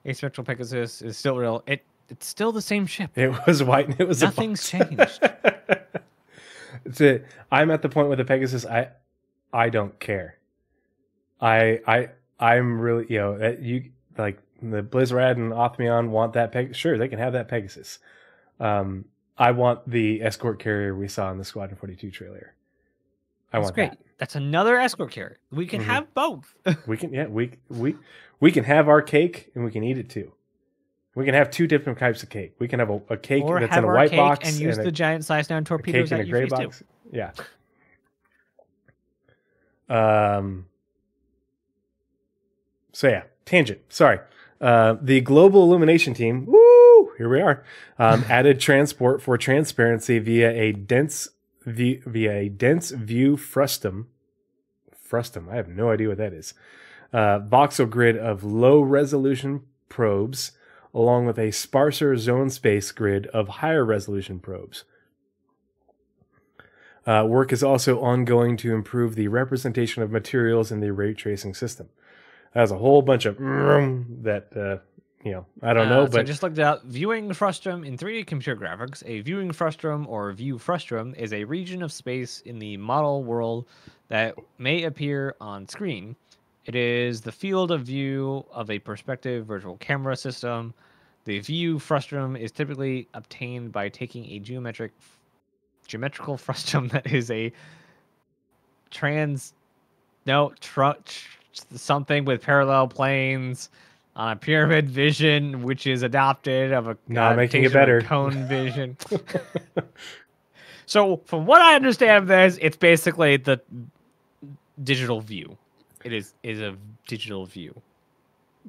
Asymmetrical Pegasus is still real. It's still the same ship. It was white and it was nothing's changed. I'm at the point with the Pegasus. I don't care. I'm really, you like the Blizzard and Othmion want that Pegasus. Sure, they can have that Pegasus. I want the escort carrier we saw in the Squadron 42 trailer. That's great. That. That's another escort carrier. We can have both. we can have our cake and we can eat it too. We can have two different types of cake. We can have a cake or that's in a white box and use the giant size down torpedoes a cake in a gray box. Too. Yeah. So yeah, tangent. Sorry. The Global Illumination team. Woo! Here we are. Added transport for transparency via a dense view frustum. Frustum. I have no idea what that is. Voxel grid of low resolution probes, along with a sparser zone space grid of higher resolution probes. Work is also ongoing to improve the representation of materials in the ray tracing system. That's a whole bunch of that, I don't know. But I just looked out viewing frustum in 3D computer graphics. A viewing frustum or view frustum is a region of space in the model world that may appear on screen. It is the field of view of a perspective virtual camera system. The view frustum is typically obtained by taking a geometrical frustum that is a something with parallel planes on a pyramid vision, which is adopted of a making it better cone vision. So, from what I understand of this, it's basically the digital view. It is a digital view.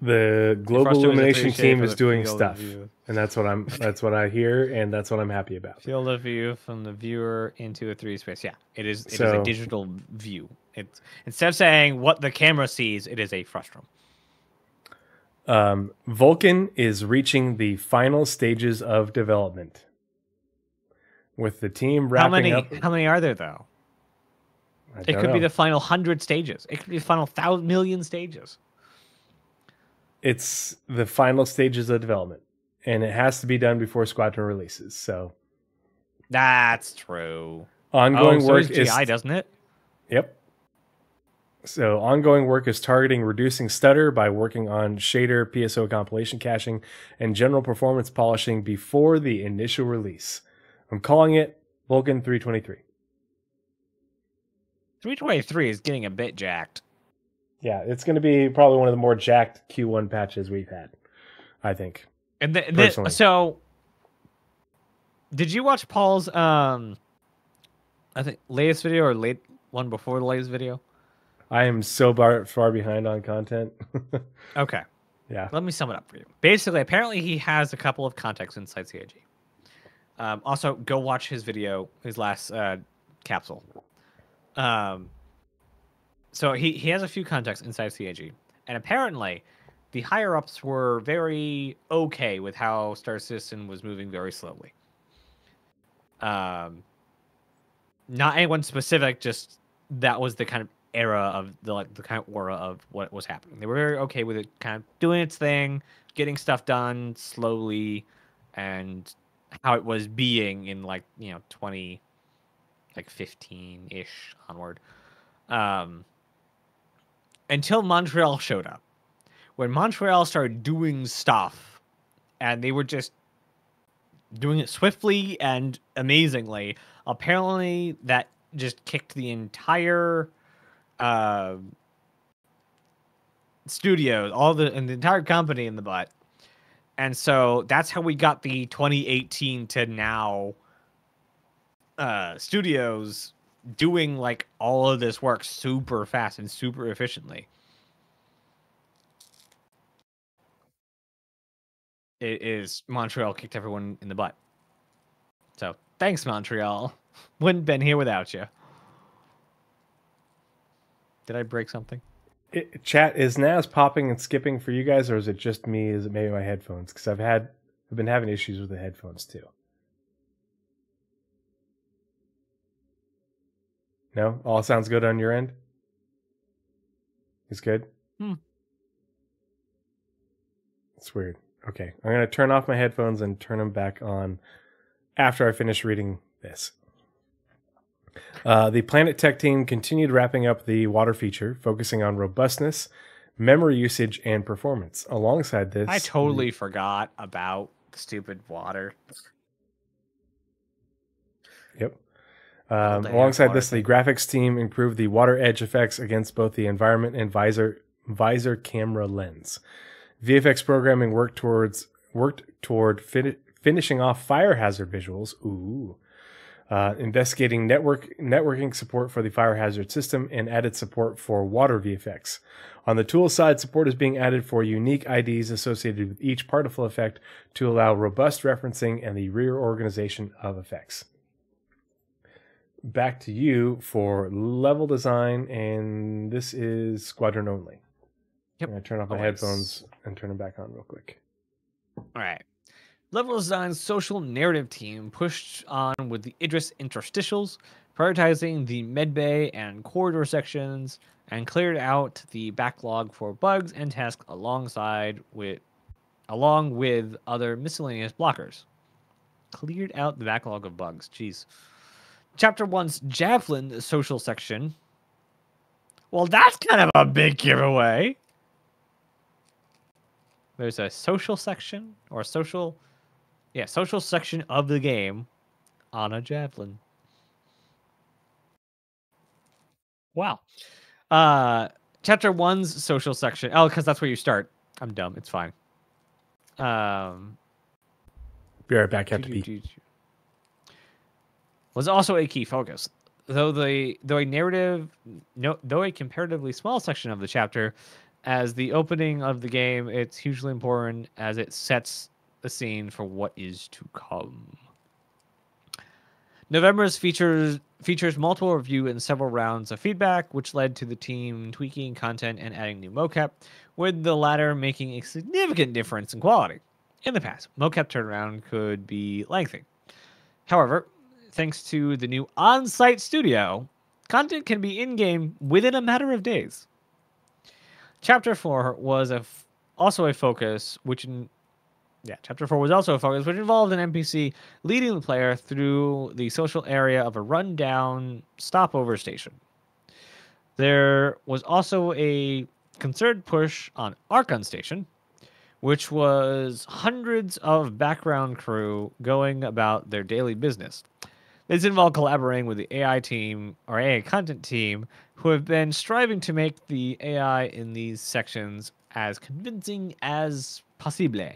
The Global Illumination team is doing stuff, and that's what I hear, and that's what I'm happy about. Field of view from the viewer into a 3D space. Yeah, it is a digital view. It's instead of saying what the camera sees, it is a frustum. Vulcan is reaching the final stages of development, with the team wrapping up. How many are there though? It could be the final 100 stages. It could be the final 1,000,000 stages. It's the final stages of development, and it has to be done before Squadron releases. So that's true. Ongoing work is GI, doesn't it? Yep. So ongoing work is targeting reducing stutter by working on shader, PSO compilation caching, and general performance polishing before the initial release. I'm calling it Vulcan 323. 323 is getting a bit jacked. Yeah, it's going to be probably one of the more jacked Q1 patches we've had, I think. And so, did you watch Paul's I think latest video or late one before the latest video? I am so far behind on content. Okay. Yeah. Let me sum it up for you. Basically, apparently he has a couple of contacts inside CIG. Also, go watch his video, his last capsule. So he has a few contacts inside CAG, and apparently, the higher ups were very okay with how Star Citizen was moving very slowly. Not anyone specific, just that was the kind of era of the kind of aura of what was happening. They were very okay with it, kind of doing its thing, getting stuff done slowly, and how it was being in 15-ish onward. Until Montreal showed up. When Montreal started doing stuff, and they were just doing it swiftly and amazingly, apparently that just kicked the entire studio, and the entire company in the butt. And so that's how we got the 2018 to now studios doing all of this work super fast and super efficiently. It is Montreal kicked everyone in the butt. So thanks, Montreal. Wouldn't been here without you. Did I break something? Chat, is NAS popping and skipping for you guys, or is it just me? Is it maybe my headphones? Because I've been having issues with the headphones too. No? All sounds good on your end? It's good? It's weird. Okay. I'm going to turn off my headphones and turn them back on after I finish reading this. The Planet Tech team continued wrapping up the water feature, focusing on robustness, memory usage, and performance. Alongside this... I totally forgot about the stupid water. Yep. Alongside this, the graphics team improved the water edge effects against both the environment and visor camera lens. VFX programming worked toward finishing off fire hazard visuals. Investigating networking support for the fire hazard system, and added support for water VFX. On the tool side, support is being added for unique IDs associated with each particle effect to allow robust referencing and the reorganization of effects. Back to you for level design, and this is Squadron only. Yep. I'm going to turn off my headphones and turn them back on real quick. All right. Level Design's social narrative team pushed on with the Idris interstitials, prioritizing the medbay and corridor sections, and cleared out the backlog for bugs and tasks along with other miscellaneous blockers. Cleared out the backlog of bugs. Jeez. Chapter 1's Javelin social section. Well, that's kind of a big giveaway. There's a social section or social section of the game on a Javelin. Wow. Chapter 1's social section. Oh, because that's where you start. I'm dumb. It's fine. Be right back. Have to be. Was also a key focus. Though a comparatively small section of the chapter, as the opening of the game, it's hugely important as it sets the scene for what is to come. November's features multiple review and several rounds of feedback, which led to the team tweaking content and adding new mocap, with the latter making a significant difference in quality. In the past, mocap turnaround could be lengthy. However, thanks to the new on-site studio, content can be in-game within a matter of days. Chapter 4 was also a focus, which involved an NPC leading the player through the social area of a rundown stopover station. There was also a concerted push on Archon Station, which was hundreds of background crew going about their daily business. This involved collaborating with the AI team, or AI content team, who have been striving to make the AI in these sections as convincing as possible.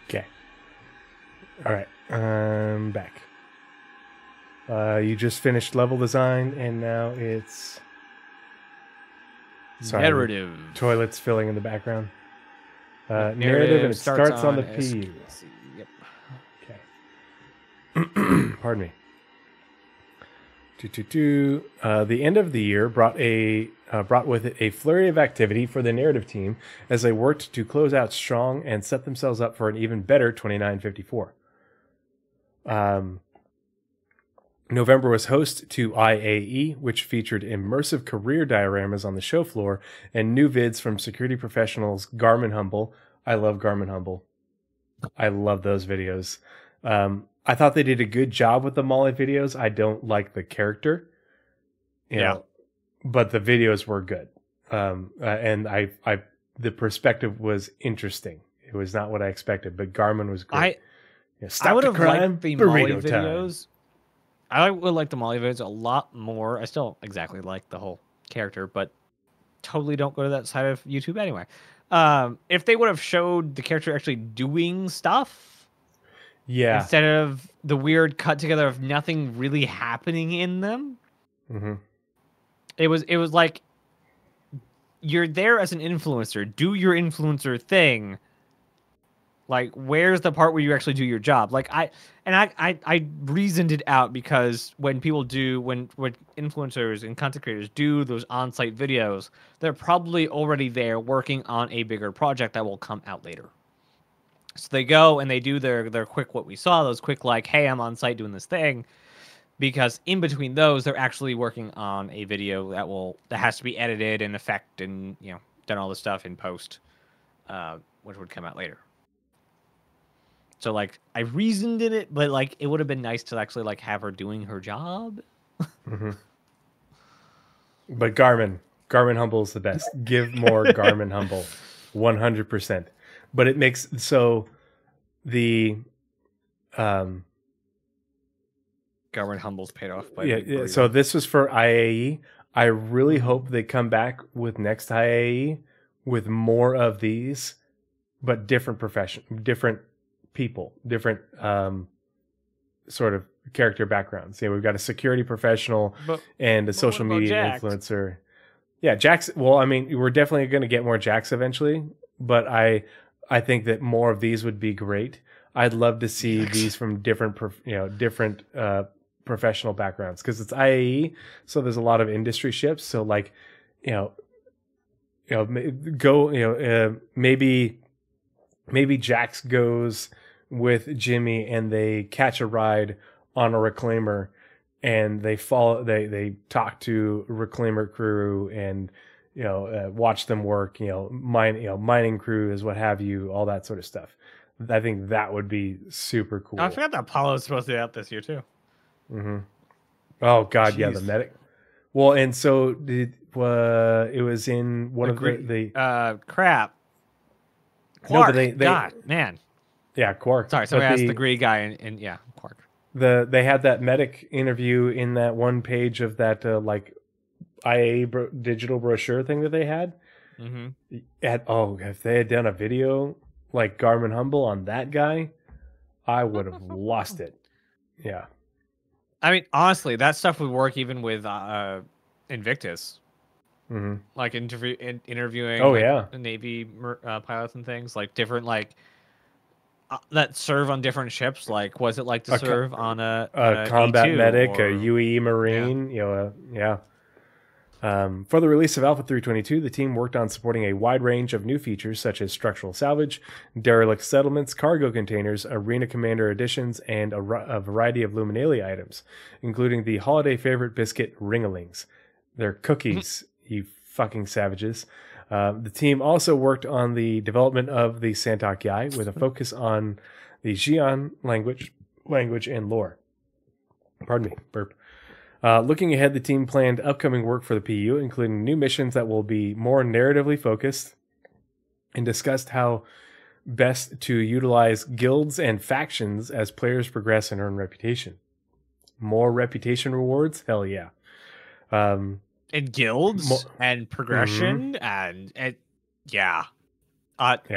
Okay. All right. I'm back. You just finished level design, and now it's... Sorry, narrative. Toilets filling in the background. Narrative, and it starts on the PU. Yep. Okay. Pardon me. The end of the year brought with it a flurry of activity for the narrative team as they worked to close out strong and set themselves up for an even better 2954. November was host to IAE, which featured immersive career dioramas on the show floor and new vids from security professionals Garmin Humble. I love Garmin Humble. I love those videos. I thought they did a good job with the Molly videos. I don't like the character, you know, but the videos were good. And the perspective was interesting. It was not what I expected, but Garmin was great. I would have liked the Molly videos. I would like the Molly videos a lot more. I still exactly like the whole character, but totally don't go to that side of YouTube anyway. If they would have showed the character actually doing stuff, instead of the weird cut together of nothing really happening in them, it was like you're there as an influencer. Do your influencer thing. Like, where's the part where you actually do your job? Like, I reasoned it out because when people do, when influencers and content creators do those on-site videos, they're probably already there working on a bigger project that will come out later. So they go and they do their quick, what we saw, those quick, like, hey, I'm on site doing this thing. Because in between those, they're actually working on a video that has to be edited and effect and, you know, done all the stuff in post, which would come out later. So, like, I reasoned in it, but, like, it would have been nice to actually, like, have her doing her job. But Garmin Humble is the best. Give more Garmin Humble. 100%. But it makes, so the... Garmin Humble's paid off by so this was for IAE. I really hope they come back with next IAE with more of these, but different people, different sort of character backgrounds. Yeah, we've got a security professional and a social media influencer. Yeah, Jax. Well, I mean, we're definitely going to get more Jax eventually, but I think that more of these would be great. I'd love to see these from different professional backgrounds because it's IAE, so there's a lot of industry ships. So like, maybe Jax goes with Jimmy and they catch a ride on a reclaimer and they talk to reclaimer crew and watch them work, mining crews, what have you, all that sort of stuff. I think that would be super cool. I forgot that Apollo is supposed to be out this year too. Oh God, yeah, the medic. Well, and so it was in one of the crap. Quark. No, God, man. Yeah, Quark. Sorry, somebody asked the Gree guy, and yeah, Quark. They had that medic interview in that one page of that like IA digital brochure thing that they had. If they had done a video like Garmin Humble on that guy, I would have lost it. Yeah. I mean, honestly, that stuff would work even with Invictus. Like interviewing Navy pilots and things, like different that serve on different ships. Like, was it like to serve on a combat E2 medic, a UE Marine? For the release of Alpha 322, the team worked on supporting a wide range of new features such as structural salvage, derelict settlements, cargo containers, arena commander additions, and a variety of Luminalia items, including the holiday favorite biscuit Ringalings. They're cookies, you fucking savages. The team also worked on the development of the Santok Yai with a focus on the Xi'an language and lore. Pardon me, burp. Looking ahead, the team planned upcoming work for the PU, including new missions that will be more narratively focused, and discussed how best to utilize guilds and factions as players progress and earn reputation. More reputation rewards? Hell yeah. And guilds and progression and yeah.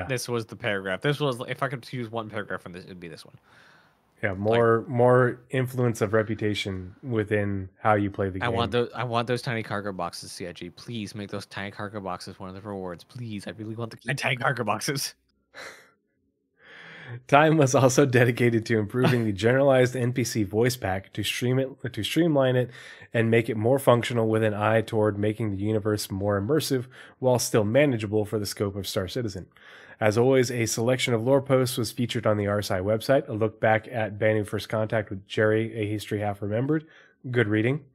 This was the paragraph. This was, if I could choose one paragraph from this, it'd be this one. Yeah, more influence of reputation within how you play the game. I want those tiny cargo boxes, CIG. Please make those tiny cargo boxes one of the rewards. Please, I really want the tiny cargo boxes. Time was also dedicated to improving the generalized NPC voice pack to streamline it and make it more functional with an eye toward making the universe more immersive while still manageable for the scope of Star Citizen. As always, a selection of lore posts was featured on the RSI website. A look back at banning first contact with Jerry, a history half remembered. Good reading.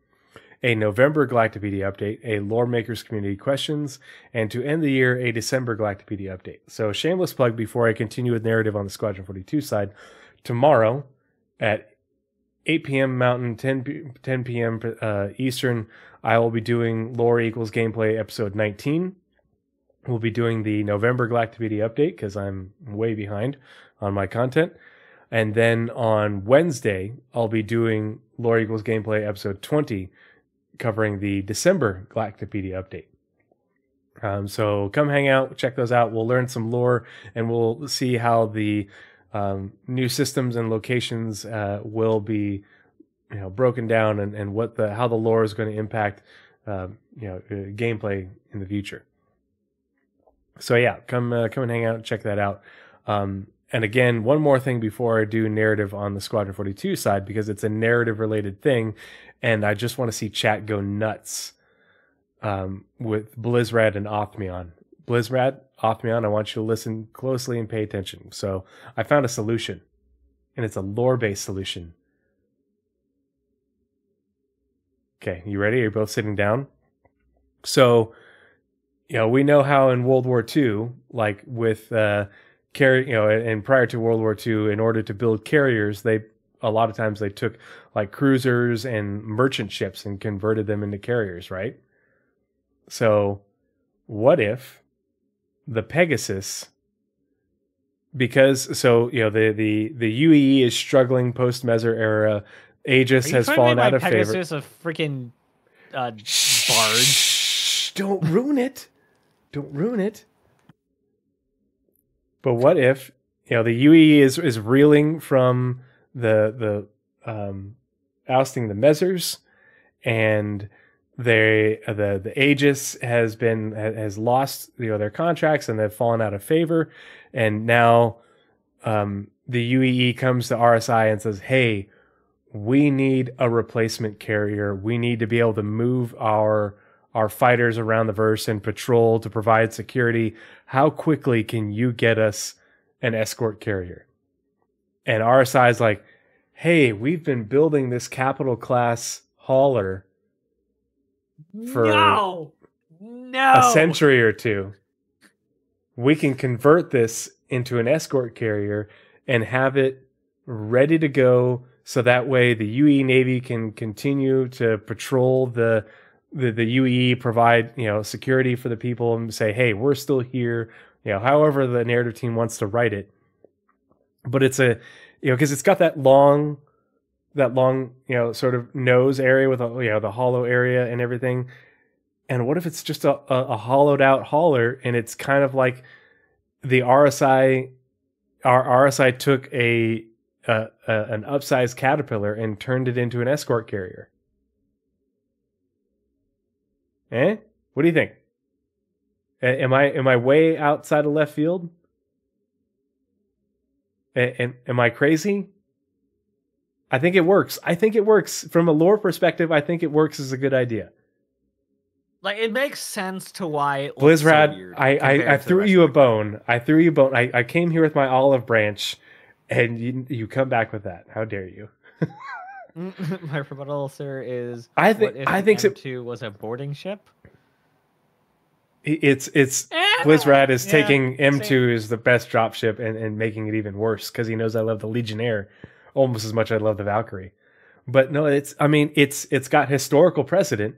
A November Galactopedia update, a Lore Makers community questions, and to end the year, a December Galactopedia update. So, shameless plug before I continue with narrative on the Squadron 42 side. Tomorrow at 8 p.m. Mountain, 10 p.m. Eastern, I will be doing Lore Equals Gameplay episode 19. We'll be doing the November Galactopedia update because I'm way behind on my content. And then on Wednesday, I'll be doing Lore Equals Gameplay episode 20, covering the December Galactopedia update. So come hang out, check those out. We'll learn some lore, and we'll see how the new systems and locations will be, broken down, and how the lore is going to impact, gameplay in the future. So yeah, come and hang out and check that out. And again, one more thing before I do narrative on the Squadron 42 side, because it's a narrative related thing, and I just want to see chat go nuts with Blizzrad and Othmion. Blizzrad, Othmion, I want you to listen closely and pay attention. So I found a solution, and it's a lore-based solution. Okay, you ready? Are you both sitting down? So, we know how in World War II, like with and prior to World War II, in order to build carriers, a lot of times they took like cruisers and merchant ships and converted them into carriers, right? So what if the Pegasus, the UEE is struggling post-Meser era, Aegis has fallen out of favor. Pegasus a freaking barge? Don't ruin it. Don't ruin it. But what if, the UEE is reeling from the ousting the Mesers, and the Aegis has lost their contracts, and they've fallen out of favor, and now the UEE comes to RSI and says, hey, we need a replacement carrier. We need to be able to move our fighters around the verse and patrol to provide security. How quickly can you get us an escort carrier? And RSI is like, hey, we've been building this capital class hauler for a century or two. We can convert this into an escort carrier and have it ready to go, so that way the UE Navy can continue to patrol the UEE, provide security for the people, and say, hey, we're still here. However the narrative team wants to write it. But it's because it's got that long sort of nose area with the hollow area and everything. And what if it's just a hollowed out hauler, and it's kind of like the RSI took an upsized Caterpillar and turned it into an escort carrier? What do you think? Am I way outside of left field? Am I crazy? I think it works. From a lore perspective. I think it works as a good idea. Like, it makes sense to why it looks Blizzrad, so weird. I threw you a bone. I came here with my olive branch, and you come back with that. How dare you? My rebuttal, sir, is I think M2 was a boarding ship. It's Blizzrad is taking M2 as the best dropship and making it even worse because he knows I love the Legionnaire almost as much as I love the Valkyrie. But no, it's got historical precedent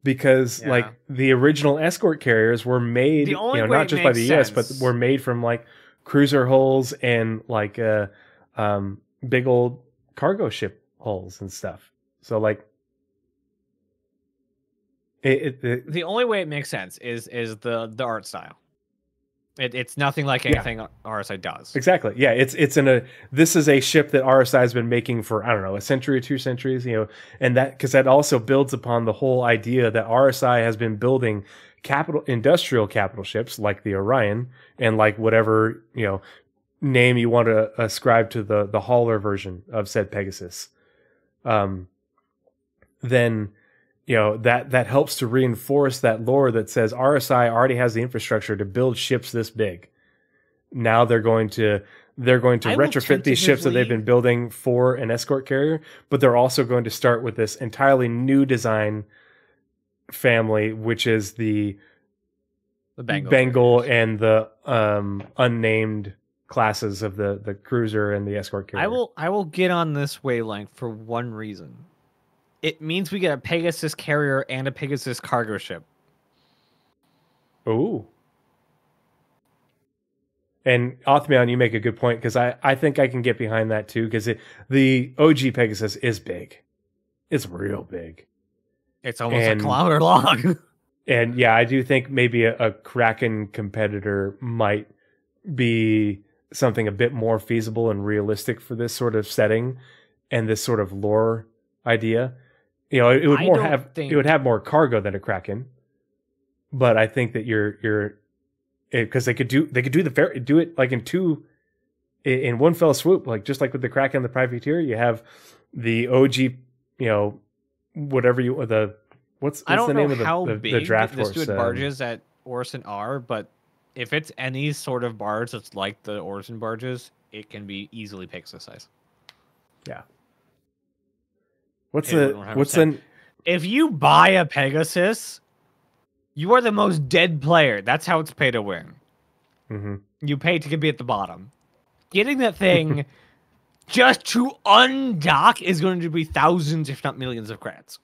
because like the original escort carriers were made, not just by the US, but were made from like cruiser hulls and like big old cargo ship hulls and stuff. So like the only way it makes sense is the art style. It's nothing like anything RSI does. Exactly. Yeah, this is a ship that RSI has been making for, I don't know, a century or 2 centuries, and that also builds upon the whole idea that RSI has been building industrial capital ships like the Orion and like whatever, name you want to ascribe to the hauler version of said Pegasus, then that helps to reinforce that lore that says RSI already has the infrastructure to build ships this big. Now they're going to retrofit these ships that they've been building for an escort carrier, but they're also going to start with this entirely new design family, which is the Bengal and the unnamed classes of the cruiser and the escort carrier. I will get on this wavelength for one reason. It means we get a Pegasus carrier and a Pegasus cargo ship. Ooh. And Othman, you make a good point, because I think I can get behind that too, because the OG Pegasus is big. It's real big. It's almost a kilometer long. And yeah, I do think maybe a Kraken competitor might be something a bit more feasible and realistic for this sort of setting and this sort of lore idea. It would have more cargo than a Kraken, but I think that because they could do it like in one fell swoop, like just like with the Kraken and the Privateer. You have the OG, what's the name of the draft horse? The Stuart barges at Orson are, but if it's any sort of barge that's like the Orson barges, it can be easily Pegasus size. Yeah. If you buy a Pegasus, you are the most dead player. That's how it's pay to win. Mm-hmm. You pay to be at the bottom. Getting that thing just to undock is going to be thousands, if not millions, of credits.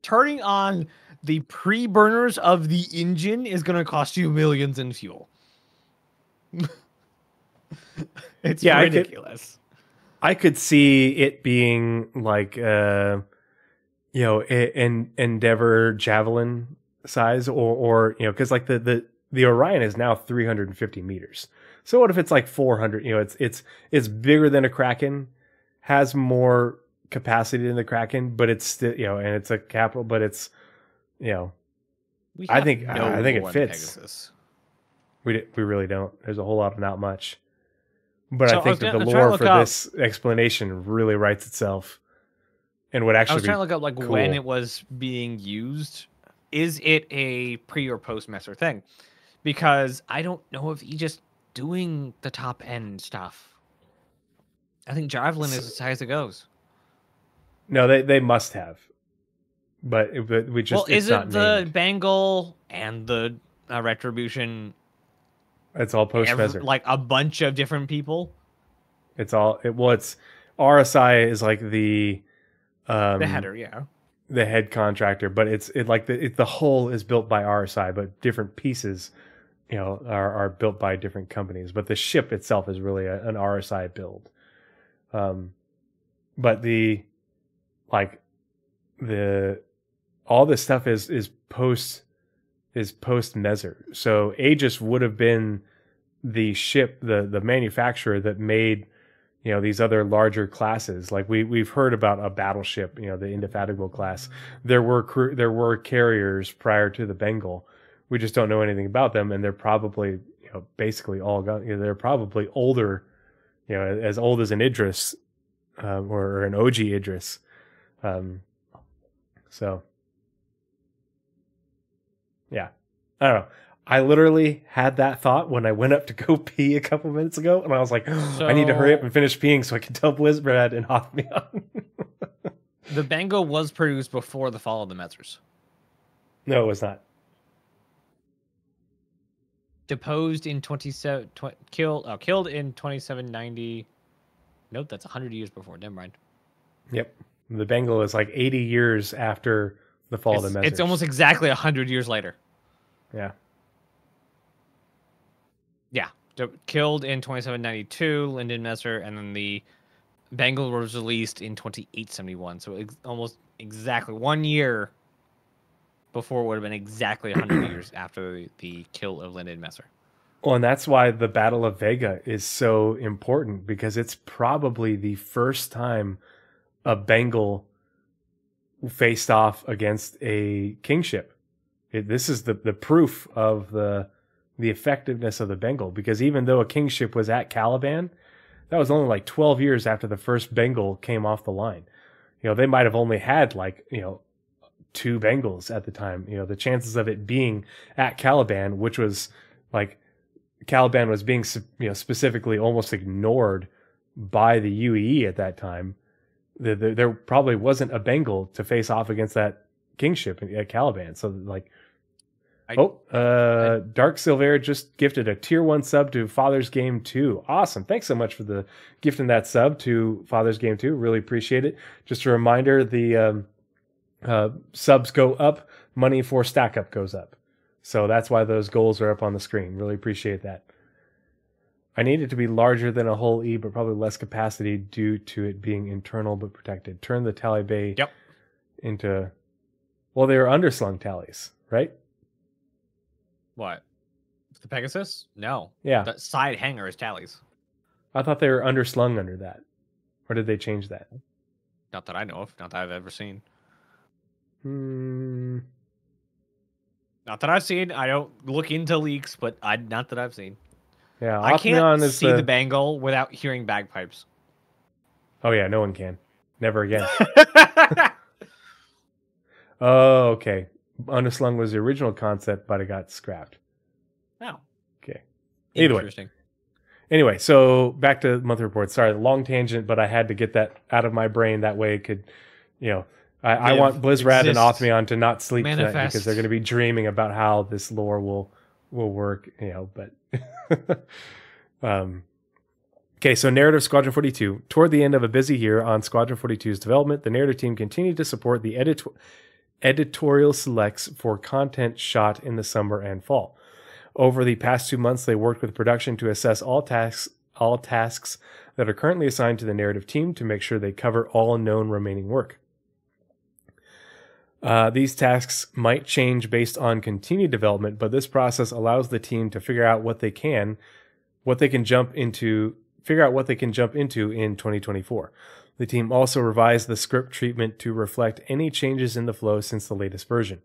Turning on the pre-burners of the engine is going to cost you millions in fuel. It's ridiculous. I could see it being like, Endeavor Javelin size, or because like the Orion is now 350 meters. So what if it's like 400? It's bigger than a Kraken, has more capacity than the Kraken, but it's still, and it's a capital, but it's, I think it fits. Pegasus. We really don't. There's a whole lot of not much. But I think that the lore for this explanation really writes itself, and would actually. I was trying to look up cool. When it was being used. Is it a pre or post Messer thing? Because I don't know if he's just doing the top end stuff. I think Javelin is as high as it goes. No, they must have, but we just. Well, is it the Bengal and the Retribution? It's all post Messer. Like a bunch of different people. It's RSI is like the header, yeah. The head contractor, but the whole is built by RSI, but different pieces, are built by different companies. But the ship itself is really an RSI build. But all this stuff is post Messer. So Aegis would have been the ship, the manufacturer that made, these other larger classes. Like we've heard about a battleship, the Indefatigable class. There were carriers prior to the Bengal. We just don't know anything about them, and they're probably, basically all gone. They're probably older, as old as an Idris, or an OG Idris. So yeah, I don't know. I literally had that thought when I went up to go pee a couple minutes ago, and I was like, I need to hurry up and finish peeing so I can tell Blizzbrad and Hothman. The Bengal was produced before the fall of the Metzers. No, it was not. Deposed in killed in 2790. Nope, that's 100 years before. Never mind. Yep. The Bengal is like 80 years after the fall of the Metzers. It's almost exactly 100 years later. Yeah. Yeah. Killed in 2792, Lyndon Messer, and then the Bengal was released in 2871. So almost exactly 1 year before it would have been exactly 100 years after the kill of Lyndon Messer. Well, and that's why the Battle of Vega is so important, because it's probably the first time a Bengal faced off against a kingship. This is the proof of the the effectiveness of the Bengal, because even though a kingship was at Caliban, that was only like 12 years after the first Bengal came off the line. They might have only had like, 2 Bengals at the time. The chances of it being at Caliban, which was like Caliban was being, specifically almost ignored by the UEE at that time. There probably wasn't a Bengal to face off against that kingship at Caliban. So like, Dark Silver just gifted a tier 1 sub to Father's Game 2. Awesome. Thanks so much for the gifting that sub to Father's Game 2. Really appreciate it. Just a reminder, the subs go up, money for stack up goes up. So that's why those goals are up on the screen. Really appreciate that. I need it to be larger than a whole E, but probably less capacity due to it being internal but protected. Turn the tally bay into... Well, they were underslung tallies, right? What? The Pegasus? No. Yeah. The side hanger is tallies. I thought they were underslung under that. Or did they change that? Not that I know of. Not that I've ever seen. Not that I've seen. I don't look into leaks, but not that I've seen. Yeah, I can't see the Bengal without hearing bagpipes. Oh yeah, no one can. Never again. Oh, okay. Underslung was the original concept, but it got scrapped. Oh. Okay. Either Interesting. way. Anyway, so back to monthly reports. Sorry, long tangent, but I had to get that out of my brain. That way it could, I want Blizzrad and Othmion to not sleep tonight because they're going to be dreaming about how this lore will work, but... Okay, so narrative Squadron 42. Toward the end of a busy year on Squadron 42's development, the narrative team continued to support the editorial selects for content shot in the summer and fall. Over the past 2 months, they worked with production to assess all tasks that are currently assigned to the narrative team to make sure they cover all known remaining work. These tasks might change based on continued development, but this process allows the team to figure out what they can jump into in 2024. The team also revised the script treatment to reflect any changes in the flow since the latest version.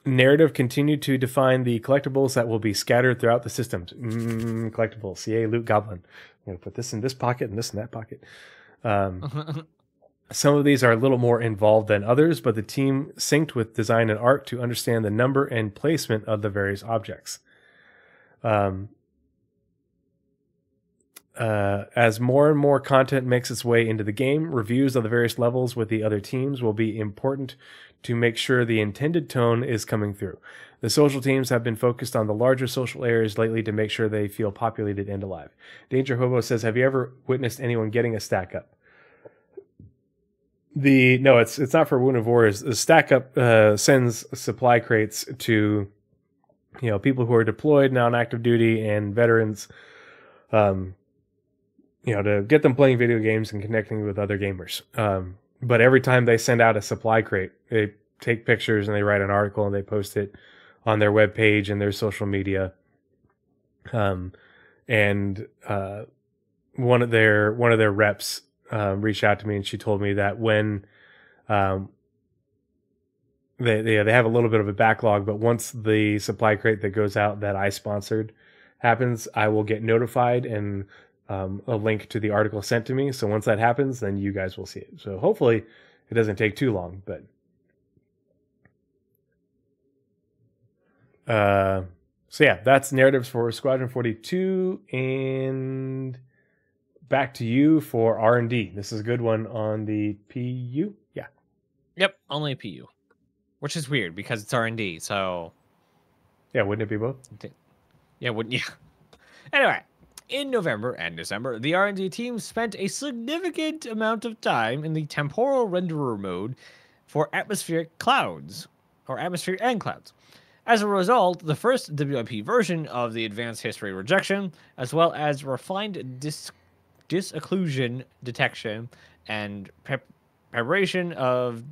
Narrative continued to define the collectibles that will be scattered throughout the systems. Collectibles. Yay, Loot Goblin. I'm going to put this in this pocket and this in that pocket. Some of these are a little more involved than others, but the team synced with design and art to understand the number and placement of the various objects. As more and more content makes its way into the game, reviews of the various levels with the other teams will be important to make sure the intended tone is coming through. The social teams have been focused on the larger social areas lately to make sure they feel populated and alive. Danger Hobo says, have you ever witnessed anyone getting a stack up? No, it's not for Wounded Warriors. The stack up sends supply crates to people who are deployed now on active duty and veterans, to get them playing video games and connecting with other gamers. But every time they send out a supply crate, they take pictures and they write an article and they post it on their webpage and their social media. And one of their reps reached out to me and she told me that when they have a little bit of a backlog, but once the supply crate that goes out that I sponsored happens, I will get notified and a link to the article sent to me. So once that happens, then you guys will see it. So hopefully it doesn't take too long, but so yeah, that's narratives for Squadron 42, and back to you for R&D. This is a good one on the PU. Yeah. Yep, only PU, which is weird because it's R&D. So yeah, wouldn't it be both? Yeah, wouldn't you? Anyway, in November and December, the R&D team spent a significant amount of time in the temporal renderer mode for atmospheric clouds, or atmosphere and clouds. As a result, the first WIP version of the advanced history rejection, as well as refined disocclusion detection and preparation of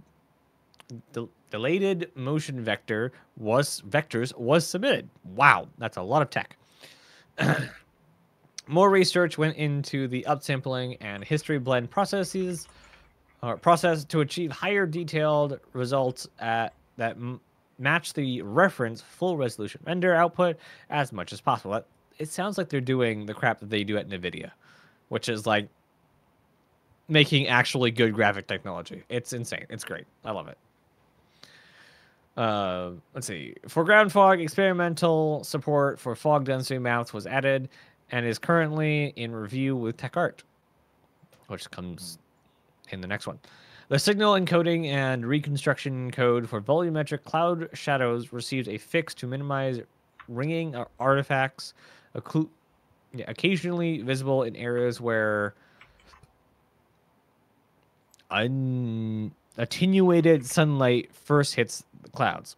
delayed motion vectors was submitted. Wow, that's a lot of tech. More research went into the upsampling and history blend process to achieve higher detailed results that match the reference full resolution render output as much as possible. It sounds like they're doing the crap that they do at NVIDIA, which is like making actually good graphic technology. It's insane. It's great. I love it. Let's see. For ground fog, experimental support for fog density maps was added and is currently in review with TechArt, which comes in the next one. The signal encoding and reconstruction code for volumetric cloud shadows received a fix to minimize ringing artifacts, occasionally visible in areas where attenuated sunlight first hits the clouds.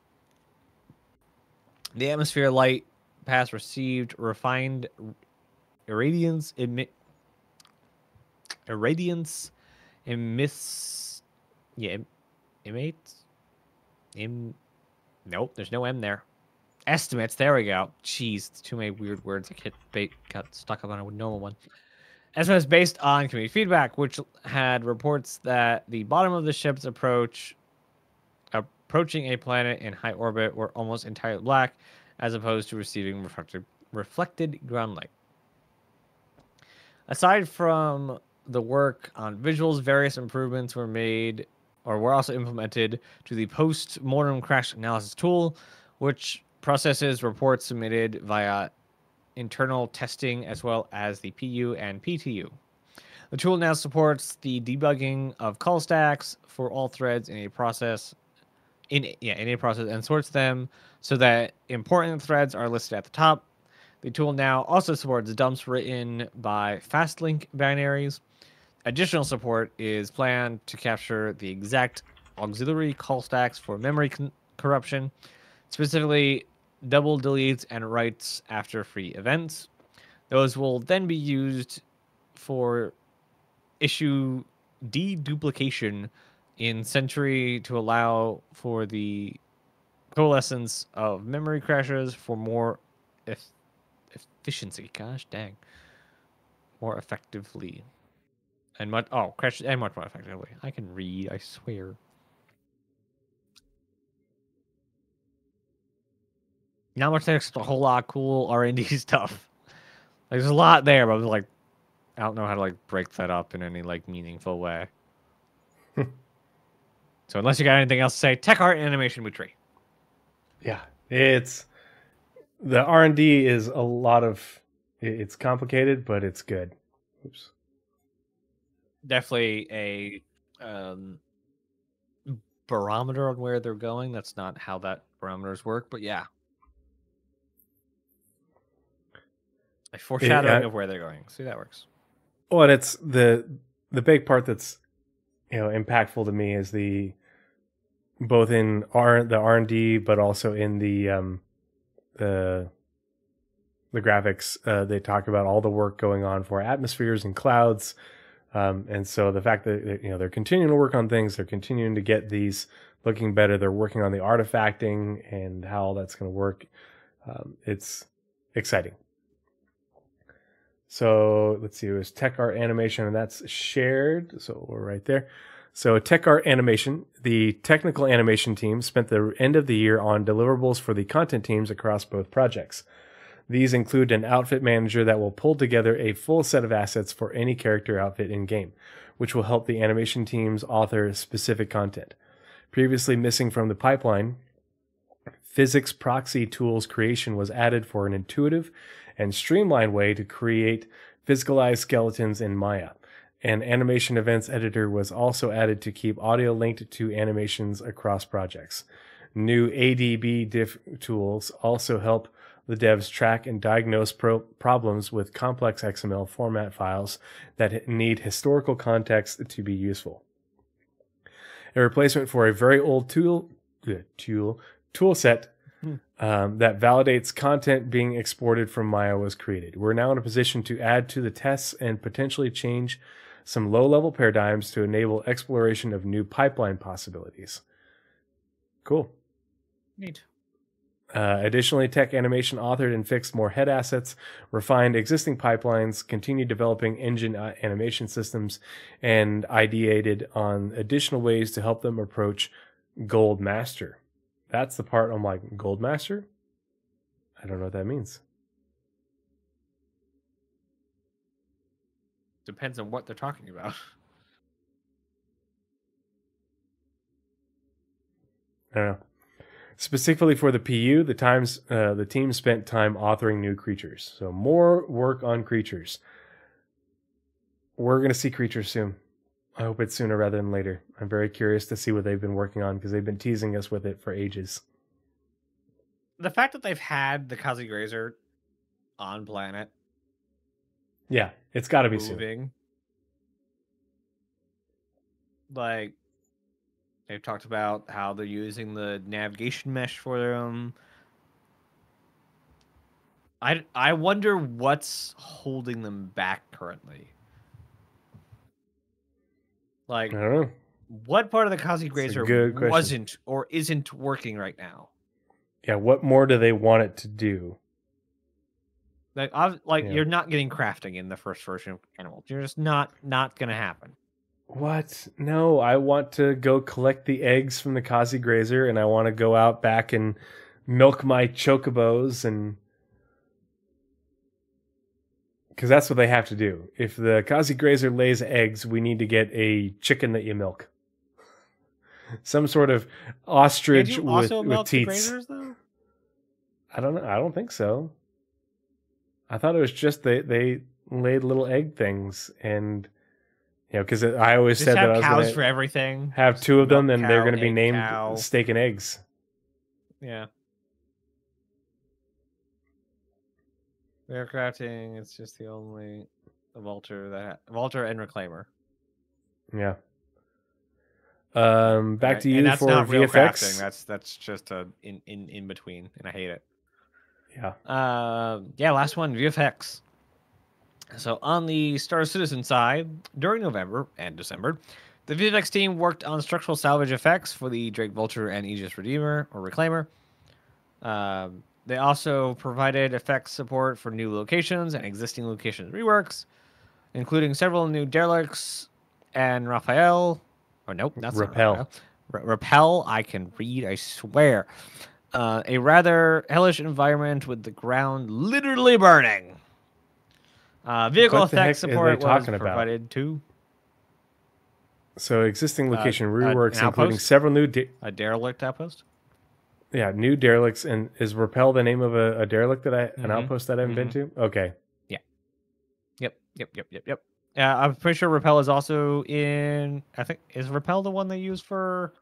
The atmosphere light path received refined irradiance nope, there's no M there. Estimates, there we go. Jeez, it's too many weird words. Got stuck up on a normal one. Estimates based on community feedback, which had reports that the bottom of the ship's approaching a planet in high orbit were almost entirely black, as opposed to receiving reflected ground light. Aside from the work on visuals, various improvements were made or were also implemented to the post-mortem crash analysis tool, which processes reports submitted via internal testing as well as the PU and PTU. The tool now supports the debugging of call stacks for all threads in a process and sorts them so that important threads are listed at the top. The tool now also supports dumps written by fastlink binaries. Additional support is planned to capture the exact auxiliary call stacks for memory corruption, specifically double deletes and writes after free events. Those will then be used for issue deduplication in Sentry to allow for the coalescence of memory crashes for more efficiency. Gosh dang. More effectively. And much more effectively. I can read, I swear. Not much there's a whole lot of cool R&D stuff. Like, there's a lot there, but like, I don't know how to like break that up in any like meaningful way. So unless you got anything else to say, tech art and animation with Tree. Yeah, it's the R&D is a lot of it's complicated, but it's good. Oops. Definitely a barometer on where they're going. That's not how that barometers work, but yeah. A foreshadowing of where they're going. See, that works. Well, and it's the big part that's impactful to me is the both in the R&D, but also in the graphics. They talk about all the work going on for atmospheres and clouds, and so the fact that they're continuing to work on things, they're continuing to get these looking better. They're working on the artifacting and how that's going to work. It's exciting. So let's see, it was Tech Art Animation, and that's shared. So we're right there. So Tech Art Animation, the technical animation team spent the end of the year on deliverables for the content teams across both projects. These include an outfit manager that will pull together a full set of assets for any character outfit in-game, which will help the animation teams author specific content. Previously missing from the pipeline, physics proxy tools creation was added for an intuitive and streamlined way to create physicalized skeletons in Maya. An animation events editor was also added to keep audio linked to animations across projects. New ADB diff tools also help the devs track and diagnose problems with complex XML format files that need historical context to be useful. A replacement for a very old tool set that validates content being exported from Maya was created. We're now in a position to add to the tests and potentially change some low-level paradigms to enable exploration of new pipeline possibilities. Cool. Neat. Additionally, Tech Animation authored and fixed more head assets, refined existing pipelines, continued developing engine animation systems, and ideated on additional ways to help them approach Gold Master. that's the part I'm like, Goldmaster? I don't know what that means. Depends on what they're talking about. I don't know. Specifically for the PU, the team spent time authoring new creatures. So more work on creatures. We're going to see creatures soon. I hope it's sooner rather than later. I'm very curious to see what they've been working on because they've been teasing us with it for ages. The fact that they've had the Kazi Grazer on planet. Yeah, it's got to be moving. soon. Like, they've talked about how they're using the navigation mesh for them. I wonder what's holding them back currently. Like, I don't know. What part of the Kazi Grazer wasn't or isn't working right now? Yeah, what more do they want it to do? Like, you're not getting crafting in the first version of Animal. You're just not going to happen. What? No, I want to go collect the eggs from the Kazi Grazer, and I want to go out back and milk my chocobos, and because that's what they have to do. If the Kazi Grazer lays eggs, we need to get a chicken that you milk. Some sort of ostrich with teats. Grazers, though? I don't know. I don't think so. I thought it was just they laid little egg things, and because I always said that I was cows for everything. Have two of them, and they're going to be named Steak and Eggs. Yeah. Aircrafting, it's just the only Vulture and Reclaimer. Yeah. Back to you and that's for not VFX. Real crafting. That's just a in between, and I hate it. Yeah. Last one, VFX. So on the Star Citizen side, during November and December, the VFX team worked on structural salvage effects for the Drake Vulture and Aegis Redeemer or Reclaimer. They also provided effects support for new locations and existing locations reworks, including several new derelicts and Raphael. Oh, nope, that's Repel. Not Raphael. Repel, I can read, I swear. A rather hellish environment with the ground literally burning. Vehicle effect support was provided too. So existing location reworks, including several new... a derelict outpost? Yeah, new derelicts. And is Repel the name of a derelict an outpost that I haven't been to? Okay. Yeah. Yep. Yeah, I'm pretty sure Repel is also in... I think... Is Repel the one they use for...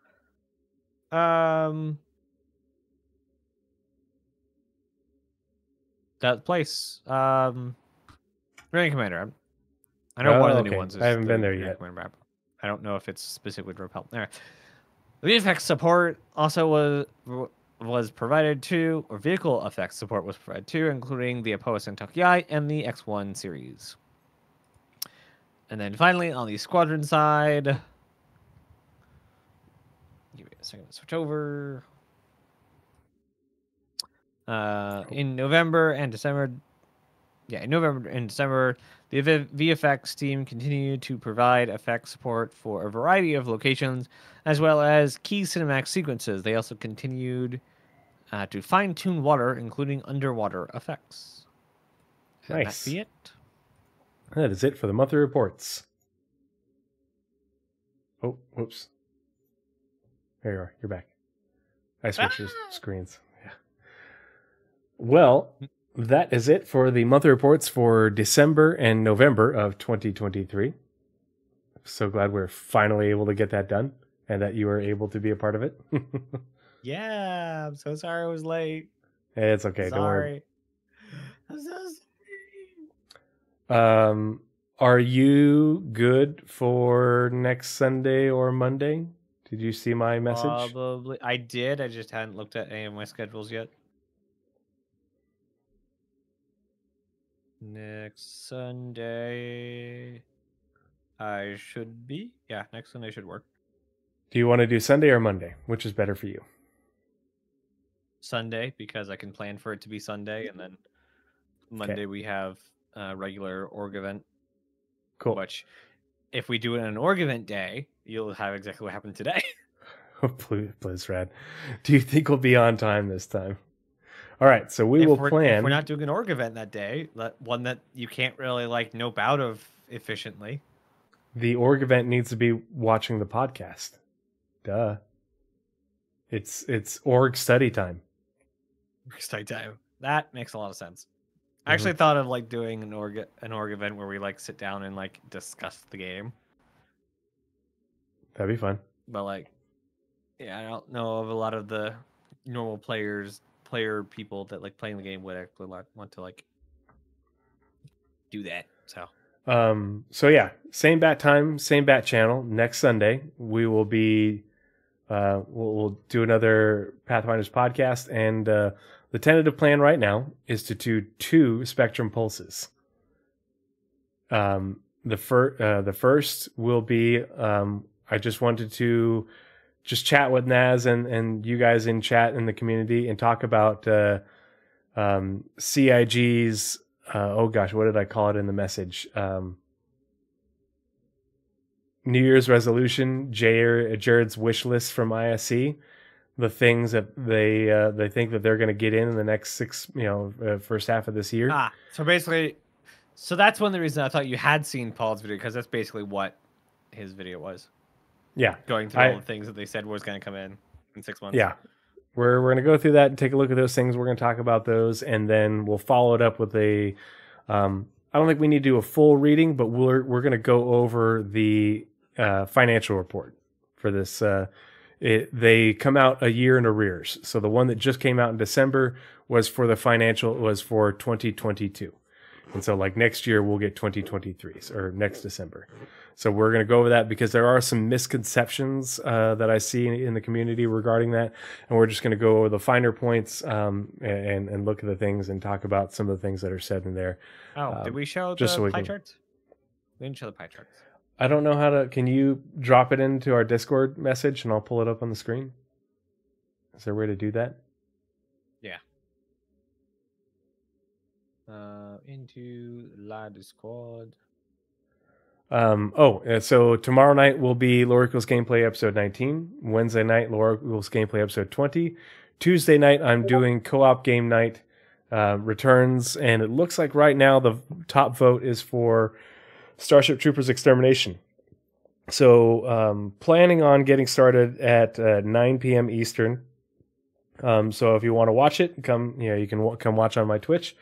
that place. Rating Commander. I know one of the new ones is... I haven't been there yet. I don't know if it's specifically Repel. All right. The VFX support also was provided to, or vehicle effects support was provided to, including the Apoas and Tokyai and the X1 series. And then finally, on the Squadron side, give me a second to switch over. In November and December, the VFX team continued to provide effect support for a variety of locations, as well as key cinematic sequences. They also continued to fine-tune water, including underwater effects. Nice. That be it? That is it for the monthly reports. Oh, whoops. There you are. You're back. I switched screens. Yeah. Well, that is it for the monthly reports for December and November of 2023. So glad we're finally able to get that done and that you were able to be a part of it. Yeah, I'm so sorry I was late. It's okay. Don't worry. I'm so sorry. Are you good for next Sunday or Monday? Did you see my message? Probably. I did. I just hadn't looked at any of my schedules yet. Next Sunday, I should be. Yeah, next Sunday should work. Do you want to do Sunday or Monday? Which is better for you? Sunday, because I can plan for it to be Sunday, and then Monday we have a regular org event. Cool. Which, if we do it on an org event day, you'll have exactly what happened today. Blizzrad. Do you think we'll be on time this time? All right, so we will plan. If we're not doing an org event that day, one that you can't really like nope out of efficiently. The org event needs to be watching the podcast. Duh. It's org study time. Study time. That makes a lot of sense. I actually thought of like doing an org event where we like sit down and like discuss the game. That'd be fun. But like, yeah, I don't know of a lot of the normal player people that like playing the game would actually want to like do that. So yeah, same bat time, same bat channel. Next Sunday we will be we'll do another Pathfinders podcast, and the tentative plan right now is to do 2 Spectrum pulses. The first will be I just wanted to just chat with Naz and you guys in chat in the community and talk about CIG's oh gosh, what did I call it in the message? New Year's resolution, Jared's wish list from ISC, the things that they think that they're going to get in the next 6, first half of this year. So basically, that's one of the reasons I thought you had seen Paul's video, because that's basically what his video was. Yeah, going through all the things that they said was going to come in 6 months. Yeah, we're going to go through that and take a look at those things. We're going to talk about those, and then we'll follow it up with a. I don't think we need to do a full reading, but we're going to go over the financial report for this. They come out a year in arrears. So the one that just came out in December was for the financial, was for 2022. And so like next year we'll get 2023 or next December. So we're going to go over that because there are some misconceptions that I see in the community regarding that. And we're just going to go over the finer points and look at the things and talk about some of the things that are said in there. Did we show the pie charts? We didn't show the pie charts. I don't know how to. Can you drop it into our Discord message and I'll pull it up on the screen? Is there a way to do that? Yeah. Into La Discord. So tomorrow night will be Lorical's Gameplay episode 19. Wednesday night, Lorical's Gameplay episode 20. Tuesday night, I'm doing co-op game night returns, and it looks like right now the top vote is for Starship Troopers Extermination. So planning on getting started at 9 p.m. Eastern. So if you want to watch it, you can come watch on my Twitch.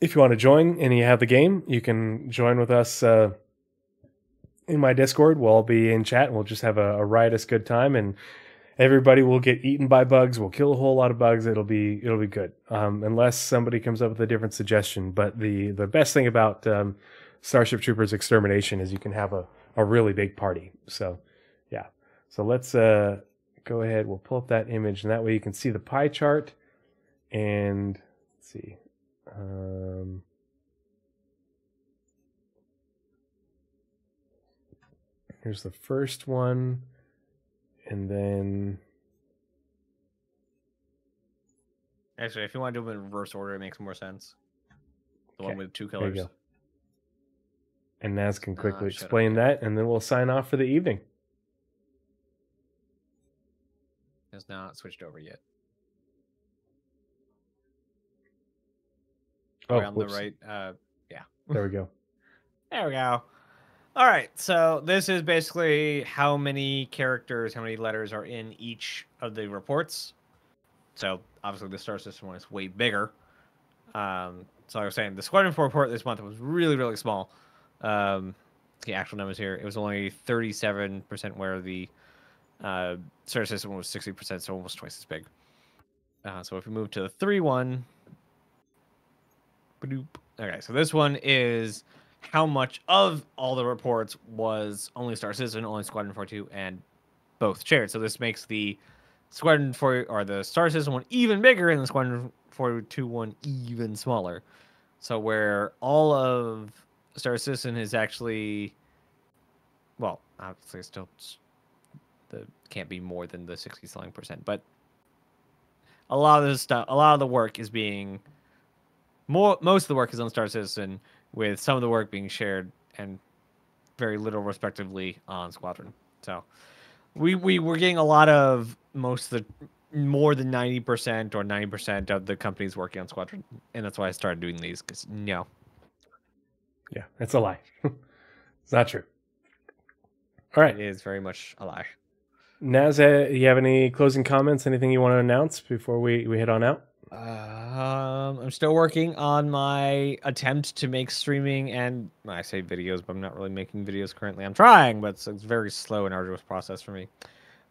If you want to join and you have the game, you can join with us in my Discord. We'll all be in chat and we'll just have a riotous good time, and everybody will get eaten by bugs. We'll kill a whole lot of bugs. It'll be good. Unless somebody comes up with a different suggestion. But the best thing about Starship Troopers Extermination is you can have a really big party. So yeah. So let's go ahead. We'll pull up that image, and that way you can see the pie chart. And let's see. Here's the first one, and then actually, if you want to do them in reverse order, it makes more sense. The one with 2 there colors. you go. And Naz can quickly explain that, and then we'll sign off for the evening. It's not switched over yet. On the right, yeah. There we go. There we go. All right, so this is basically how many characters, how many letters are in each of the reports. So obviously the Star System one is way bigger. So I was saying the Squadron 4 report this month was really, really small. The actual numbers here, it was only 37%, where the Star System was 60%, so almost twice as big. So if we move to the 3-1. Okay, so this one is how much of all the reports was only Star Citizen, only Squadron 42, and both shared. So this makes the Squadron 4 or the Star Citizen one even bigger and the Squadron 42 one even smaller. So where all of Star Citizen is actually, well, obviously still can't be more than the 60% but a lot of the stuff, a lot of the work is being. Most of the work is on Star Citizen, with some of the work being shared and very little, respectively, on Squadron. So we're getting a lot of most of the more than 90% or 90% of the companies working on Squadron, and that's why I started doing these. Because no, Yeah, it's a lie. It's not true. All right, it is very much a lie. Naz, you have any closing comments? Anything you want to announce before we head on out? I'm still working on my attempt to make streaming, and I say videos, but I'm not really making videos currently. I'm trying, but it's a very slow and arduous process for me.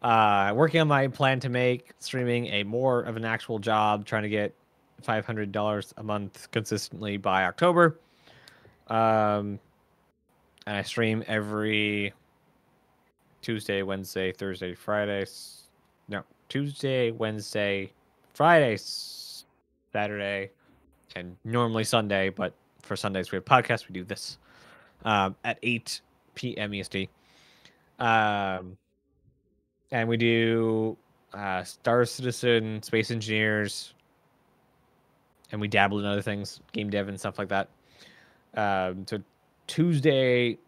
Working on my plan to make streaming a more of an actual job, trying to get $500 a month consistently by October. And I stream every Tuesday, Wednesday, Thursday, Friday. No, Tuesday, Wednesday, Friday, Saturday, and normally Sunday. But for Sundays, we have podcasts. We do this at 8 p.m. EST. And we do Star Citizen, Space Engineers, and we dabble in other things, game dev and stuff like that. So Tuesday,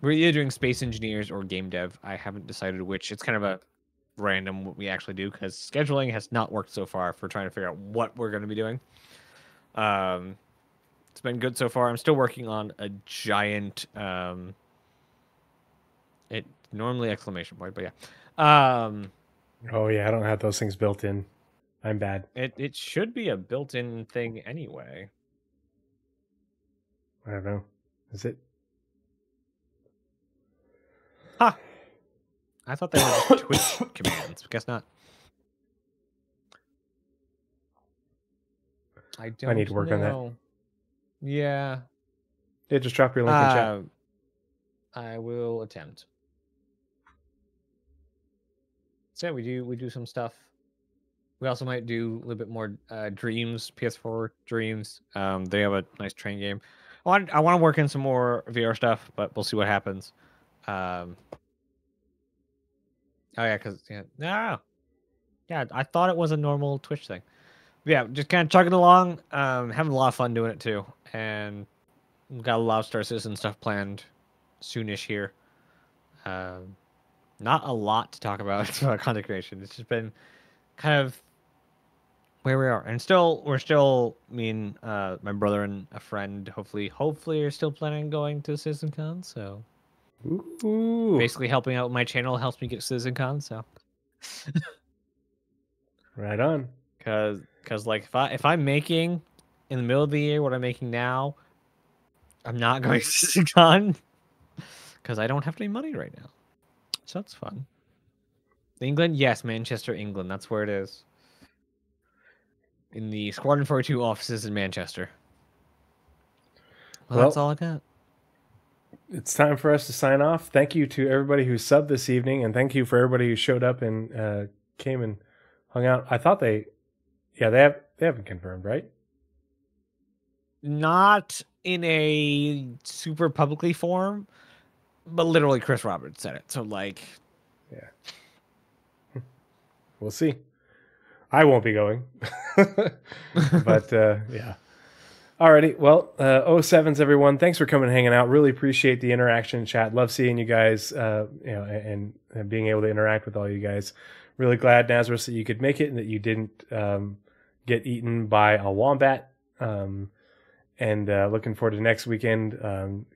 we're either doing Space Engineers or game dev. I haven't decided which. It's kind of a random what we actually do because scheduling has not worked so far for trying to figure out what we're going to be doing. It's been good so far. I'm still working on a giant... it normally exclamation point, but yeah. Oh yeah, I don't have those things built in. I'm bad. It should be a built-in thing anyway. I don't know. Is it? Huh. I thought they were just Twitch commands. Guess not. I need to work on that. Yeah. Yeah, just drop your link in chat. I will attempt. So yeah, we do some stuff. We also might do a little bit more Dreams, PS4 Dreams. They have a nice train game. I want to work in some more VR stuff, but we'll see what happens. Oh yeah, because I thought it was a normal Twitch thing. But yeah, just kind of chugging along, having a lot of fun doing it too, and we've got a lot of Star Citizen stuff planned soonish here. Not a lot to talk about content creation. It's just been kind of where we are, and we're still me and my brother and a friend hopefully are still planning on going to CitizenCon. So basically helping out my channel helps me get CitizenCon. So right on. Because like if I'm making in the middle of the year what I'm making now, I'm not going to CitizenCon because I don't have any money right now. So that's fun. England, yes, Manchester, England. That's where it is. In the Squadron 42 offices in Manchester. Well, that's all I got. It's time for us to sign off. Thank you to everybody who subbed this evening, and thank you for everybody who showed up and came and hung out. I thought they haven't confirmed, right? Not in a super publicly form, but literally Chris Roberts said it. So like, yeah, we'll see. I won't be going, but yeah. Alrighty, well, 07s everyone. Thanks for coming and hanging out. Really appreciate the interaction in chat. Love seeing you guys, and being able to interact with all you guys. Really glad, Nazeris, that you could make it and that you didn't get eaten by a wombat. And looking forward to next weekend.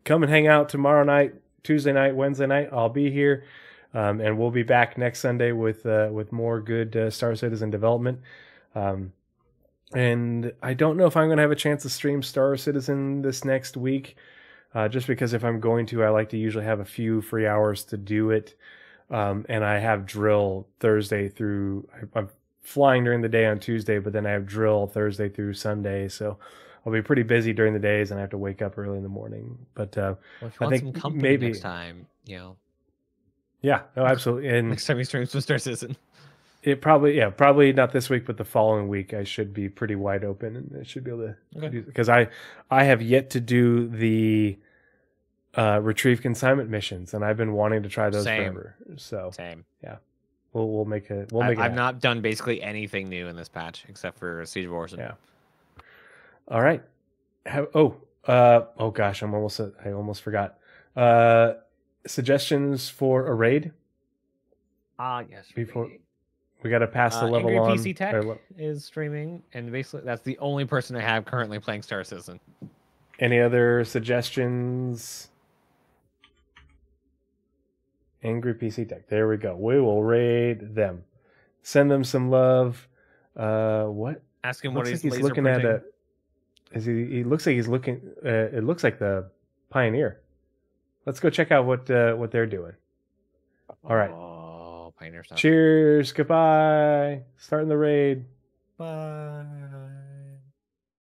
Come and hang out tomorrow night, Tuesday night, Wednesday night. I'll be here, and we'll be back next Sunday with more good Star Citizen development. And I don't know if I'm going to have a chance to stream Star Citizen this next week, just because if I'm going to, I like to usually have a few free hours to do it. And I have drill Thursday through, I'm flying during the day on Tuesday, but then I have drill Thursday through Sunday. So I'll be pretty busy during the days and I have to wake up early in the morning. But well, if you want some company maybe next time, Yeah, no, absolutely. And next time we stream some Star Citizen. It probably not this week, but the following week I should be pretty wide open and I should be able to do, because I have yet to do the retrieve consignment missions and I've been wanting to try those forever. So yeah, we'll make it. I've not done basically anything new in this patch except for Siege of Orson. Yeah. All right. Oh gosh, I almost forgot. Suggestions for a raid. Yes. before we got to pass the level Angry on. PC Tech or is streaming, and basically that's the only person I have currently playing Star Citizen. Any other suggestions? Angry PC Tech. There we go. We will raid them. Send them some love. What? Ask him Looks what like he's he's looking printing. at he looks like he's looking. It looks like the Pioneer. Let's go check out what they're doing. All right. Oh, Pioneer stuff. Cheers. Goodbye. Starting the raid. Bye.